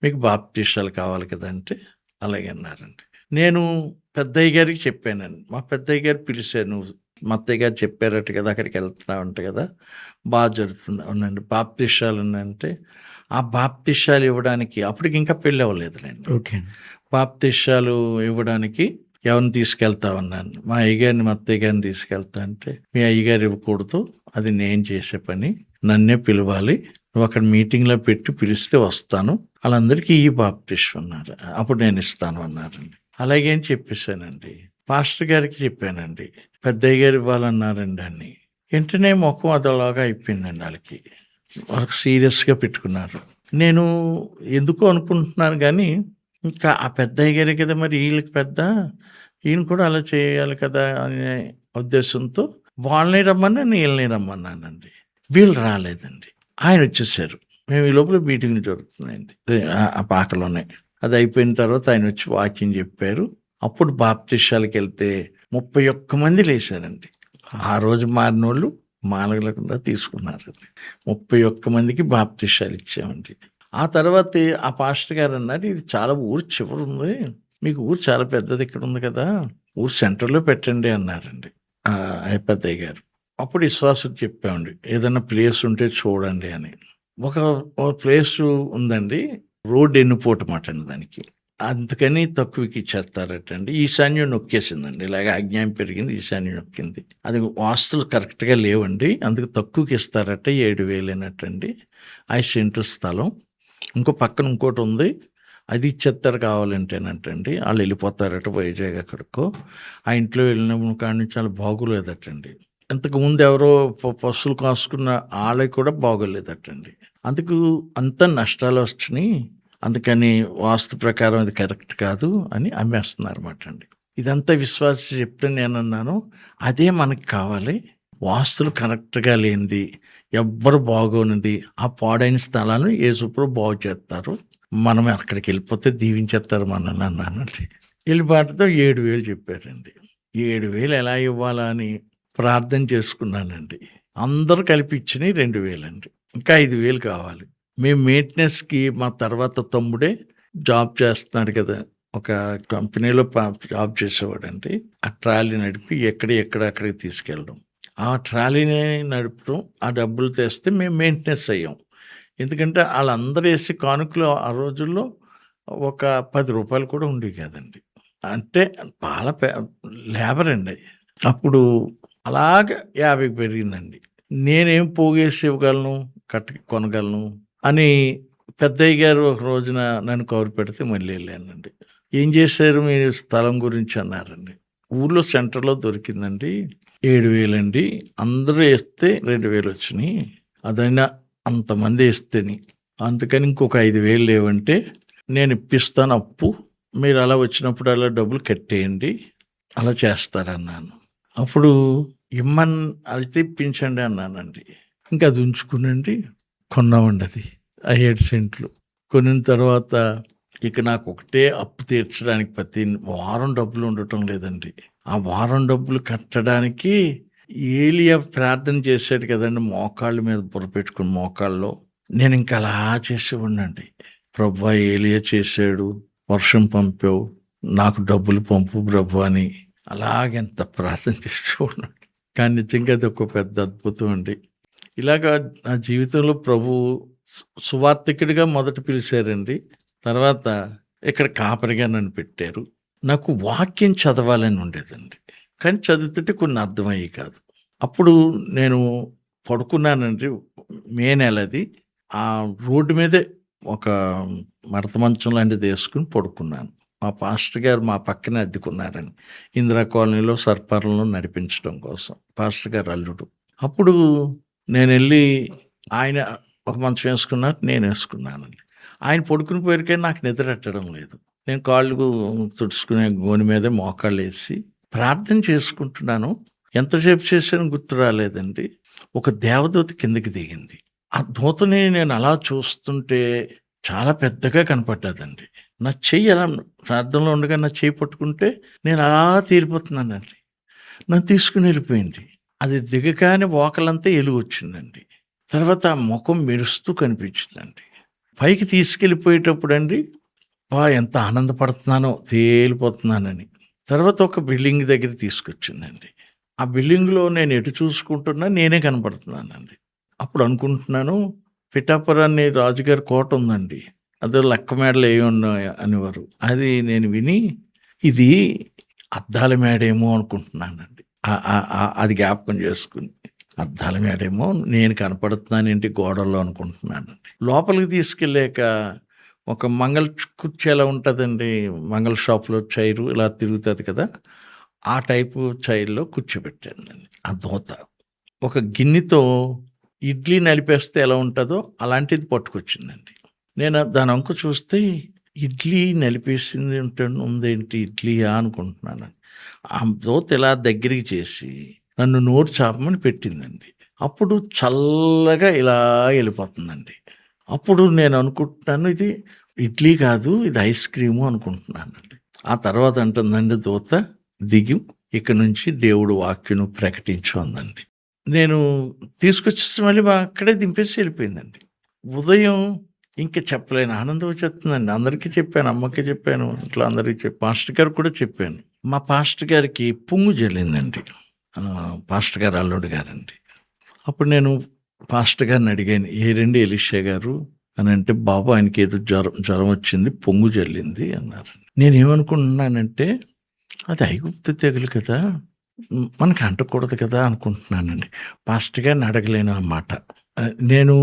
మీకు బాప్తీసాలు కావాలి కదంటే అలాగే అన్నారండి. నేను పెద్దయ్య గారికి చెప్పానండి. మా పెద్దయ్య గారు పిలిచాను, మా అత్తయ్య గారు చెప్పారట కదా, అక్కడికి వెళ్తున్నామంట కదా, బాగా జరుగుతుంది అవునండి, బాప్తీసాలు ఉన్నాయంటే ఆ బాప్తీసాలు ఇవ్వడానికి అప్పటికి ఇంకా పెళ్ళి అవ్వలేదులేండి. ఓకే. బాప్తీసాలు ఇవ్వడానికి ఎవరిని తీసుకెళ్తామన్నాను. మా అయ్యగారిని, మా అత్తయ్య గారిని తీసుకెళ్తా అంటే, మీ అయ్యగారు ఇవ్వకూడదు, అది నేను చేసే పని, నన్నే పిలవాలి, నువ్వు అక్కడ మీటింగ్లో పెట్టి పిలిస్తే వస్తాను, వాళ్ళందరికీ ఈ బాప్తీసం అన్నారు. అప్పుడు నేను ఇస్తాను అన్నారండి. అలాగే అని చెప్పేశానండి. పాస్టర్ గారికి చెప్పానండి, పెద్దయ్య గారు ఇవ్వాలన్నారండి అని. వెంటనే ముఖం అదలాగా అయిపోయిందండి. వాళ్ళకి సీరియస్గా పెట్టుకున్నారు. నేను ఎందుకో అనుకుంటున్నాను కానీ, ఇంకా ఆ పెద్దయ్య గారే కదా, మరి వీళ్ళకి పెద్ద, ఈయన కూడా అలా చేయాలి కదా అనే ఉద్దేశంతో వాళ్ళని రమ్మన్నా వీళ్ళని రమ్మన్నానండి. వీళ్ళు రాలేదండి, ఆయన వచ్చేసారు. మేము ఈ లోపల మీటింగ్ జరుగుతున్నాయండి ఆ పాకలోనే. అది అయిపోయిన తర్వాత ఆయన వచ్చి వాక్యం చెప్పారు. అప్పుడు బాప్తీసాలకు వెళ్తే 31 మంది లేచారండి. ఆ రోజు మారిన వాళ్ళు మానగలకుండా తీసుకున్నారు. 31 మందికి బాప్తీసాలు ఇచ్చామండి. ఆ తర్వాత ఆ పాస్టర్ గారు అన్నారు, ఇది చాలా ఊరు చివరి ఉంది, మీకు ఊరు చాలా పెద్దది ఇక్కడ ఉంది కదా, ఊరు సెంటర్లో పెట్టండి అన్నారండి పెద్దయ్య గారు. అప్పుడు విశ్వాసం చెప్పామండి, ఏదైనా ప్లేస్ ఉంటే చూడండి అని. ఒక ప్లేస్ ఉందండి, రోడ్డు ఎన్నుపోటమాట అండి దానికి, అందుకని తక్కువకి ఇచ్చేస్తారటండి. ఈశాన్యం నొక్కేసిందండి, ఇలాగ అజ్ఞానం పెరిగింది, ఈశాన్యం నొక్కింది. అది వాస్తులు కరెక్ట్గా లేవండి, అందుకు తక్కువకి ఇస్తారట, 7,000 అయినట్టండి. 5 సెంటు స్థలం. ఇంకో పక్కన ఇంకోటి ఉంది, అది ఇచ్చేస్తారు కావాలంటేనంటండి. వాళ్ళు వెళ్ళిపోతారట వైజాగ్ ఎక్కడికో. ఆ ఇంట్లో వెళ్ళినప్పుడు కానీ చాలా బాగోలేదటండి. ఇంతకుముందు ఎవరో పశువులు కాసుకున్న వాళ్ళకి కూడా బాగోలేదటండి. అందుకు అంత నష్టాలు వచ్చినాయి, అందుకని వాస్తు ప్రకారం అది కరెక్ట్ కాదు అని అమ్మేస్తున్నారు అన్నమాట అండి. ఇదంతా విశ్వాసం చెప్తే నేను అన్నాను, అదే మనకి కావాలి. వాస్తులు కరెక్ట్గా లేనిది, ఎవ్వరు బాగోనిది, ఆ పాడైన స్థలాన్ని యేసుప్రభు బాగు చేస్తారు, మనం అక్కడికి వెళ్ళిపోతే దీవించేస్తారు మనల్ని అన్నానండి. వెళ్ళిపాటుతో 7,000 చెప్పారండి. 7,000 ఎలా ఇవ్వాలా అని ప్రార్థన చేసుకున్నానండి. అందరూ కలిపి ఇచ్చినాయి 2,000 అండి. ఇంకా 5,000 కావాలి. మేము మెయింటెనెన్స్కి మా తర్వాత తమ్ముడే జాబ్ చేస్తున్నాడు కదా, ఒక కంపెనీలో జాబ్ చేసేవాడండి. ఆ ట్రాలీ నడిపి అక్కడికి తీసుకెళ్ళడం. ఆ ట్రాలీని నడుపుతాం, ఆ డబ్బులు తెస్తే మేము మెయింటెనెన్స్ అయ్యాం. ఎందుకంటే వాళ్ళందరూ వేసి కానుకలు ఆ రోజుల్లో ఒక రూ. 10 కూడా ఉండేవి కాదండి. అంటే బాగా లేబర్ అండి. అప్పుడు అలాగ 50కి పెరిగిందండి. నేనేం పోగేసి ఇవ్వగలను, కొనగలను అని పెద్దయ్య గారు ఒక రోజున నన్ను కౌరు పెడితే మళ్ళీ వెళ్ళానండి. ఏం చేశారు మీరు స్థలం గురించి అన్నారండి. ఊర్లో సెంటర్లో దొరికిందండి, 7,000 అండి. అందరూ వేస్తే 2,000 వచ్చినాయి. అదైనా అంతమంది వేస్తేని, అందుకని ఇంకొక 5,000 లేవంటే నేను ఇప్పిస్తాను అప్పు, మీరు అలా వచ్చినప్పుడు అలా డబ్బులు కట్టేయండి, అలా చేస్తారన్నాను. అప్పుడు అయితే ఇప్పించండి అన్నానండి. ఇంకా అది ఉంచుకునండి కొన్నామండి. అది ఆ 7 సెంట్లు కొనిన తర్వాత ఇక నాకు ఒకటే అప్పు తీర్చడానికి ప్రతి వారం డబ్బులు ఉండటం లేదండి. ఆ వారం డబ్బులు కట్టడానికి ఏలియా ప్రార్థన చేశాడు కదండి, మోకాళ్ళ మీద బుర్రపెట్టుకుని మోకాళ్ళలో. నేను ఇంకా అలా చేసేవాడినండి. ప్రభువా, ఏలియా చేశాడు, వర్షం పంపావు, నాకు డబ్బులు పంపు ప్రభు అని అలాగెంత ప్రార్థన చేసేవాడినండి. కానీ నిజంగా అది ఒక పెద్ద అద్భుతం అండి. ఇలాగా నా జీవితంలో ప్రభు సువార్థికుడిగా మొదట పిలిచారండి. తర్వాత ఇక్కడ కాపరిగా నన్ను పెట్టారు. నాకు వాక్యం చదవాలని ఉండేదండి, కానీ చదువుతుంటే కొన్ని అర్థమయ్యి కాదు. అప్పుడు నేను పడుకున్నానండి, మే నెలది. ఆ రోడ్డు మీదే ఒక మడత మంచం లాంటిది వేసుకుని పడుకున్నాను. మా పాస్టర్ గారు మా పక్కనే అద్దెకున్నారండి, ఇందిరా కాలనీలో సర్పర్లను నడిపించడం కోసం. పాస్టర్ గారు అల్లుడు. అప్పుడు నేను వెళ్ళి, ఆయన ఒక మంచం వేసుకున్నారు, నేను వేసుకున్నానండి. ఆయన పడుకుని పోయారు, కానీ నాకు నిద్ర పెట్టడం లేదు. నేను కాళ్ళు తుడుచుకునే గోని మీదే మోకాళ్ళు వేసి ప్రార్థన చేసుకుంటున్నాను. ఎంతసేపు చేశాను గుర్తు రాలేదండి. ఒక దేవదూత కిందకి దిగింది. ఆ దూతని నేను అలా చూస్తుంటే చాలా పెద్దగా కనపడ్డదండి. నా చెయ్యి అలా ప్రార్థనలో ఉండగా నా చెయ్యి పట్టుకుంటే నేను అలా తీరిపోతున్నానండి. నన్ను తీసుకుని వెళ్ళిపోయింది. అది దిగగానే వాకలంతా ఎలుగు వచ్చిందండి. తర్వాత ఆ ముఖం మెరుస్తూ కనిపించిందండి. పైకి తీసుకెళ్ళిపోయేటప్పుడు అండి, ఎంత ఆనందపడుతున్నానో, తేలిపోతున్నానని. తర్వాత ఒక బిల్డింగ్ దగ్గర తీసుకొచ్చిందండి. ఆ బిల్డింగ్లో నేను ఎటు చూసుకుంటున్నా నేనే కనపడుతున్నానండి. అప్పుడు అనుకుంటున్నాను, పిఠాపురాన్ని రాజుగారి కోట ఉందండి, అదో లక్క మేడలు ఏ ఉన్నాయి అనేవారు. అది నేను విని ఇది అద్దాల మేడేమో అనుకుంటున్నానండి. అది జ్ఞాపకం చేసుకుని, అద్దాల మేడేమో నేను కనపడుతున్నానేంటి గోడల్లో అనుకుంటున్నానండి. లోపలికి తీసుకెళ్ళాక ఒక మంగళ కుర్చీ ఎలా ఉంటుందండి, మంగళ షాప్లో చైరు ఇలా తిరుగుతుంది కదా, ఆ టైపు చైర్లో కూర్చోబెట్టిందండి ఆ దూత. ఒక గిన్నెతో ఇడ్లీ నలిపేస్తే ఎలా ఉంటుందో అలాంటిది పట్టుకొచ్చిందండి. నేను దాని అంక చూస్తే ఇడ్లీ నలిపేసింది ఉందేంటి, ఇడ్లీయా అనుకుంటున్నానండి. ఆ దూత ఇలా దగ్గరికి చేసి నన్ను నోరు చాపమని పెట్టిందండి. అప్పుడు చల్లగా ఇలా వెళ్ళిపోతుందండి. అప్పుడు నేను అనుకుంటున్నాను, ఇది ఇడ్లీ కాదు, ఇది ఐస్ క్రీము అనుకుంటున్నానండి. ఆ తర్వాత అంటుందండి దూత, దిగి ఇక నుంచి దేవుడు వాక్యను ప్రకటించు అందండి. నేను తీసుకొచ్చేసి మళ్ళీ అక్కడే దింపేసి వెళ్ళిపోయిందండి. ఉదయం ఇంకా చెప్పలేని ఆనందం వచ్చేస్తుందండి. అందరికీ చెప్పాను, అమ్మకి చెప్పాను, ఇంట్లో అందరికీ చెప్పాను, పాస్టర్ గారు కూడా చెప్పాను. మా పాస్టర్ గారికి పొంగు జల్లిందండి, పాస్టర్ గారు అల్లుడు గారండి. అప్పుడు నేను పాస్టర్ గారిని అడిగాను, ఏరండి ఎలీషా గారు అని అంటే, బాబు ఆయనకి ఏదో జ్వరం వచ్చింది, పొంగు జల్లింది అన్నారు. నేనేమనుకుంటున్నానంటే, అది ఐగుప్తు తెగులు కదా, మనకి అంటకూడదు కదా అనుకుంటున్నానండి. పాస్టర్ గారిని అడగలేను అన్నమాట. నేను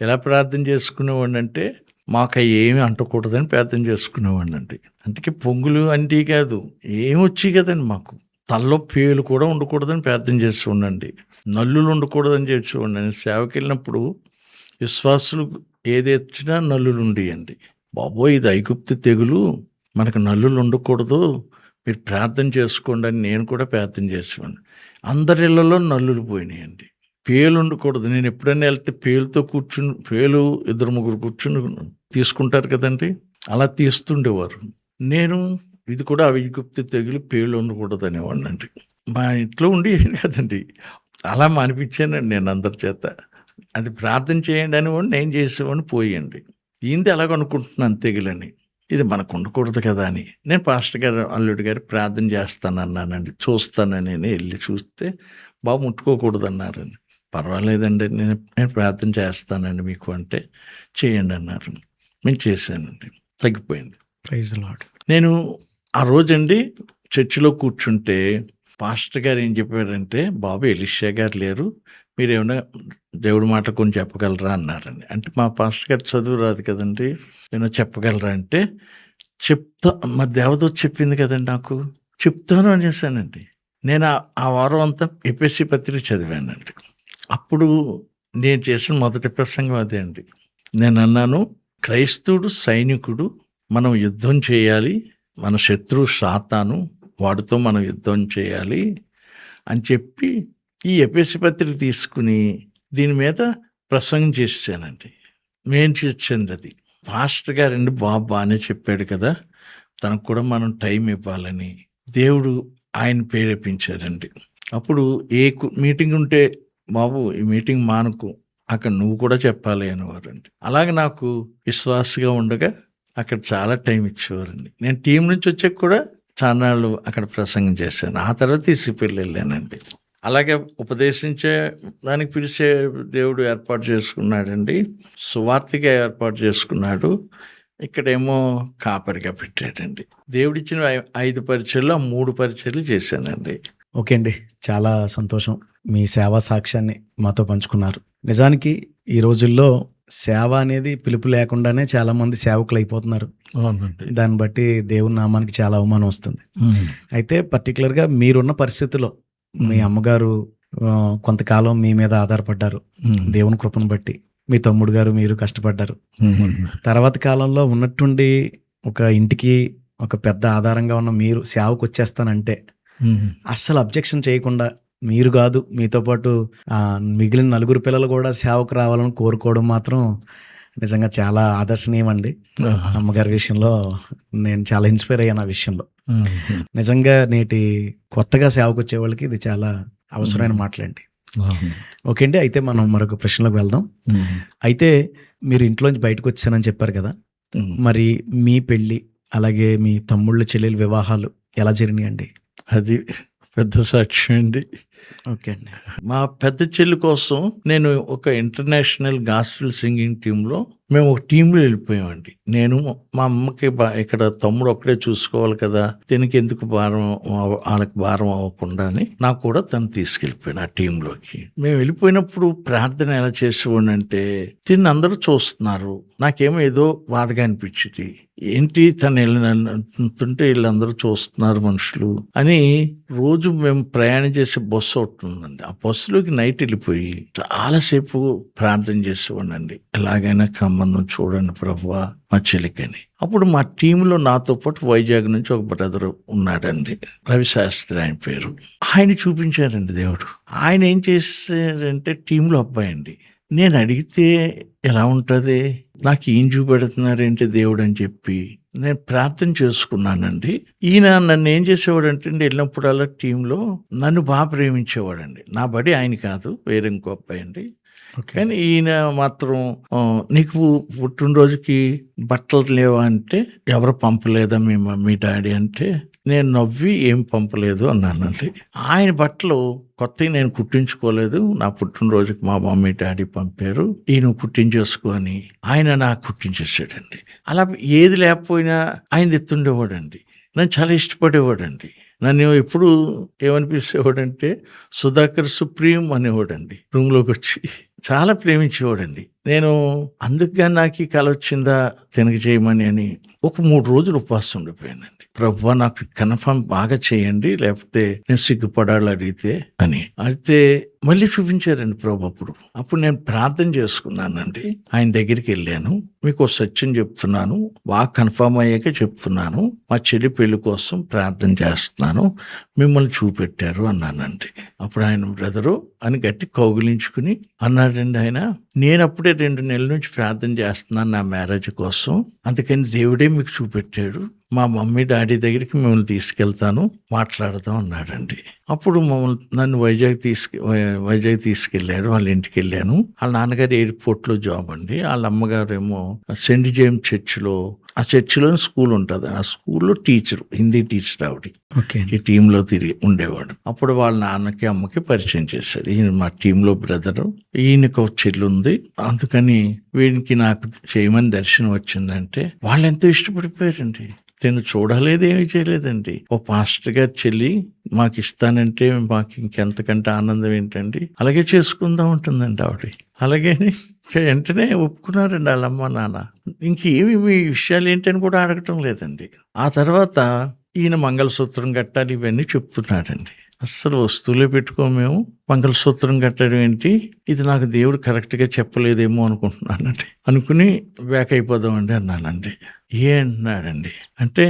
ఎలా ప్రార్థన చేసుకునేవాడిని అంటే, మాకు ఏమి అంటకూడదని ప్రార్థన చేసుకునేవాడిని అండి. అందుకే పొంగులు అంటే కాదు, ఏమొచ్చి కదండి మాకు, తల్లో పేలు కూడా ఉండకూడదని ప్రార్థన చేసి ఉండండి, నల్లులు ఉండకూడదని చేసి ఉండండి. సేవకి వెళ్ళినప్పుడు విశ్వాసులు ఏది వచ్చినా నల్లులు ఉండేయండి. బాబోయ్, ఇది ఐగుప్తు తెగులు, మనకు నల్లులు ఉండకూడదు, మీరు ప్రార్థన చేసుకోండి అని నేను కూడా ప్రార్థన చేసేవాడిని. అందరి ఇళ్లలో నల్లులు పోయినాయండి. పేలు ఉండకూడదు. నేను ఎప్పుడైనా వెళ్తే పేలుతో పేలు 2-3 కూర్చుని తీసుకుంటారు కదండి, అలా తీస్తుండేవారు. నేను ఇది కూడా ఐగుప్తు తెగులు, పేలు ఉండకూడదు అనేవాడిని అండి. మా ఇంట్లో ఉండి కదండి, అలా మానిపించానండి నేను అందరి చేత. అది ప్రార్థన చేయండి అనేవాడిని, నేను చేసేవాడిని, పోయండి. ఏంది అలాగనుకుంటున్నాను తెగులని. ఇది మనకు ఉండకూడదు కదా అని నేను పాస్టర్ గారు అల్లుడి గారు ప్రార్థన చేస్తానన్నానండి. చూస్తానని వెళ్ళి చూస్తే బాబు ముట్టుకోకూడదు అన్నారండి. పర్వాలేదండి, నేను ప్రార్థన చేస్తానండి మీకు అంటే చేయండి అన్నారు. నేను చేశానండి, తగ్గిపోయింది. Praise Lord. నేను ఆ రోజండి చర్చిలో కూర్చుంటే పాస్టర్ గారు ఏం చెప్పారంటే, బాబు ఎలీషా గారు లేరు, మీరు ఏమైనా దేవుడి మాట కొన్ని చెప్పగలరా అన్నారండి. అంటే మా పాస్టర్ గారు చదువు రాదు కదండి, ఏమైనా చెప్పగలరా అంటే చెప్తా, మా దేవదూత చెప్పింది కదండి నాకు, చెప్తాను అనేసానండి. నేను ఆ వారం అంతా ఎపిఎస్సి పత్రిక చదివానండి. అప్పుడు నేను చేసిన మొదటి ప్రసంగం అదే అండి. నేను అన్నాను, క్రైస్తవుడు సైనికుడు, మనం యుద్ధం చేయాలి, మన శత్రువు సాతాను, వాడితో మనం యుద్ధం చేయాలి అని చెప్పి ఈ ఎపిఎస్సి పత్రిక తీసుకుని దీని మీద ప్రసంగం చేసానండి. మేము చేసింది అది. పాస్టర్ గారండి బాబు బాగానే చెప్పాడు కదా, తనకు కూడా మనం టైం ఇవ్వాలని దేవుడు ఆయన ప్రేరేపించారండి. అప్పుడు ఏ మీటింగ్ ఉంటే, బాబు ఈ మీటింగ్ మానుకు, అక్కడ నువ్వు కూడా చెప్పాలి అనేవారండి. అలాగే నాకు విశ్వాసగా ఉండగా అక్కడ చాలా టైం ఇచ్చేవారండి. నేను టీం నుంచి వచ్చాక కూడా చాలాళ్ళు అక్కడ ప్రసంగం చేశాను. ఆ తర్వాత తీసుకుపెళ్ళి వెళ్ళానండి. అలాగే ఉపదేశించే దానికి పిలిచే దేవుడు ఏర్పాటు చేసుకున్నాడండి. సువార్తిగా ఏర్పాటు చేసుకున్నాడు. ఇక్కడేమో కాపరిగా పెట్టాడండి. దేవుడిచ్చిన 5 పరిచయల్లో 3 పరిచయలు చేశానండి. ఓకే అండి, చాలా సంతోషం. మీ సేవా సాక్ష్యాన్ని మాతో పంచుకున్నారు. నిజానికి ఈ రోజుల్లో సేవ అనేది పిలుపు లేకుండానే చాలా మంది సేవకులు అయిపోతున్నారు. దాన్ని బట్టి దేవుని నామానికి చాలా అవమానం వస్తుంది. అయితే పర్టికులర్గా మీరున్న పరిస్థితిలో మీ అమ్మగారు కొంతకాలం మీ మీద ఆధారపడ్డారు. దేవుని కృపను బట్టి మీ తమ్ముడు గారు మీరు కష్టపడ్డారు. తర్వాత కాలంలో ఉన్నట్టుండి ఒక ఇంటికి ఒక పెద్ద ఆధారంగా ఉన్న మీరు సేవకు వచ్చేస్తానంటే అస్సలు అబ్జెక్షన్ చేయకుండా, మీరు కాదు మీతో పాటు మిగిలిన 4 పిల్లలు కూడా సేవకు రావాలని కోరుకోవడం మాత్రం నిజంగా చాలా ఆదర్శనీయం అండి. అమ్మగారి విషయంలో నేను చాలా ఇన్స్పైర్ అయ్యాను ఆ విషయంలో. నిజంగా నేటి కొత్తగా సేవకు వచ్చే వాళ్ళకి ఇది చాలా అవసరమైన మాటలండి. ఓకే అండి, అయితే మనం మరొక ప్రశ్నలోకి వెళ్దాం. అయితే మీరు ఇంట్లోంచి బయటకు వచ్చానని చెప్పారు కదా, మరి మీ పెళ్ళి అలాగే మీ తమ్ముళ్ళ చెల్లెలు వివాహాలు ఎలా జరిగినాయండి? అది పెద్ద సాక్ష్యం అండి. ఓకే అండి. మా పెద్ద చెల్లి కోసం నేను ఒక ఇంటర్నేషనల్ గాస్పెల్ సింగింగ్ టీంలో మేము ఒక టీంలో వెళ్ళిపోయామండి. నేను మా అమ్మకి ఇక్కడ తమ్ముడు ఒక్కడే చూసుకోవాలి కదా, దీనికి ఎందుకు భారం, వాళ్ళకి భారం అవ్వకుండా అని నాకు కూడా తను తీసుకెళ్ళిపోయాను ఆ టీంలోకి. మేము వెళ్ళిపోయినప్పుడు ప్రార్థన ఎలా చేసేవాడిని అంటే, దీన్ని అందరూ చూస్తున్నారు, నాకేమో ఏదో బాధగా అనిపించింది. ఏంటి తను వెళ్ళినంటుంటే వీళ్ళందరూ చూస్తున్నారు మనుషులు అని. రోజు మేము ప్రయాణం చేసే బస్సు ఒకటి ఉందండి, ఆ బస్సులోకి నైట్ వెళ్ళిపోయి చాలాసేపు ప్రార్థన చేసేవాడినండి. ఎలాగైనా సంబంధం చూడండి ప్రభువా మా చెల్లికని. అప్పుడు మా టీంలో నాతో పాటు వైజాగ్ నుంచి ఒక బ్రదర్ ఉన్నాడండి, రవిశాస్త్రి ఆయన పేరు. ఆయన చూపించారండి దేవుడు. ఆయన ఏం చేశారంటే టీంలో అబ్బాయి అండి. నేను అడిగితే ఎలా ఉంటుంది, నాకు ఏం చూపెడుతున్నారేంటి దేవుడు అని చెప్పి నేను ప్రార్థన చేసుకున్నానండి. ఈయన నన్ను ఏం చేసేవాడంటే వెళ్ళినప్పుడల్లా టీంలో నన్ను బాగా ప్రేమించేవాడండి. నా బడి ఆయన కాదు, వేరే ఇంకో అబ్బాయి అండి. కానీ ఈయన మాత్రం నీకు పుట్టినరోజుకి బట్టలు లేవా అంటే, ఎవరు పంపలేదా మీ మమ్మీ డాడీ అంటే, నేను నవ్వి ఏం పంపలేదు అన్నానండి. ఆయన బట్టలు కొత్తవి నేను కుట్టించుకోలేదు, నా పుట్టినరోజుకి మా మమ్మీ డాడీ పంపారు, ఈయన కుట్టించేసుకొని ఆయన నాకు కుట్టించేసాడండి. అలా ఏది లేకపోయినా ఆయన ఎత్తుండేవాడండి. నన్ను చాలా ఇష్టపడేవాడండి. నన్ను ఎప్పుడు ఏమనిపించేవాడంటే సుధాకర్ సుప్రీం అనేవాడండి. రూమ్లోకి వచ్చి చాలా ప్రేమించేవాడండి. నేను అందుకుగా నాకు ఈ కళ వచ్చిందా తినక చేయమని అని ఒక 3 రోజులు ఉపవాసం ఉండిపోయానండి. ప్రభువా నాకు కన్ఫర్మ్ బాగా చేయండి, లేకపోతే నేను సిగ్గుపడాలి అడిగితే అని. అయితే మళ్ళీ చూపించారండి ప్రభు. అప్పుడు నేను ప్రార్థన చేసుకున్నానండి. ఆయన దగ్గరికి వెళ్ళాను, మీకు సత్యం చెప్తున్నాను, బాగా కన్ఫర్మ్ అయ్యాక చెప్తున్నాను, మా చెల్లి పెళ్లి కోసం ప్రార్థన చేస్తున్నాను, మిమ్మల్ని చూపెట్టారు అన్నానండి. అప్పుడు ఆయన బ్రదరు అని గట్టి కౌగిలించుకుని అన్నాడండి ఆయన, నేను అప్పుడే 2 నెలల నుంచి ప్రార్థన చేస్తున్నాను నా మ్యారేజ్ కోసం, అందుకని దేవుడే మీకు చూపెట్టాడు, మా మమ్మీ డాడీ దగ్గరికి మిమ్మల్ని తీసుకెళ్తాను, మాట్లాడదాం అన్నాడండి. అప్పుడు నన్ను వైజాగ్ తీసుకెళ్ళారు. వాళ్ళ ఇంటికి వెళ్ళాను. వాళ్ళ నాన్నగారు ఎయిర్పోర్ట్లో జాబ్ అండి. వాళ్ళ అమ్మగారు ఏమో సెయింట్ జేమ్స్ చర్చిలో, ఆ చర్చిలో స్కూల్ ఉంటుంది. ఆ స్కూల్లో టీచరు, హిందీ టీచర్ ఆవిడ. ఓకే. ఈ టీంలో తిరిగి ఉండేవాడు. అప్పుడు వాళ్ళ నాన్నకి అమ్మకి పరిచయం చేశాడు. ఈయన మా టీంలో బ్రదరు, ఈయనకు ఒక చెల్లి ఉంది, అందుకని వీడికి నాకు చేయమని దర్శనం వచ్చిందంటే వాళ్ళు ఎంతో ఇష్టపడిపోయారండి. నేను చూడలేదు, ఏమీ చేయలేదండి. ఓ పాస్టర్ గారి చెల్లి మాకు ఇస్తానంటే మాకు ఇంకెంతకంటే ఆనందం ఏంటండి. అలాగే చేసుకుందాం ఉంటుందండి ఆవిడ. అలాగే వెంటనే ఒప్పుకున్నారండి వాళ్ళ అమ్మ నాన్న. ఇంకేమి మీ విషయాలు ఏంటని కూడా అడగటం లేదండి. ఆ తర్వాత ఈయన మంగళసూత్రం కట్టాలి ఇవన్నీ చెప్తున్నాడండి. అస్సలు వస్తువులే పెట్టుకోము మేము, మంగళసూత్రం కట్టడం ఏంటి, ఇది నాకు దేవుడు కరెక్ట్గా చెప్పలేదేమో అనుకుంటున్నానండి. అనుకుని బ్యాక్ అయిపోదామండి అన్నానండి. ఏ అంటున్నాడండి అంటే,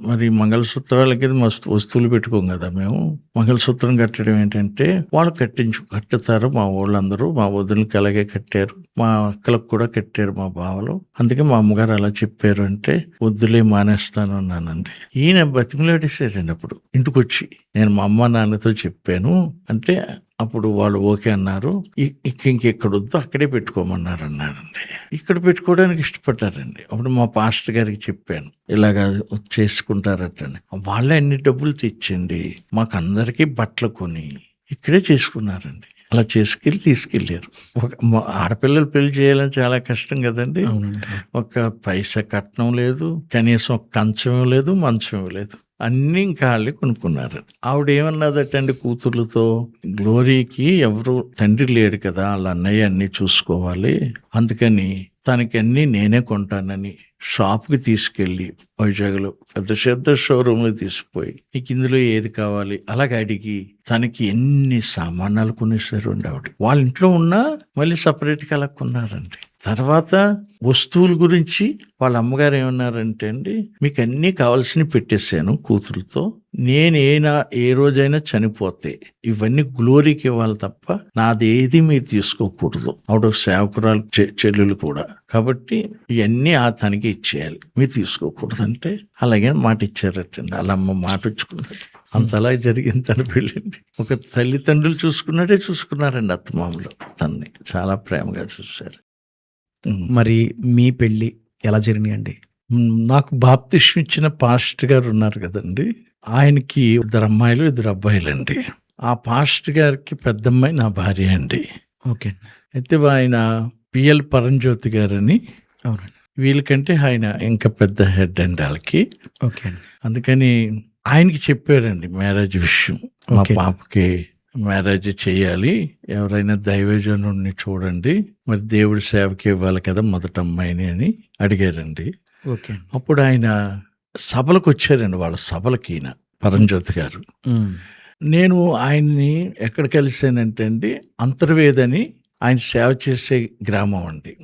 మరి మంగళసూత్రాలకి వస్తువులు పెట్టుకోం కదా మేము, మంగళసూత్రం కట్టడం ఏంటంటే వాళ్ళు కట్టుతారు మా వాళ్ళందరూ, మా వదినకి అలాగే కట్టారు, మా అక్కలకు కూడా కట్టారు మా బావలు, అందుకే మా అమ్మగారు అలా చెప్పారు అంటే వద్దులే మానేస్తాను అన్నానండి. ఈయన బతిమలాడేసాడండి. అప్పుడు ఇంటికి వచ్చి నేను మా అమ్మ నాన్నతో చెప్పాను అంటే అప్పుడు వాళ్ళు ఓకే అన్నారు. ఇంకెక్కడ వద్దు అక్కడే పెట్టుకోమన్నారు అన్నారండి. ఇక్కడ పెట్టుకోవడానికి ఇష్టపడ్డారండి. అప్పుడు మా పాస్టర్ గారికి చెప్పాను, ఇలాగా చేసుకుంటారటండి. వాళ్ళే అన్ని డబ్బులు తెచ్చండి మాకు అందరికీ బట్టలు కొని ఇక్కడే చేసుకున్నారండి. అలా తీసుకెళ్ళారు. ఆడపిల్లలు పెళ్లి చేయాలని చాలా కష్టం కదండి. ఒక పైసా కట్నం లేదు, కనీసం ఒక కంచం లేదు, మంచం లేదు, అన్నీ ఇంకా వాళ్ళే కొనుక్కున్నారు. ఆవిడ ఏమన్నదటండి కూతుర్లతో, గ్లోరీకి ఎవరు తండ్రి లేడు కదా, వాళ్ళ అన్నయ్య అన్నీ చూసుకోవాలి, అందుకని తనకి అన్నీ నేనే కొంటానని షాప్కి తీసుకెళ్ళి వైజాగ్లో పెద్ద షోరూమ్లో తీసుకుపోయి నీకు ఇందులో ఏది కావాలి అలాగ అడిగి తనకి ఎన్ని సామానాలు కొనేసారు అండి ఆవిడ. వాళ్ళ ఇంట్లో ఉన్నా మళ్ళీ సపరేట్గా అలా కొన్నారండి. తర్వాత వస్తువుల గురించి వాళ్ళ అమ్మగారు ఏమన్నారంటే అండి, మీకు అన్నీ కావాల్సినవి పెట్టేశాను కూతురుతో, నేను ఏ రోజైనా చనిపోతే ఇవన్నీ గ్లోరీకి ఇవ్వాలి తప్ప నాదేది మీరు తీసుకోకూడదు. ఆవిడ సేవకురాలు చెల్లెలు కూడా, కాబట్టి ఇవన్నీ ఆ తనకి ఇచ్చేయాలి, మీరు తీసుకోకూడదు అంటే అలాగే మాట ఇచ్చారటండి. వాళ్ళ అమ్మ మాట వచ్చుకున్నట్టు అంతలా జరిగింది తన పెళ్ళండి. ఒక తల్లిదండ్రులు చూసుకున్నట్టే చూసుకున్నారండి అత్తమామలు. తనని చాలా ప్రేమగా చూశారు. మరి మీ పెళ్ళి ఎలా జరిగినాయండి? నాకు బాప్తిస్మం ఇచ్చిన పాస్టర్ గారు ఉన్నారు కదండి, ఆయనకి 2 అమ్మాయిలు 2 అబ్బాయిలండి. ఆ పాస్టర్ గారికి పెద్దమ్మాయి నా భార్య అండి. ఓకే. అయితే ఆయన పిఎల్ పరంజ్యోతి గారని, అవునండి, వీళ్ళకంటే ఆయన ఇంకా పెద్ద హెడ్ అండి వాళ్ళకి. ఓకే. అందుకని ఆయనకి చెప్పారండి మ్యారేజ్ విషయం. మా పాపకి మ్యారేజ్ చేయాలి, ఎవరైనా దైవజనుడిని చూడండి, మరి దేవుడి సేవకి ఇవ్వాలి కదా మొదట అమ్మాయిని అని అడిగారండి. ఓకే. అప్పుడు ఆయన సభలకు వచ్చారండి, వాళ్ళ సభలకి ఈయన పరంజ్యోతి గారు. నేను ఆయన్ని ఎక్కడ కలిసానంటే అండి, అంతర్వేదని ఆయన సేవ చేసే గ్రామం అండి.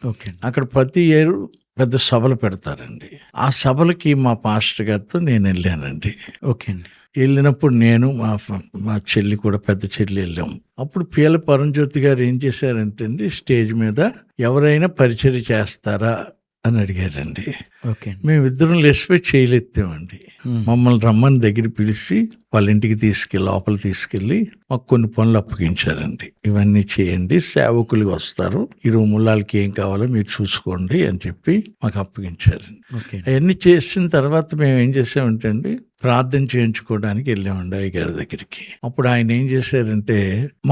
ఓకే. అక్కడ ప్రతి ఏరు పెద్ద సభలు పెడతారండి. ఆ సభలకి మా పాస్టర్ గారితో నేను వెళ్ళానండి. ఓకే అండి. వెళ్ళినప్పుడు నేను మా చెల్లి కూడా, పెద్ద చెల్లి వెళ్ళాం. అప్పుడు పిఎల్ పరంజ్యోతి గారు ఏం చేశారంటే అండి, స్టేజ్ మీద ఎవరైనా పరిచర్య చేస్తారా అని అడిగారండి. ఓకే. మేమిద్దరం లేచిపోయి చేయలేత్తామండి. మమ్మల్ని రమ్మని దగ్గర పిలిచి వాళ్ళ ఇంటికి లోపల తీసుకెళ్ళి మాకు కొన్ని పనులు అప్పగించారండి. ఇవన్నీ చేయండి, సేవకులు వస్తారు, ఈ రూములకి ఏం కావాలో మీరు చూసుకోండి అని చెప్పి మాకు అప్పగించారండి. అవన్నీ చేసిన తర్వాత మేము ఏం చేసామంటే అండి, ప్రార్థన చేయించుకోవడానికి వెళ్ళామండి అయ్యగారి దగ్గరికి. అప్పుడు ఆయన ఏం చేశారంటే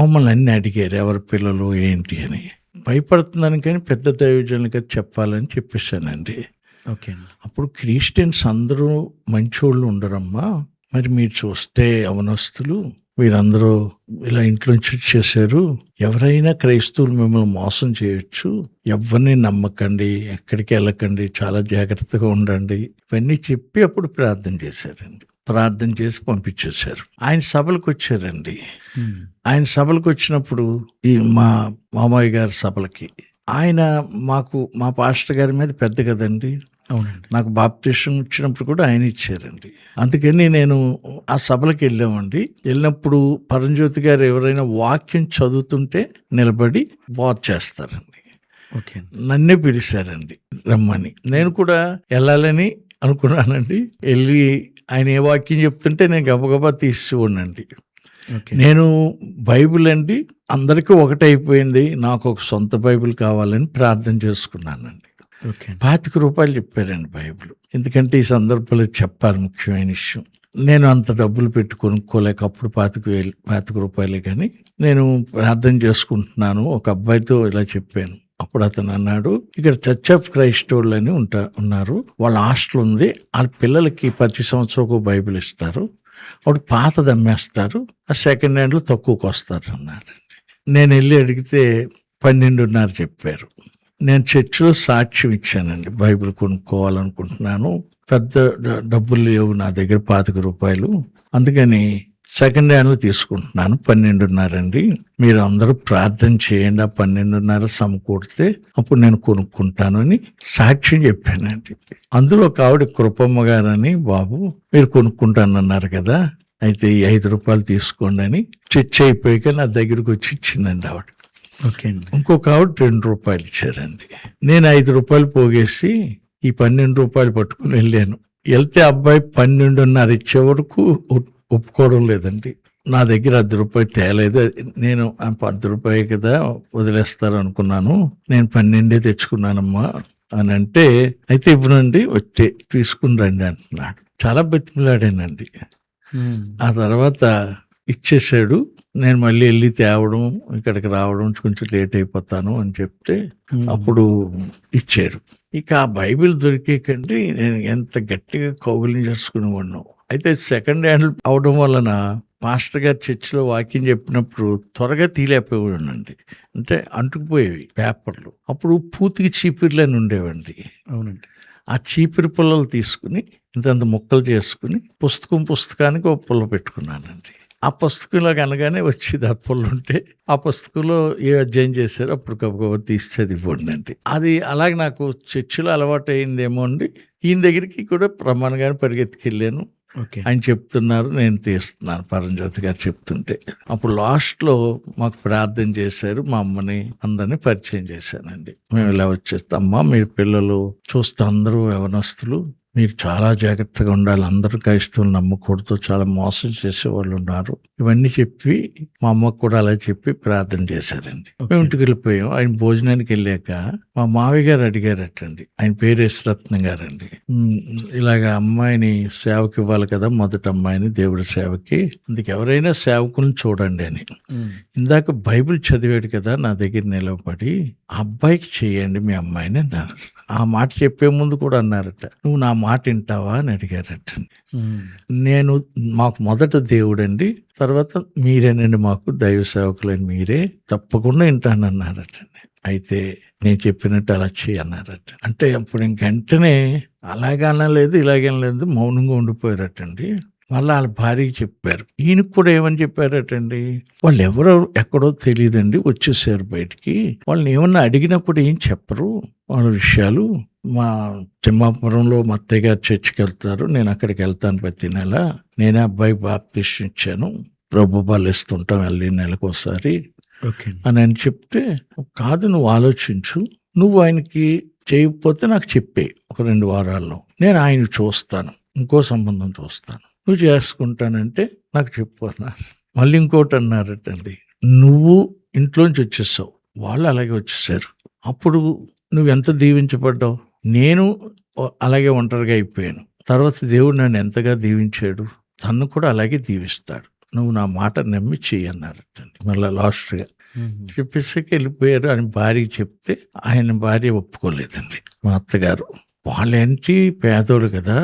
మమ్మల్ని అన్ని అడిగారు, ఎవరి పిల్లలు ఏంటి అని. భయపడుతున్నాను కానీ పెద్ద దైవజనులుగా చెప్పాలని చెప్పేశానండి. ఓకే. అప్పుడు క్రిస్టియన్స్ అందరూ మంచోళ్ళు ఉండరమ్మా, మరి మీరు చూస్తే అవనస్తులు మీరందరూ ఇలా ఇంట్లోంచి వచ్చేసారు, ఎవరైనా క్రైస్తవులు మిమ్మల్ని మోసం చేయొచ్చు, ఎవరిని నమ్మకండి, ఎక్కడికి వెళ్ళకండి, చాలా జాగ్రత్తగా ఉండండి, ఇవన్నీ చెప్పి అప్పుడు ప్రార్థన చేశారండి. ప్రార్థన చేసి పంపించేశారు. ఆయన సభలకు వచ్చారండి. ఆయన సభలకు వచ్చినప్పుడు ఈ మా మామయ్య గారి సభలకి ఆయన మా పాస్టర్ గారి మీద పెద్ద కదండి. అవునండి. నాకు బాప్తిసం ఇచ్చినప్పుడు కూడా ఆయన ఇచ్చారండి. అందుకని నేను ఆ సభలకు వెళ్ళామండి. వెళ్ళినప్పుడు పరంజ్యోతి గారు ఎవరైనా వాక్యం చదువుతుంటే నిలబడి బోధ చేస్తారండి. ఓకే. నన్నే పిలిచారండి రమ్మని. నేను కూడా వెళ్ళాలని అనుకున్నానండి. వెళ్ళి ఆయన ఏ వాక్యం చెప్తుంటే నేను గబగబా తీసి ఉండండి. ఓకే. నేను బైబిల్ అండి అందరికీ ఒకటైపోయింది, నాకు ఒక సొంత బైబిల్ కావాలని ప్రార్థన చేసుకున్నానండి. ఓకే. ₹25 చెప్పారండి బైబిల్. ఎందుకంటే ఈ సందర్భంలో చెప్పాలి ముఖ్యమైన విషయం. నేను అంత డబ్బులు పెట్టి కొనుక్కోలేక అప్పుడు ₹25 కానీ నేను ప్రార్థన చేసుకుంటున్నాను. ఒక అబ్బాయితో ఇలా చెప్పాను. అప్పుడు అతను అన్నాడు, ఇక్కడ చర్చ్ ఆఫ్ క్రైస్ట్ వాళ్ళు అని ఉన్నారు, వాళ్ళ హాస్టల్ ఉంది, వాళ్ళ పిల్లలకి ప్రతి సంవత్సరం ఒక బైబిల్ ఇస్తారు, అప్పుడు పాతది అమ్మేస్తారు, ఆ సెకండ్ హ్యాండ్లో తక్కువకి వస్తారు అన్నాడు. నేను వెళ్ళి అడిగితే 12.5 చెప్పారు. నేను చర్చిలో సాక్ష్యం ఇచ్చానండి, బైబిల్ కొనుక్కోవాలనుకుంటున్నాను, పెద్ద డబ్బులు లేవు నా దగ్గర, ₹25, అందుకని సెకండ్ హ్యాండ్లో తీసుకుంటున్నాను, 12.5 అండి, మీరు అందరూ ప్రార్థన చేయండి, ఆ 12.5 సమకూడితే అప్పుడు నేను కొనుక్కుంటాను అని సాక్ష్యం చెప్పానండి. అందులో ఒక ఆవిడ కృపమ్మ గారని, బాబు మీరు కొనుక్కుంటానన్నారు కదా, అయితే ఈ ₹5 తీసుకోండి అని చర్చ అయిపోయాక నా దగ్గరకు వచ్చి ఇచ్చిందండి ఆవిడ. ఓకే అండి. ఇంకొక ఆవిడ ₹2 ఇచ్చారండి. నేను ₹5 పోగేసి ఈ ₹12 పట్టుకుని వెళ్ళాను. వెళ్తే అబ్బాయి 12.5 ఇచ్చే వరకు ఒప్పుకోవడం లేదండి. నా దగ్గర ₹10 తేలేదు. నేను ₹10 కదా వదిలేస్తారు అనుకున్నాను, నేను 12 తెచ్చుకున్నానమ్మా అని అంటే, అయితే ఇవ్వనండి వచ్చి తీసుకుని రండి అంటున్నాడు. చాలా బతిమిలాడానండి. ఆ తర్వాత ఇచ్చేసాడు. నేను మళ్ళీ వెళ్ళి తేవడం, ఇక్కడికి రావడం కొంచెం లేట్ అయిపోతాను అని చెప్తే అప్పుడు ఇచ్చాడు. ఇక ఆ బైబిల్ దొరికేకండి నేను ఎంత గట్టిగా కౌగులింగ్ చేసుకుని ఉన్నాను. అయితే సెకండ్ హ్యాండ్ అవడం వలన మాస్టర్ గారు చర్చిలో వాక్యం చెప్పినప్పుడు త్వరగా తీలేకపోయానండి. అంటే అంటుకుపోయేవి పేపర్లు. అప్పుడు పూతికి చీపిర్లు అని ఉండేవండి. అవునండి. ఆ చీపిరి పుల్లలు తీసుకుని ఇంతంత ముక్కలు చేసుకుని పుస్తకానికి ఒక పుల్ల పెట్టుకున్నానండి. ఆ పుస్తకంలో కనగానే వచ్చేది ఆ పుల్ల ఉంటే, ఆ పుస్తకంలో ఏ అధ్యయనం చేశారో అప్పుడు గబగబా తీసి చదివిపోండి. అది అలాగే నాకు చర్చిలో అలవాటు అయిందేమో అండి. ఈయన దగ్గరికి కూడా ప్రమాణంగానే పరిగెత్తుకెళ్ళాను. ఓకే. ఆయన చెప్తున్నారు, నేను తీస్తున్నాను, పరంజ్యోతి గారు చెప్తుంటే. అప్పుడు లాస్ట్లో మాకు ప్రార్థన చేశారు, మా అమ్మని అందరినీ పరిచయం చేశానండి. మేము ఇలా వచ్చేస్తామ్మా, మీరు పిల్లలు చూస్తే అందరూ యవనస్తులు, మీరు చాలా జాగ్రత్తగా ఉండాలి, అందరూ క్రైస్తవులు నమ్మకూడదు, చాలా మోసం చేసేవాళ్ళు ఉన్నారు, ఇవన్నీ చెప్పి మా అమ్మకు కూడా అలా చెప్పి ప్రార్థన చేశారండి. మేము ఇంటికి వెళ్ళిపోయాం. ఆయన భోజనానికి వెళ్ళాక మా మావయ్య గారు అడిగారటండి, ఆయన పేరు యశ్రత్నం గారండి, ఇలాగ అమ్మాయిని సేవకి ఇవ్వాలి కదా, మొదటి అమ్మాయిని దేవుడి సేవకి, అందుకు ఎవరైనా సేవకులను చూడండి అని. ఇందాక బైబిల్ చదివాడు కదా నా దగ్గర నిలవబడి, ఆ అబ్బాయికి చేయండి మీ అమ్మాయిని అన్నారు. ఆ మాట చెప్పే ముందు కూడా అన్నారట, నువ్వు నా మాట వింటావా అని అడిగారటండి. నేను మాకు మొదట దేవుడండి, తర్వాత మీరేనండి మాకు దైవ సేవకులని, మీరే తప్పకుండా వింటానన్నారటండి. అయితే నేను చెప్పినట్టు అలా చేయన్నారట. అంటే అప్పుడు ఇంకెంటనే అలాగే అనలేదు ఇలాగే అనలేదు, మౌనంగా ఉండిపోయారటండి. మళ్ళీ వాళ్ళ భార్యకి చెప్పారు. ఈయనకు కూడా ఏమని చెప్పారటండి, వాళ్ళు ఎవరో ఎక్కడో తెలియదండి, వచ్చేసారు బయటికి, వాళ్ళని ఏమన్నా అడిగినప్పుడు ఏం చెప్పరు వాళ్ళ విషయాలు. మా తిమ్మాపురంలో మా అత్తయ్య గారు చర్చికి వెళ్తారు, నేను అక్కడికి వెళ్తాను ప్రతి నెల, నేనే అబ్బాయి బాప్టిస్ట్ ఇచ్చాను, ప్రభు బలు ఇస్తుంటాం వెళ్ళి నెలకోసారి అని చెప్తే, కాదు నువ్వు ఆలోచించు, నువ్వు ఆయనకి చేయకపోతే నాకు చెప్పే, ఒక 2 వారాల్లో నేను ఆయన చూస్తాను, ఇంకో సంబంధం చూస్తాను, నువ్వు చేసుకుంటానంటే నాకు చెప్పు అన్నారు. మళ్ళీ ఇంకోటి అన్నారటండి, నువ్వు ఇంట్లోంచి వచ్చేసావు, వాళ్ళు అలాగే వచ్చేసారు, అప్పుడు నువ్వెంత దీవించబడ్డావు, నేను అలాగే ఒంటరిగా అయిపోయాను, తర్వాత దేవుడు నన్ను ఎంతగా దీవించాడు, తను కూడా అలాగే దీవిస్తాడు, నువ్వు నా మాట నమ్మి చెయ్యన్నారటండి. మళ్ళీ లాస్ట్గా చెప్పేసాక వెళ్ళిపోయారు. ఆయన భార్యకి చెప్తే ఆయన భార్య ఒప్పుకోలేదండి. మా అత్తగారు, వాళ్ళేంటి పేదోళ్ళు కదా,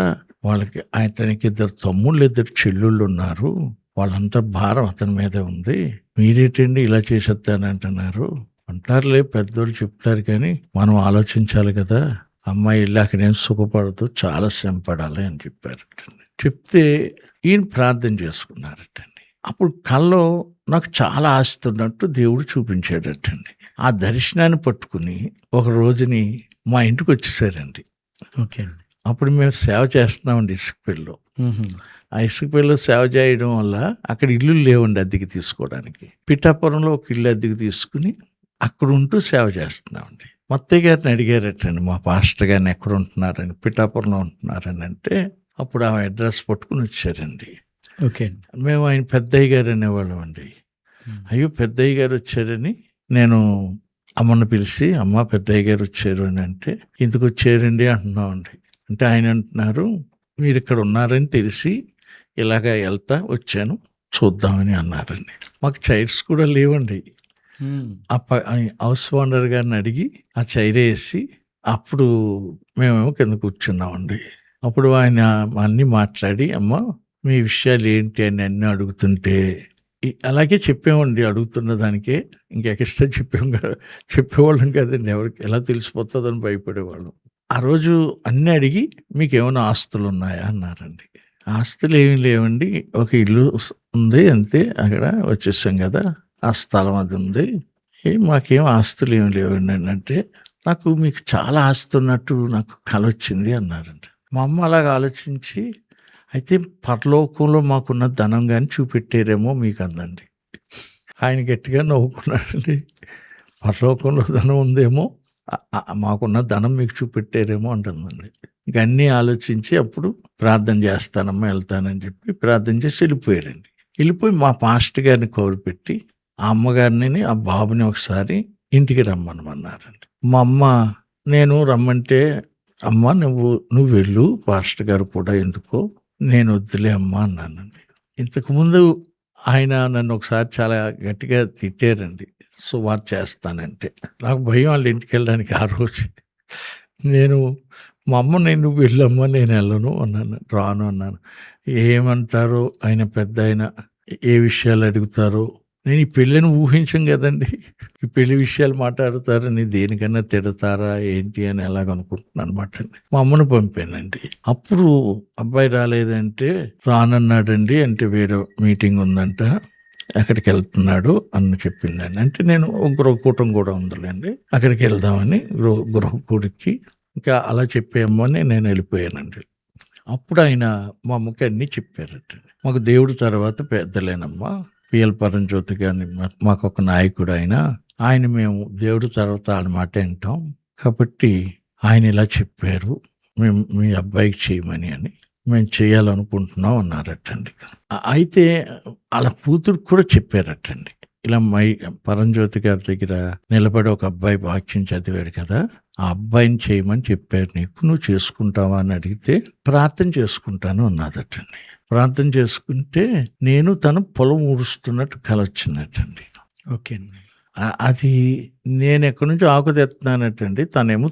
వాళ్ళకి అతనికి 2 తమ్ముళ్ళు 2 చెల్లుళ్ళు ఉన్నారు, వాళ్ళంతా భారం అతని మీదే ఉంది, మీరేంటండి ఇలా చేసేస్తానంటున్నారు అంటారులే, పెద్దోళ్ళు చెప్తారు కానీ మనం ఆలోచించాలి కదా, అమ్మాయి వెళ్ళి అక్కడేం సుఖపడదు, చాలా శ్రమ పడాలి అని చెప్పారటండి. చెప్తే ఈయన ప్రార్థన చేసుకున్నారటండి. అప్పుడు కల్లో నాకు చాలా ఆస్తున్నట్టు దేవుడు చూపించాడటండి. ఆ దర్శనాన్ని పట్టుకుని ఒక రోజుని మా ఇంటికి వచ్చేసారండి. ఓకే. అప్పుడు మేము సేవ చేస్తున్నామండి ఇసుకపల్లిలో. ఆ ఇసుకపల్లిలో సేవ చేయడం వల్ల అక్కడ ఇల్లు లేవండి అద్దెకి తీసుకోవడానికి. పిఠాపురంలో ఒక ఇల్లు అద్దెకి తీసుకుని అక్కడ ఉంటూ సేవ చేస్తున్నామండి. మా అత్తయ్య గారిని అడిగారటండి, మా పాస్టర్ గారిని ఎక్కడ ఉంటున్నారని. పిఠాపురంలో ఉంటున్నారని అంటే అప్పుడు ఆ అడ్రస్ పట్టుకుని వచ్చారండి. ఓకే అండి. మేము ఆయన పెద్దయ్య గారు అనేవాళ్ళం అండి. అయ్యో పెద్దయ్య గారు వచ్చారని నేను అమ్మను పిలిచి, అమ్మ పెద్దయ్య గారు వచ్చారు అని అంటే, ఎందుకు వచ్చారండి అంటున్నామండి. అంటే ఆయన అంటున్నారు, మీరు ఇక్కడ ఉన్నారని తెలిసి ఇలాగ వెళ్తా వచ్చాను, చూద్దామని అన్నారండి. మాకు చైర్స్ కూడా లేవండి. హౌస్ ఓనర్ గారిని అడిగి ఆ చైర్ వేసి అప్పుడు మేమేమో కింద కూర్చున్నామండి. అప్పుడు ఆయన అన్నీ మాట్లాడి, అమ్మ మీ విషయాలు ఏంటి అని అన్నీ అడుగుతుంటే అలాగే చెప్పామండి. అడుగుతున్న దానికే ఇంకా ఎక్స్ట్రా చెప్పేవాళ్ళం కదండి. ఎవరికి ఎలా తెలిసిపోతుందని భయపడేవాళ్ళం. ఆ రోజు అన్నీ అడిగి, మీకు ఏమైనా ఆస్తులు ఉన్నాయా అన్నారండి. ఆస్తులు ఏమీ లేవండి, ఒక ఇల్లు ఉంది అంతే, అక్కడ వచ్చేసాం కదా, ఆ స్థలం అది ఉంది, మాకేం ఆస్తులు ఏమి లేవండి అని అంటే, నాకు మీకు చాలా ఆస్తి ఉన్నట్టు నాకు కల వచ్చింది అన్నారండి. మా అమ్మ అలాగ ఆలోచించి, అయితే పరలోకంలో మాకున్న ధనం కానీ చూపెట్టారేమో మీకు అందండి. ఆయన గట్టిగా నవ్వుకున్నాడండి. పరలోకంలో ధనం ఉందేమో, మాకున్న ధనం మీకు చూపెట్టారేమో అంటుందండి. ఇంక అన్నీ ఆలోచించి అప్పుడు ప్రార్థన చేస్తానమ్మా వెళ్తానని చెప్పి ప్రార్థన చేసి వెళ్ళిపోయారండి. వెళ్ళిపోయి మా పాస్టర్ గారిని కౌరు పెట్టి ఆ అమ్మగారిని ఆ బాబుని ఒకసారి ఇంటికి రమ్మనమన్నారండి. మా అమ్మ, నేను రమ్మంటే, అమ్మ నువ్వు వెళ్ళు, పాస్టర్ గారు కూడా ఎందుకో, నేను వద్దులే అమ్మా అన్నానండి. ఇంతకుముందు ఆయన నన్ను ఒకసారి చాలా గట్టిగా తిట్టారండి, సువార్త చేస్తానంటే. నాకు భయం వాళ్ళ ఇంటికి వెళ్ళడానికి. ఆ రోజు నేను మా అమ్మ, నువ్వు వెళ్ళమ్మా నేను వెళ్ళను అన్నాను, రాను అన్నాను. ఏమంటారో ఆయన పెద్ద ఆయన, ఏ విషయాలు అడుగుతారో, నేను ఈ పెళ్ళిని ఊహించం కదండి, ఈ పెళ్లి విషయాలు మాట్లాడతారని, దేనికన్నా తిడతారా ఏంటి అని ఎలాగనుకుంటున్నాను అనమాట. మా అమ్మను పంపానండి. అప్పుడు అబ్బాయి రాలేదంటే, రానన్నాడండి, అంటే వేరే మీటింగ్ ఉందంట, అక్కడికి వెళ్తున్నాడు అని చెప్పిందండి. అంటే నేను గృహకూటం కూడా ఉందిలేండి, అక్కడికి వెళ్దామని గృహకూడికి ఇంకా అలా చెప్పేయమ్మని నేను వెళ్ళిపోయానండి. అప్పుడు ఆయన మా అమ్మకి అన్నీ చెప్పారట. మాకు దేవుడి తర్వాత పెద్దలేనమ్మా, పిఎల్ పరంజ్యోతి గారిని మాకు ఒక నాయకుడు ఆయన మేము దేవుడి తర్వాత ఆయన మాట వింటాం కాబట్టి ఆయన ఇలా చెప్పారు, మేము మీ అబ్బాయికి చేయమని అని, మేము చేయాలనుకుంటున్నాం అన్నారటండి. అయితే వాళ్ళ కూతురు కూడా చెప్పారటండి, ఇలా పరంజ్యోతి గారి దగ్గర నిలబడి ఒక అబ్బాయి వాక్యం చదివాడు కదా, ఆ అబ్బాయిని చేయమని చెప్పారు నీకు, నువ్వు చేసుకుంటావా అని అడిగితే, ప్రార్థన చేసుకుంటాను అన్నదటండి. ప్రార్థన చేసుకుంటే నేను తను పొలం ఊడుస్తున్నట్టు కల వచ్చిందటండి. ఓకే అండి. అది నేను ఎక్కడి నుంచి ఆకు తెస్తున్నానటండి, తనేమో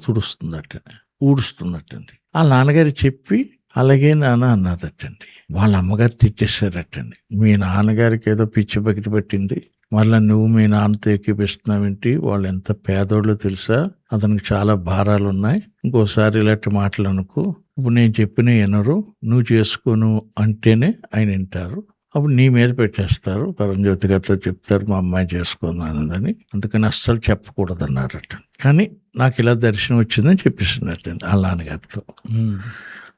ఊడుస్తున్నట్టండి. ఆ నాన్నగారు చెప్పి, అలాగే నాన్న అన్నదటండి. వాళ్ళ అమ్మగారు తిట్టేశారటండి, మీ నాన్నగారికి ఏదో పిచ్చి బకిటి పట్టింది, మళ్ళీ నువ్వు మీ నాన్నతో ఎక్కిపిస్తున్నావేంటి, వాళ్ళు ఎంత పేదోళ్ళు తెలుసా, అతనికి చాలా భారాలు ఉన్నాయి, ఇంకోసారి ఇలాంటి మాటలు అనుకో, ఇప్పుడు నేను చెప్పిన వినరు, నువ్వు చేసుకోను అంటేనే ఆయన వింటారు, అప్పుడు నీ మీద పెట్టేస్తారు, పరంజ్యోతి గారితో చెప్తారు మా అమ్మాయి చేసుకున్నానని, అందుకని అస్సలు చెప్పకూడదు అన్నారట. కానీ నాకు ఇలా దర్శనం వచ్చిందని చెప్పేసినట్టండి ఆ నాన్నగారితో.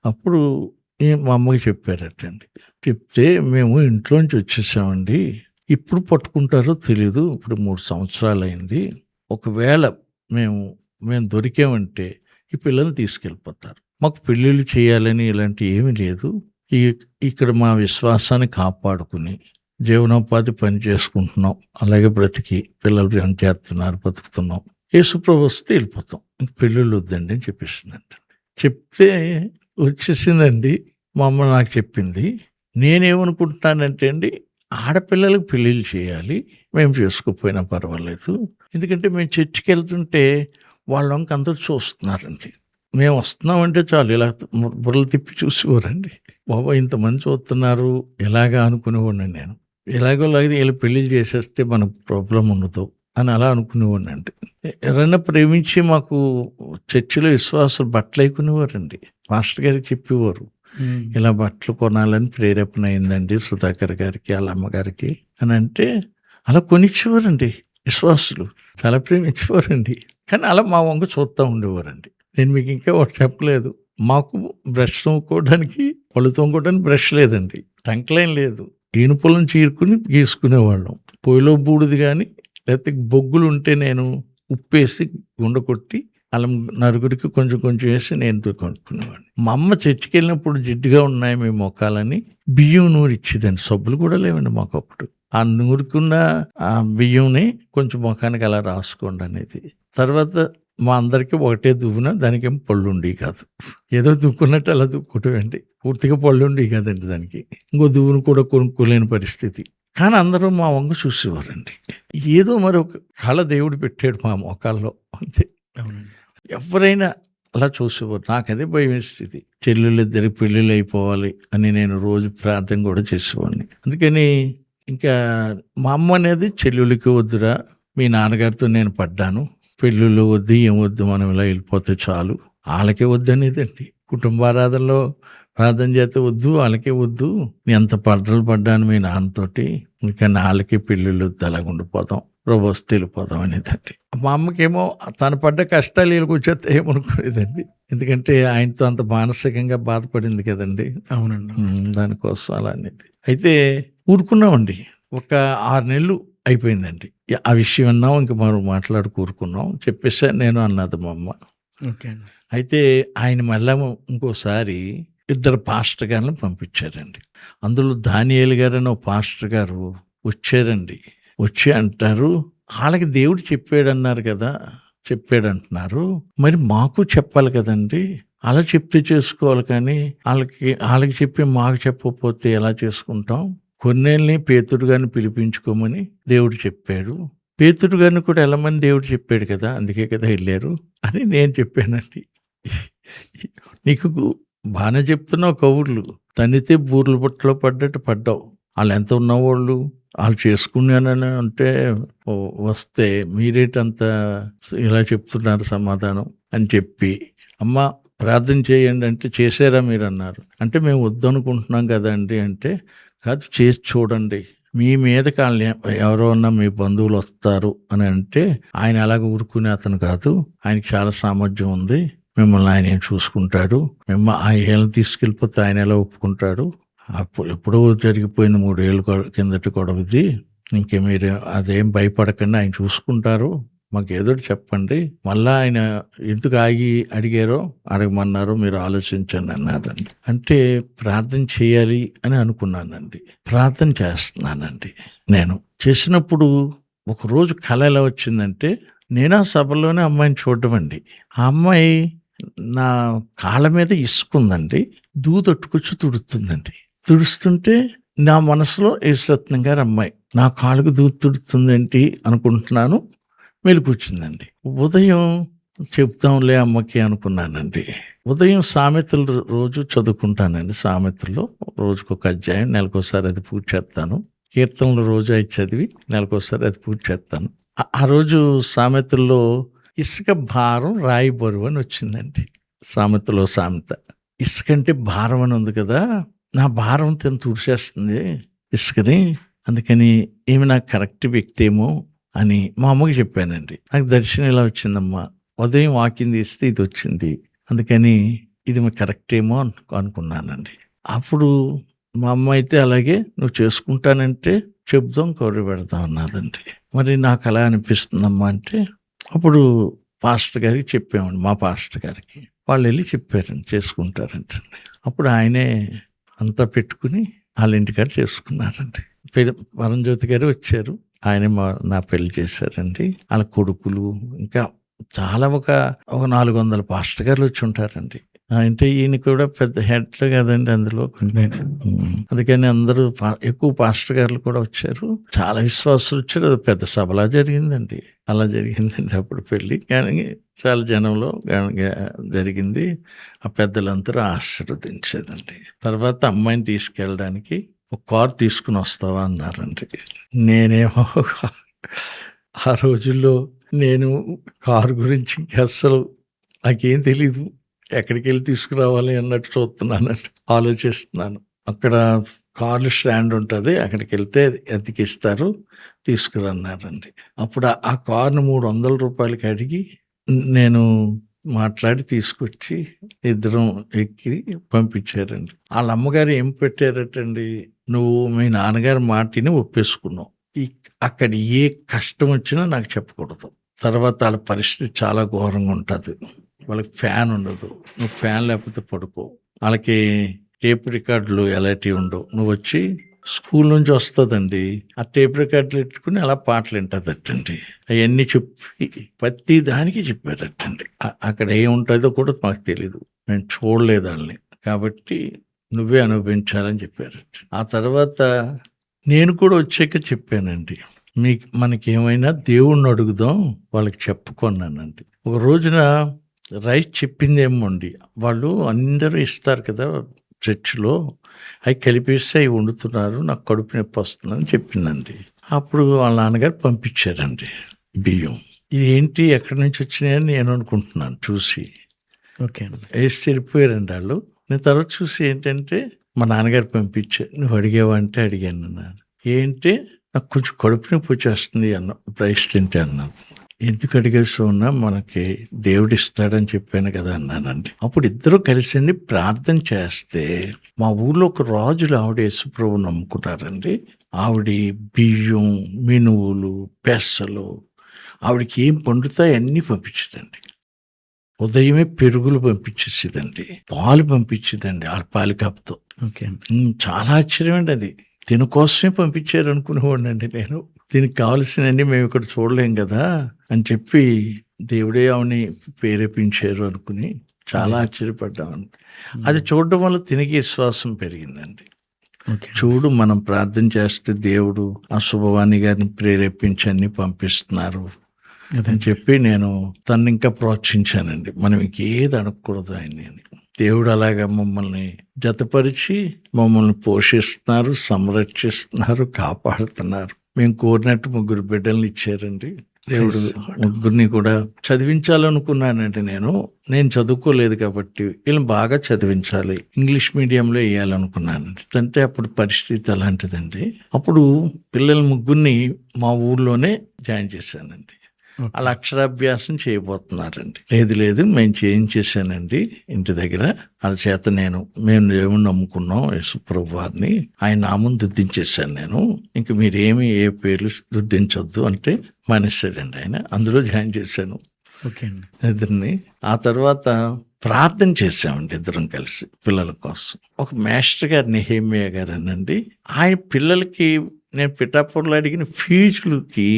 అప్పుడు మా అమ్మకి చెప్పారటండి. చెప్తే, మేము ఇంట్లోంచి వచ్చేసామండి, ఇప్పుడు పట్టుకుంటారో తెలీదు, ఇప్పుడు 3 సంవత్సరాలు అయింది, ఒకవేళ మేము దొరికామంటే ఈ పిల్లల్ని తీసుకెళ్ళిపోతారు, మాకు పెళ్ళిళ్ళు చేయాలని ఇలాంటి ఏమీ లేదు, ఇక్కడ మా విశ్వాసాన్ని కాపాడుకుని జీవనోపాధి పని చేసుకుంటున్నాం, అలాగే బ్రతికి పిల్లలు పని చేస్తున్నారు, బతుకుతున్నాం, యేసుప్రభు వస్తే వెళ్ళిపోతాం, ఇంక పెళ్ళిళ్ళు వద్దండి అని చెప్పేసిందంట. చెప్తే వచ్చేసిందండి. మా అమ్మ నాకు చెప్పింది, నేనేమనుకుంటున్నానంటే అండి, ఆడపిల్లలకు పెళ్ళిళ్ళు చేయాలి, మేము చేసుకోకపోయినా పర్వాలేదు, ఎందుకంటే మేము చర్చికి వెళ్తుంటే వాళ్ళ వంక అందరూ చూస్తున్నారండి, మేము వస్తున్నామంటే చాలు ఇలా బుర్రలు తిప్పి చూసేవారండి. బాబా ఇంతమంది చూస్తున్నారు ఎలాగా అనుకునేవాడిని నేను, ఎలాగోలాగే వీళ్ళు పెళ్ళిళ్ళు చేసేస్తే మనకు ప్రాబ్లం ఉండదు అని అలా అనుకునేవాడిని అండి. ఎవరైనా ప్రేమించి మాకు చర్చిలో విశ్వాసాలు బట్టలు అయికునేవారండి, మాస్టర్ గారికి చెప్పేవారు, ఇలా బట్టలు కొనాలని ప్రేరేపణ అయిందండి సుధాకర్ గారికి వాళ్ళ అమ్మగారికి అని అంటే, అలా కొనిచ్చేవారండి విశ్వాసులు, చాలా ప్రేమించేవారండి. కానీ అలా మా వంక చూస్తూ ఉండేవారండి. నేను మీకు ఇంకా ఒకటి చెప్పలేదు, మాకు బ్రష్ తోముకోవడానికి పళ్ళు తోముకోవడానికి బ్రష్ లేదండి, టంక్లైన్ లేదు, ఈనుపులను చీరుకుని గీసుకునేవాళ్ళం, పొయ్యిలో బూడిది కానీ లేకపోతే బొగ్గులు ఉంటే నేను ఉప్పేసి గుండ కొట్టి అల్లం నలుగురికి కొంచెం కొంచెం వేసి నేను కొనుక్కునేవాడిని. మా అమ్మ చర్చికి వెళ్ళినప్పుడు జిడ్డుగా ఉన్నాయి మీ మొక్కలని బియ్యం నూరు ఇచ్చేదండి. సబ్బులు కూడా లేవండి మాకు అప్పుడు. ఆ నూరుకున్న ఆ బియ్యంని కొంచెం ముఖానికి అలా రాసుకోండి అనేది. తర్వాత మా అందరికీ ఒకటే దువ్వున, దానికేం పళ్ళు ఉండేవి కాదు. ఏదో దువ్వుకున్నట్టు అలా దువ్వుకోవటండి. పూర్తిగా పళ్ళు ఉండేవి కాదండి దానికి. ఇంకో దువ్వును కూడా కొనుక్కోలేని పరిస్థితి. కానీ అందరూ మా వంక చూసేవారండి. ఏదో మరి ఒక కళ దేవుడు పెట్టాడు మా మొఖాల్లో అంతే. ఎవరైనా అలా చూసేవారు. నాకు అదే భయం వేసేది. చెల్లెళ్ళు ఇద్దరికి పెళ్ళిళ్ళు అయిపోవాలి అని నేను రోజు ప్రార్థన కూడా చేసేవాడిని. అందుకని ఇంకా మా అమ్మ అనేది చెల్లెళ్ళకి వద్దురా, మీ నాన్నగారితో నేను పడ్డాను, పెళ్ళిళ్ళు వద్దు, ఏం వద్దు, మనం ఇలా వెళ్ళిపోతే చాలు, వాళ్ళకే వద్దు అనేదండి. కుటుంబారాధనలో ప్రార్థన చేస్తే వద్దు, వాళ్ళకే వద్దు, నేను ఎంత పడ్డలు పడ్డాను మీ నాన్నతోటి, ఇంకా వాళ్ళకి పెళ్ళిళ్ళు వద్దు, అలాగ ఉండిపోతాం, వస్తే వెళ్ళిపోదాం అనేదండి. మా అమ్మకేమో తను పడ్డ కష్టాలు వీళ్ళకి వచ్చేస్తే ఏమనుకునేదండి. ఎందుకంటే ఆయనతో అంత మానసికంగా బాధపడింది కదండి. అవునండి. దానికోసం అలా అనేది. అయితే ఊరుకున్నామండి. ఒక 6 నెలలు అయిపోయిందండి. ఆ విషయం అన్నాం, ఇంక మనం కూరుకున్నాం. చెప్పేసా నేను అన్నది మా అమ్మ. ఓకే. అయితే ఆయన మళ్ళా ఇంకోసారి 2 పాస్టర్ గారిని పంపించారండి. అందులో దానియేలు గారు అని ఒక పాస్టర్ గారు వచ్చారండి. వచ్చి అంటారు, వాళ్ళకి దేవుడు చెప్పాడన్నారు కదా, చెప్పాడంటున్నారు, మరి మాకు చెప్పాలి కదండి, అలా చెప్తే చేసుకోవాలి, కానీ వాళ్ళకి చెప్పి మాకు చెప్పకపోతే ఎలా చేసుకుంటాం? కొన్నేళ్ళని పేతురు గారిని పిలిపించుకోమని దేవుడు చెప్పాడు, పేతురు గారిని కూడా వెళ్ళమని దేవుడు చెప్పాడు కదా, అందుకే కదా వెళ్ళారు అని నేను చెప్పానండి. నీకు బాగానే చెప్తున్నావు కబుర్లు, తనితే బూర్లు బుట్టలో పడ్డట్టు పడ్డావు. వాళ్ళు ఎంత ఉన్నవాళ్ళు, వాళ్ళు చేసుకున్నానని అంటే వస్తే మీరేటంత ఇలా చెప్తున్నారు సమాధానం అని చెప్పి, అమ్మ ప్రార్థన చేయండి అంటే, చేశారా మీరు అన్నారు. అంటే మేము వద్దనుకుంటున్నాం కదండి అంటే, కాదు చేసి చూడండి, మీ మీదకి వాళ్ళు ఎవరో ఉన్నా మీ బంధువులు వస్తారు అని అంటే, ఆయన అలాగ ఊరుకునే అతను కాదు, ఆయనకి చాలా సామర్థ్యం ఉంది, మిమ్మల్ని ఆయన ఏం చూసుకుంటాడు, ఆయన తీసుకెళ్ళిపోతే ఆయన ఎలా ఒప్పుకుంటాడు, ఎప్పుడో జరిగిపోయిన 3 ఏళ్ళ కిందటి గొడవ ఇది, ఇంకే మీరు అదేం భయపడకండి, ఆయన చూసుకుంటారు, మాకు ఏదో చెప్పండి, మళ్ళా ఆయన ఎందుకు ఆగి అడిగారో అడగమన్నారో మీరు ఆలోచించండి అన్నారండి. అంటే ప్రార్థన చేయాలి అని అనుకున్నానండి. ప్రార్థన చేస్తున్నానండి. నేను చేసినప్పుడు ఒకరోజు కళ ఎలా వచ్చిందంటే, నేను ఆ సభలోనే అమ్మాయిని చూడడం అండి. ఆ అమ్మాయి నా కాళ్ళ మీద ఇసుకుందండి, దూదొట్టుకొచ్చి తుడుతుందండి. తుడుస్తుంటే నా మనసులో యేసురత్నం గారు అమ్మాయి నా కాళ్ళకు దూది తుడుతుందేంటి అనుకుంటున్నాను, మెలుకొచ్చిందండి. ఉదయం చెప్తాంలే అమ్మకి అనుకున్నానండి. ఉదయం సామెతలు రోజు చదువుకుంటానండి. సామెతల్లో రోజుకొక అధ్యాయం, నెలకోసారి అది పూర్తి చేస్తాను. కీర్తనలు రోజు 5 చదివి నెలకోసారి అది పూర్తి చేస్తాను. ఆ రోజు సామెతల్లో ఇసుక భారం రాయి బరువు అని వచ్చిందండి. సామెతలో సామెత, ఇసుకంటే భారం అని ఉంది కదా, నా భారం తిని తుడిచేస్తుంది ఇసుకని, అందుకని ఏమి నాకు కరెక్ట్ వ్యక్తి ఏమో అని మా అమ్మకి చెప్పానండి. నాకు దర్శనం ఇలా వచ్చిందమ్మా, ఉదయం వాకింగ్ తీస్తే ఇది వచ్చింది, అందుకని ఇది కరెక్ట్ ఏమో అనుకున్నానండి. అప్పుడు మా అమ్మ అయితే అలాగే నువ్వు చేసుకుంటానంటే చెప్దాం, కౌరు పెడదాం అన్నదండి. మరి నాకు అలా అనిపిస్తుందమ్మా అంటే, అప్పుడు పాస్టర్ గారికి చెప్పామండి, మా పాస్టర్ గారికి. వాళ్ళు వెళ్ళి చెప్పారండి చేసుకుంటారంటండి. అప్పుడు ఆయనే అంతా పెట్టుకుని వాళ్ళ ఇంటికాడ చేసుకున్నారండి. పరంజ్యోతి గారు వచ్చారు, ఆయనే నా పెళ్లి చేశారండి. వాళ్ళ కొడుకులు ఇంకా చాలా ఒక 400 పాస్టర్ గారు వచ్చి ఉంటారండి. అంటే ఈయన కూడా పెద్ద హెడ్ కదండి అందులో. అందుకని అందరూ ఎక్కువ పాస్టర్ గారులు కూడా వచ్చారు, చాలా విశ్వాసులు వచ్చారు. అది పెద్ద సభలా జరిగిందండి. అలా జరిగిందండి అప్పుడు పెళ్ళి. కానీ చాలా జనంలో జరిగింది. ఆ పెద్దలందరూ ఆశీర్వదించేదండి. తర్వాత అమ్మాయిని తీసుకెళ్ళడానికి ఒక కారు తీసుకుని వస్తావా అన్నారండి. నేనేమో ఆ రోజుల్లో నేను కారు గురించి అస్సలు నాకేం తెలీదు, ఎక్కడికి వెళ్ళి తీసుకురావాలి అన్నట్టు చూస్తున్నానండి, ఆలోచిస్తున్నాను. అక్కడ కార్లు స్టాండ్ ఉంటుంది, అక్కడికి వెళ్తే ఎతికిస్తారు, తీసుకురన్నారండి. అప్పుడు ఆ కార్ను 300 రూపాయలకి అడిగి నేను మాట్లాడి తీసుకొచ్చి ఇద్దరం ఎక్కి పంపించారండి. వాళ్ళ అమ్మగారు ఏం పెట్టారటండి, నువ్వు మీ నాన్నగారి మాటిని ఒప్పేసుకున్నావు, అక్కడ ఏ కష్టం వచ్చినా నాకు చెప్పకూడదు, తర్వాత వాళ్ళ పరిస్థితి చాలా ఘోరంగా ఉంటుంది. వాళ్ళకి ఫ్యాన్ ఉండదు, నువ్వు ఫ్యాన్ లేకపోతే పడుకో. వాళ్ళకి టేప్ రికార్డులు ఎలాంటివి ఉండవు. నువ్వు వచ్చి స్కూల్ నుంచి వస్తుందండి, ఆ టేప్ రికార్డులు పెట్టుకుని అలా పాటలు వింటుందటండి. అవన్నీ చెప్పి ప్రతి దానికి చెప్పారటండి. అక్కడ ఏముంటుందో కూడా మాకు తెలీదు, నేను చూడలేదు వాళ్ళని, కాబట్టి నువ్వే అనుభవించాలని చెప్పారు. ఆ తర్వాత నేను కూడా వచ్చాక చెప్పానండి, మనకేమైనా దేవుణ్ణి అడుగుదాం, వాళ్ళకి చెప్పుకున్నానండి. ఒక రోజున రైస్ చెప్పిందేమో అండి, వాళ్ళు అందరూ ఇస్తారు కదా చర్చిలో, అవి కలిపేసి అవి వండుతున్నారు, నాకు కడుపు నొప్పి వస్తుందని చెప్పిందండి. అప్పుడు వాళ్ళ నాన్నగారు పంపించారండి బియ్యం. ఇది ఏంటి, ఎక్కడి నుంచి వచ్చినాయని నేను అనుకుంటున్నాను చూసి. ఓకే, వేసి వెళ్ళిపోయారండి వాళ్ళు. నేను తర్వాత చూసి ఏంటంటే మా నాన్నగారు పంపించారు. నువ్వు అడిగావంటే అడిగాను అన్నాను. ఏంటి, నాకు కొంచెం కడుపు నొప్పి వచ్చేస్తుంది అన్న, రైస్ తింటే అన్నాను. ఎందుకు అడిగేసి ఉన్నా, మనకి దేవుడు ఇస్తాడని చెప్పాను కదా అన్నానండి. అప్పుడు ఇద్దరు కలిసి ప్రార్థన చేస్తే మా ఊళ్ళో ఒక రాజులు ఆవిడ యేసుప్రభువు నమ్ముకున్నారండి. ఆవిడ బియ్యం, మినువులు, పెసలు, ఆవిడకి ఏం పండుతాయి అన్నీ పంపించదండి. ఉదయమే పెరుగులు పంపించేసేదండి, పాలు పంపించేదండి ఆ పాలు కప్తో. ఓకే, చాలా ఆశ్చర్యం అండి అది. దీనికోసమే పంపించారు అనుకునేవాడిని అండి నేను. దీనికి కావాల్సినవన్నీ మేము ఇక్కడ చూడలేం కదా అని చెప్పి దేవుడే ఆవిని ప్రేరేపించారు అనుకుని చాలా ఆశ్చర్యపడ్డామండి. అది చూడడం వల్ల తిరిగి విశ్వాసం పెరిగిందండి. చూడు, మనం ప్రార్థన చేస్తే దేవుడు ఆ శుభవాణి గారిని ప్రేరేపించి అన్ని పంపిస్తున్నారు అని చెప్పి నేను తను ఇంకా ప్రోత్సహించానండి. మనం ఇంకేది అడగకూడదు ఆయన్ని అని. దేవుడు అలాగా మమ్మల్ని జతపరిచి మమ్మల్ని పోషిస్తున్నారు, సంరక్షిస్తున్నారు, కాపాడుతున్నారు. మేము కోరినట్టు 3 బిడ్డల్ని ఇచ్చారండి దేవుడు. 3 కూడా చదివించాలనుకున్నానండి నేను చదువుకోలేదు కాబట్టి వీళ్ళని బాగా చదివించాలి, ఇంగ్లీష్ మీడియంలో వేయాలనుకున్నానండి. అంటే అప్పుడు పరిస్థితి అలాంటిదండి. అప్పుడు పిల్లల 3 మా ఊర్లోనే జాయిన్ చేశానండి. అలా అక్షరాభ్యాసం చేయబోతున్నారండి. లేదు మేము చేయించేసానండి ఇంటి దగ్గర. వాళ్ళ చేత మేము దేవుణ్ణి నమ్ముకున్నాం, యేసుప్రభు వారిని, ఆయన నామం దుద్దించేసాను నేను. ఇంక మీరేమి ఏ పేర్లు దుద్దించొద్దు అంటే మానేశాడండి ఆయన. అందులో జాయిన్ చేశాను ఇద్దరిని. ఆ తర్వాత ప్రార్థన చేసామండి ఇద్దరం కలిసి పిల్లల కోసం. ఒక మాస్టర్ గారు నెహెమ్యా గారు అనండి, ఆయన పిల్లలకి నేను పిఠాపురంలో అడిగిన ఫీజులకి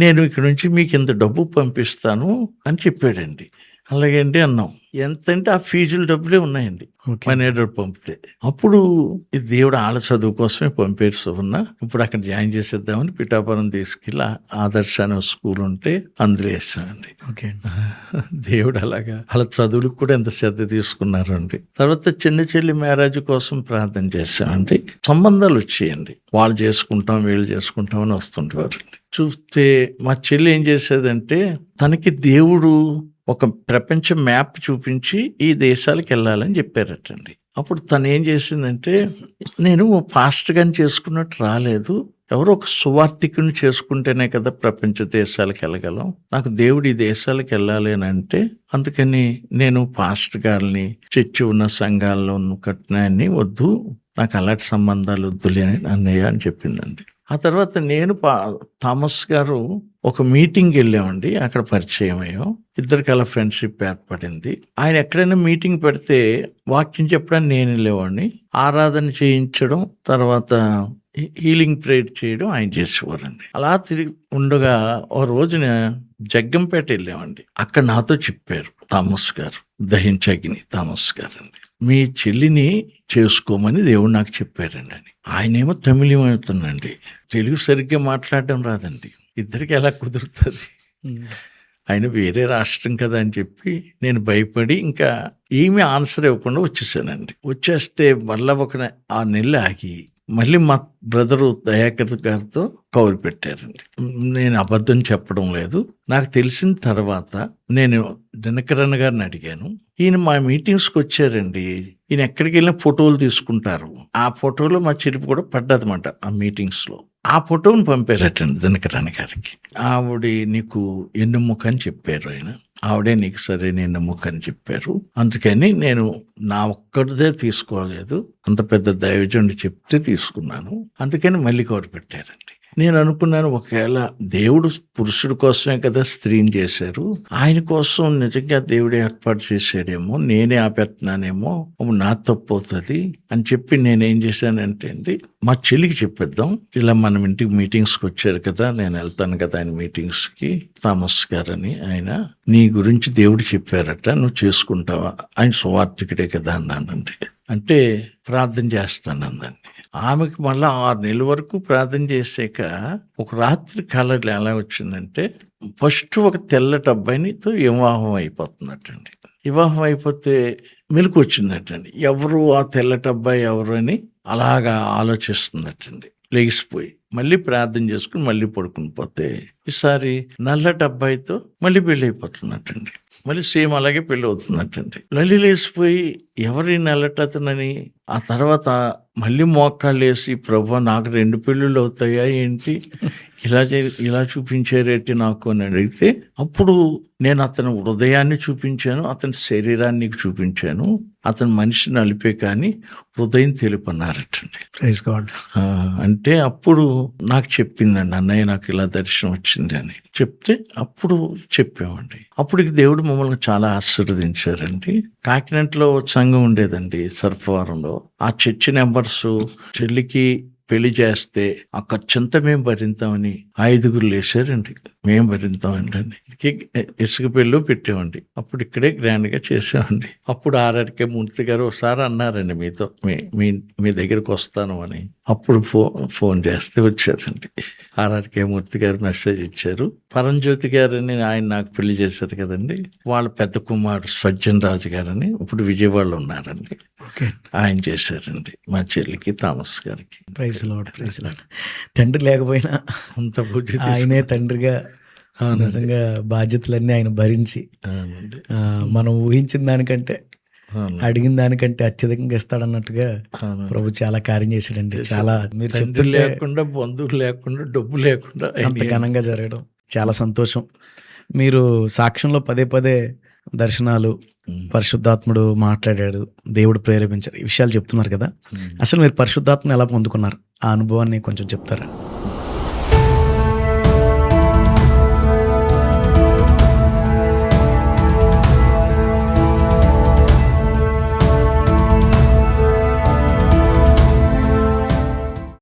నేను ఇక్కడ నుంచి మీకు ఇంత డబ్బు పంపిస్తాను అని చెప్పాడండి. అలాగే అండి అన్నాం. ఎంతంటే ఆ ఫీజుల డబ్బులే ఉన్నాయండి మేనేజర్ పంపితే. అప్పుడు దేవుడు ఆళ్ళ చదువు కోసమే పంపారు సువర్ణ. ఇప్పుడు అక్కడ జాయిన్ చేసేద్దామని పిఠాపురం తీసుకెళ్ళి ఆదర్శ అనే స్కూల్ ఉంటే అందులో వేసామండి. దేవుడు అలాగా వాళ్ళ చదువులకు కూడా ఎంత శ్రద్ధ తీసుకున్నారు అండి. తర్వాత చిన్న చెల్లి మ్యారేజ్ కోసం ప్రార్థన చేశామండి. సంబంధాలు వచ్చేయండి, వాళ్ళు చేసుకుంటాం వీళ్ళు చేసుకుంటాం అని వస్తుంటారు. చూస్తే మా చెల్లి ఏం చేసేదంటే, తనకి దేవుడు ఒక ప్రపంచ మ్యాప్ చూపించి ఈ దేశాలకు వెళ్ళాలని చెప్పారటండి. అప్పుడు తను ఏం చేసిందంటే, నేను పాస్టర్ గాని చేసుకున్నట్టు రాలేదు, ఎవరో ఒక సువార్థికుని చేసుకుంటేనే కదా ప్రపంచ దేశాలకు వెళ్ళగలం, నాకు దేవుడు ఈ దేశాలకు వెళ్ళాలి అని అంటే, అందుకని నేను పాస్టర్ గారిని చర్చి ఉన్న సంఘాల్లో కట్టినాన్ని వద్దు, నాకు అలాంటి సంబంధాలు వద్దులే అన్నయ్య అని చెప్పిందండి. ఆ తర్వాత నేను థామస్ గారు ఒక మీటింగ్ వెళ్ళామండి, అక్కడ పరిచయం అయ్యాం. ఇద్దరికి అలా ఫ్రెండ్షిప్ ఏర్పడింది. ఆయన ఎక్కడైనా మీటింగ్ పెడితే వాక్యం చెప్పడానికి నేను వెళ్ళేవాడిని, ఆరాధన చేయించడం, తర్వాత హీలింగ్ ప్రేయర్ చేయడం ఆయన చేసేవారండి. అలా తిరిగి ఉండగా ఓ రోజున జగ్గంపేట వెళ్ళామండి. అక్కడ నాతో చెప్పారు థామస్ గారు, దహించగిని థామస్ గారు అండి, మీ చెల్లిని చేసుకోమని దేవుడు నాకు చెప్పారండి అని. ఆయనేమో తమిళం అవుతుందండి, తెలుగు సరిగ్గా మాట్లాడడం రాదండి. ఇద్దరికి ఎలా కుదురుతుంది, ఆయన వేరే రాష్ట్రం కదా అని చెప్పి నేను భయపడి ఇంకా ఏమీ ఆన్సర్ ఇవ్వకుండా వచ్చేసానండి. వచ్చేస్తే మళ్ళీ ఒక 6 నెలలు ఆగి మళ్ళీ మా బ్రదరు దయాకర్ గారితో కౌరు పెట్టారండి. నేను అబద్ధం చెప్పడం లేదు, నాకు తెలిసిన తర్వాత నేను దినకరన్ గారిని అడిగాను. ఈయన మా మీటింగ్స్కి వచ్చారండి, ఈయన ఎక్కడికి వెళ్ళినా ఫోటోలు తీసుకుంటారు. ఆ ఫోటోలో మా చెరుపు కూడా పడ్డదన్నమాట ఆ మీటింగ్స్లో. ఆ ఫోటోని పంపారటండి దినకరన్ గారికి. ఆవిడ నీకు ఎన్నుముక అని చెప్పారు ఆయన, ఆవిడే నీకు సరైన ఎన్నుముక అని చెప్పారు. అందుకని నేను నా ఒక్కడిదే తీసుకోలేదు, అంత పెద్ద దైవజనుడు చెప్తే తీసుకున్నాను. అందుకని మళ్ళీ కోట పెట్టారండి. నేను అనుకున్నాను, ఒకవేళ దేవుడు పురుషుడి కోసమే కదా స్త్రీని చేశారు, ఆయన కోసం నిజంగా దేవుడు ఏర్పాటు చేశాడేమో, నేనే ఆపెత్తున్నానేమో, నా తప్పు అవుతుంది అని చెప్పి నేనేం చేశానంటే అండి, మా చెల్లికి చెప్పేద్దాం, ఇలా మనం ఇంటికి మీటింగ్స్కి వచ్చారు కదా, నేను వెళ్తాను కదా ఆయన మీటింగ్స్కి, థామస్ గారని ఆయన, నీ గురించి దేవుడు చెప్పారట, నువ్వు చేసుకుంటావా, ఆయన సువార్థికుడే కదా అన్నానండి. అంటే ప్రార్థన చేస్తానందండి. ఆమెకు మళ్ళీ 6 నెలల వరకు ప్రార్థన చేసాక ఒక రాత్రి కళ ఎలా వచ్చిందంటే, ఫస్ట్ ఒక తెల్లటి అబ్బాయినితో వివాహం అయిపోతున్నట్టండి. వివాహం అయిపోతే మెలకు వచ్చిందటండి, ఎవరు ఆ తెల్లటి అబ్బాయి ఎవరు అని అలాగా ఆలోచిస్తున్నట్టండి. లెగిసిపోయి మళ్ళీ ప్రార్థన చేసుకుని మళ్ళీ పడుకుని పోతే, ఈసారి నల్లటి అబ్బాయితో మళ్ళీ పెళ్ళి అయిపోతున్నట్టండి. మళ్ళీ సేమ్ అలాగే పెళ్ళి అవుతున్నట్టండి. మళ్ళీ లేచిపోయి ఎవరి నల్లటతనని, ఆ తర్వాత మళ్ళీ మోకాళ్ళు వేసి, ప్రభు నాకు 2 పెళ్ళిళ్ళు అవుతాయా ఏంటి, ఇలా చూపించారేంటి నాకు అని అడిగితే, అప్పుడు నేను అతని హృదయాన్ని చూపించాను, అతని శరీరాన్ని చూపించాను, అతని మనిషి నలిపే కానీ హృదయం తెలుపన్నారటండి. Praise God. అంటే అప్పుడు నాకు చెప్పిందండి, అన్నయ్య నాకు ఇలా దర్శనం వచ్చింది అని చెప్తే అప్పుడు చెప్పామండి. అప్పటికి దేవుడు మమ్మల్ని చాలా ఆశీర్వదించారండి. కాకినాడలో సంఘం ఉండేదండి సర్పవరంలో. ఆ చర్చి నెంబర్స్ చెల్లికి పెళ్లి చేస్తే ఆ ఖర్చంతా మేము భరిస్తామని 5 లేచారండి. మేము భరిస్తామండి అని ఇసుక పెళ్ళి పెట్టామండి. అప్పుడు ఇక్కడే గ్రాండ్ గా చేసామండి. అప్పుడు ఆర్ఆర్కే మూర్తి గారు ఒకసారి అన్నారండి, మీతో మీ దగ్గరకు వస్తాను అని. అప్పుడు ఫోన్ చేస్తే వచ్చారండి. ఆర్ఆర్కే మూర్తి గారు మెసేజ్ ఇచ్చారు. పరంజ్యోతి గారని ఆయన నాకు పెళ్లి చేశారు కదండి, వాళ్ళ పెద్ద కుమారుడు సజ్జన్ రాజు గారని ఇప్పుడు విజయవాడలో ఉన్నారండి. ఆయన చేశారండి మా చెల్లికి, థామస్ గారికి. Praise Lord, praise Lord. తండ్రి లేకపోయినా అంత బుద్ధి ఆయనే తండ్రిగా నిజంగా బాధ్యతలన్నీ ఆయన భరించి మనం ఊహించిన దానికంటే అడిగిన దానికంటే అత్యధికంగా ఇస్తాడన్నట్టుగా ప్రభు చాలా కార్యం చేశాడండి. చాలా మీరు చెప్తులు లేకుండా, బంధువులు లేకుండా, డబ్బు లేకుండా అంత ఘనంగా జరగడం చాలా సంతోషం. మీరు సాక్ష్యంలో పదే దర్శనాలు, పరిశుద్ధాత్ముడు మాట్లాడాడు, దేవుడు ప్రేరేపించారు, ఈ విషయాలు చెప్తున్నారు కదా. అసలు మీరు పరిశుద్ధాత్మను ఎలా పొందుకున్నారు, ఆ అనుభవాన్ని కొంచెం చెప్తారా?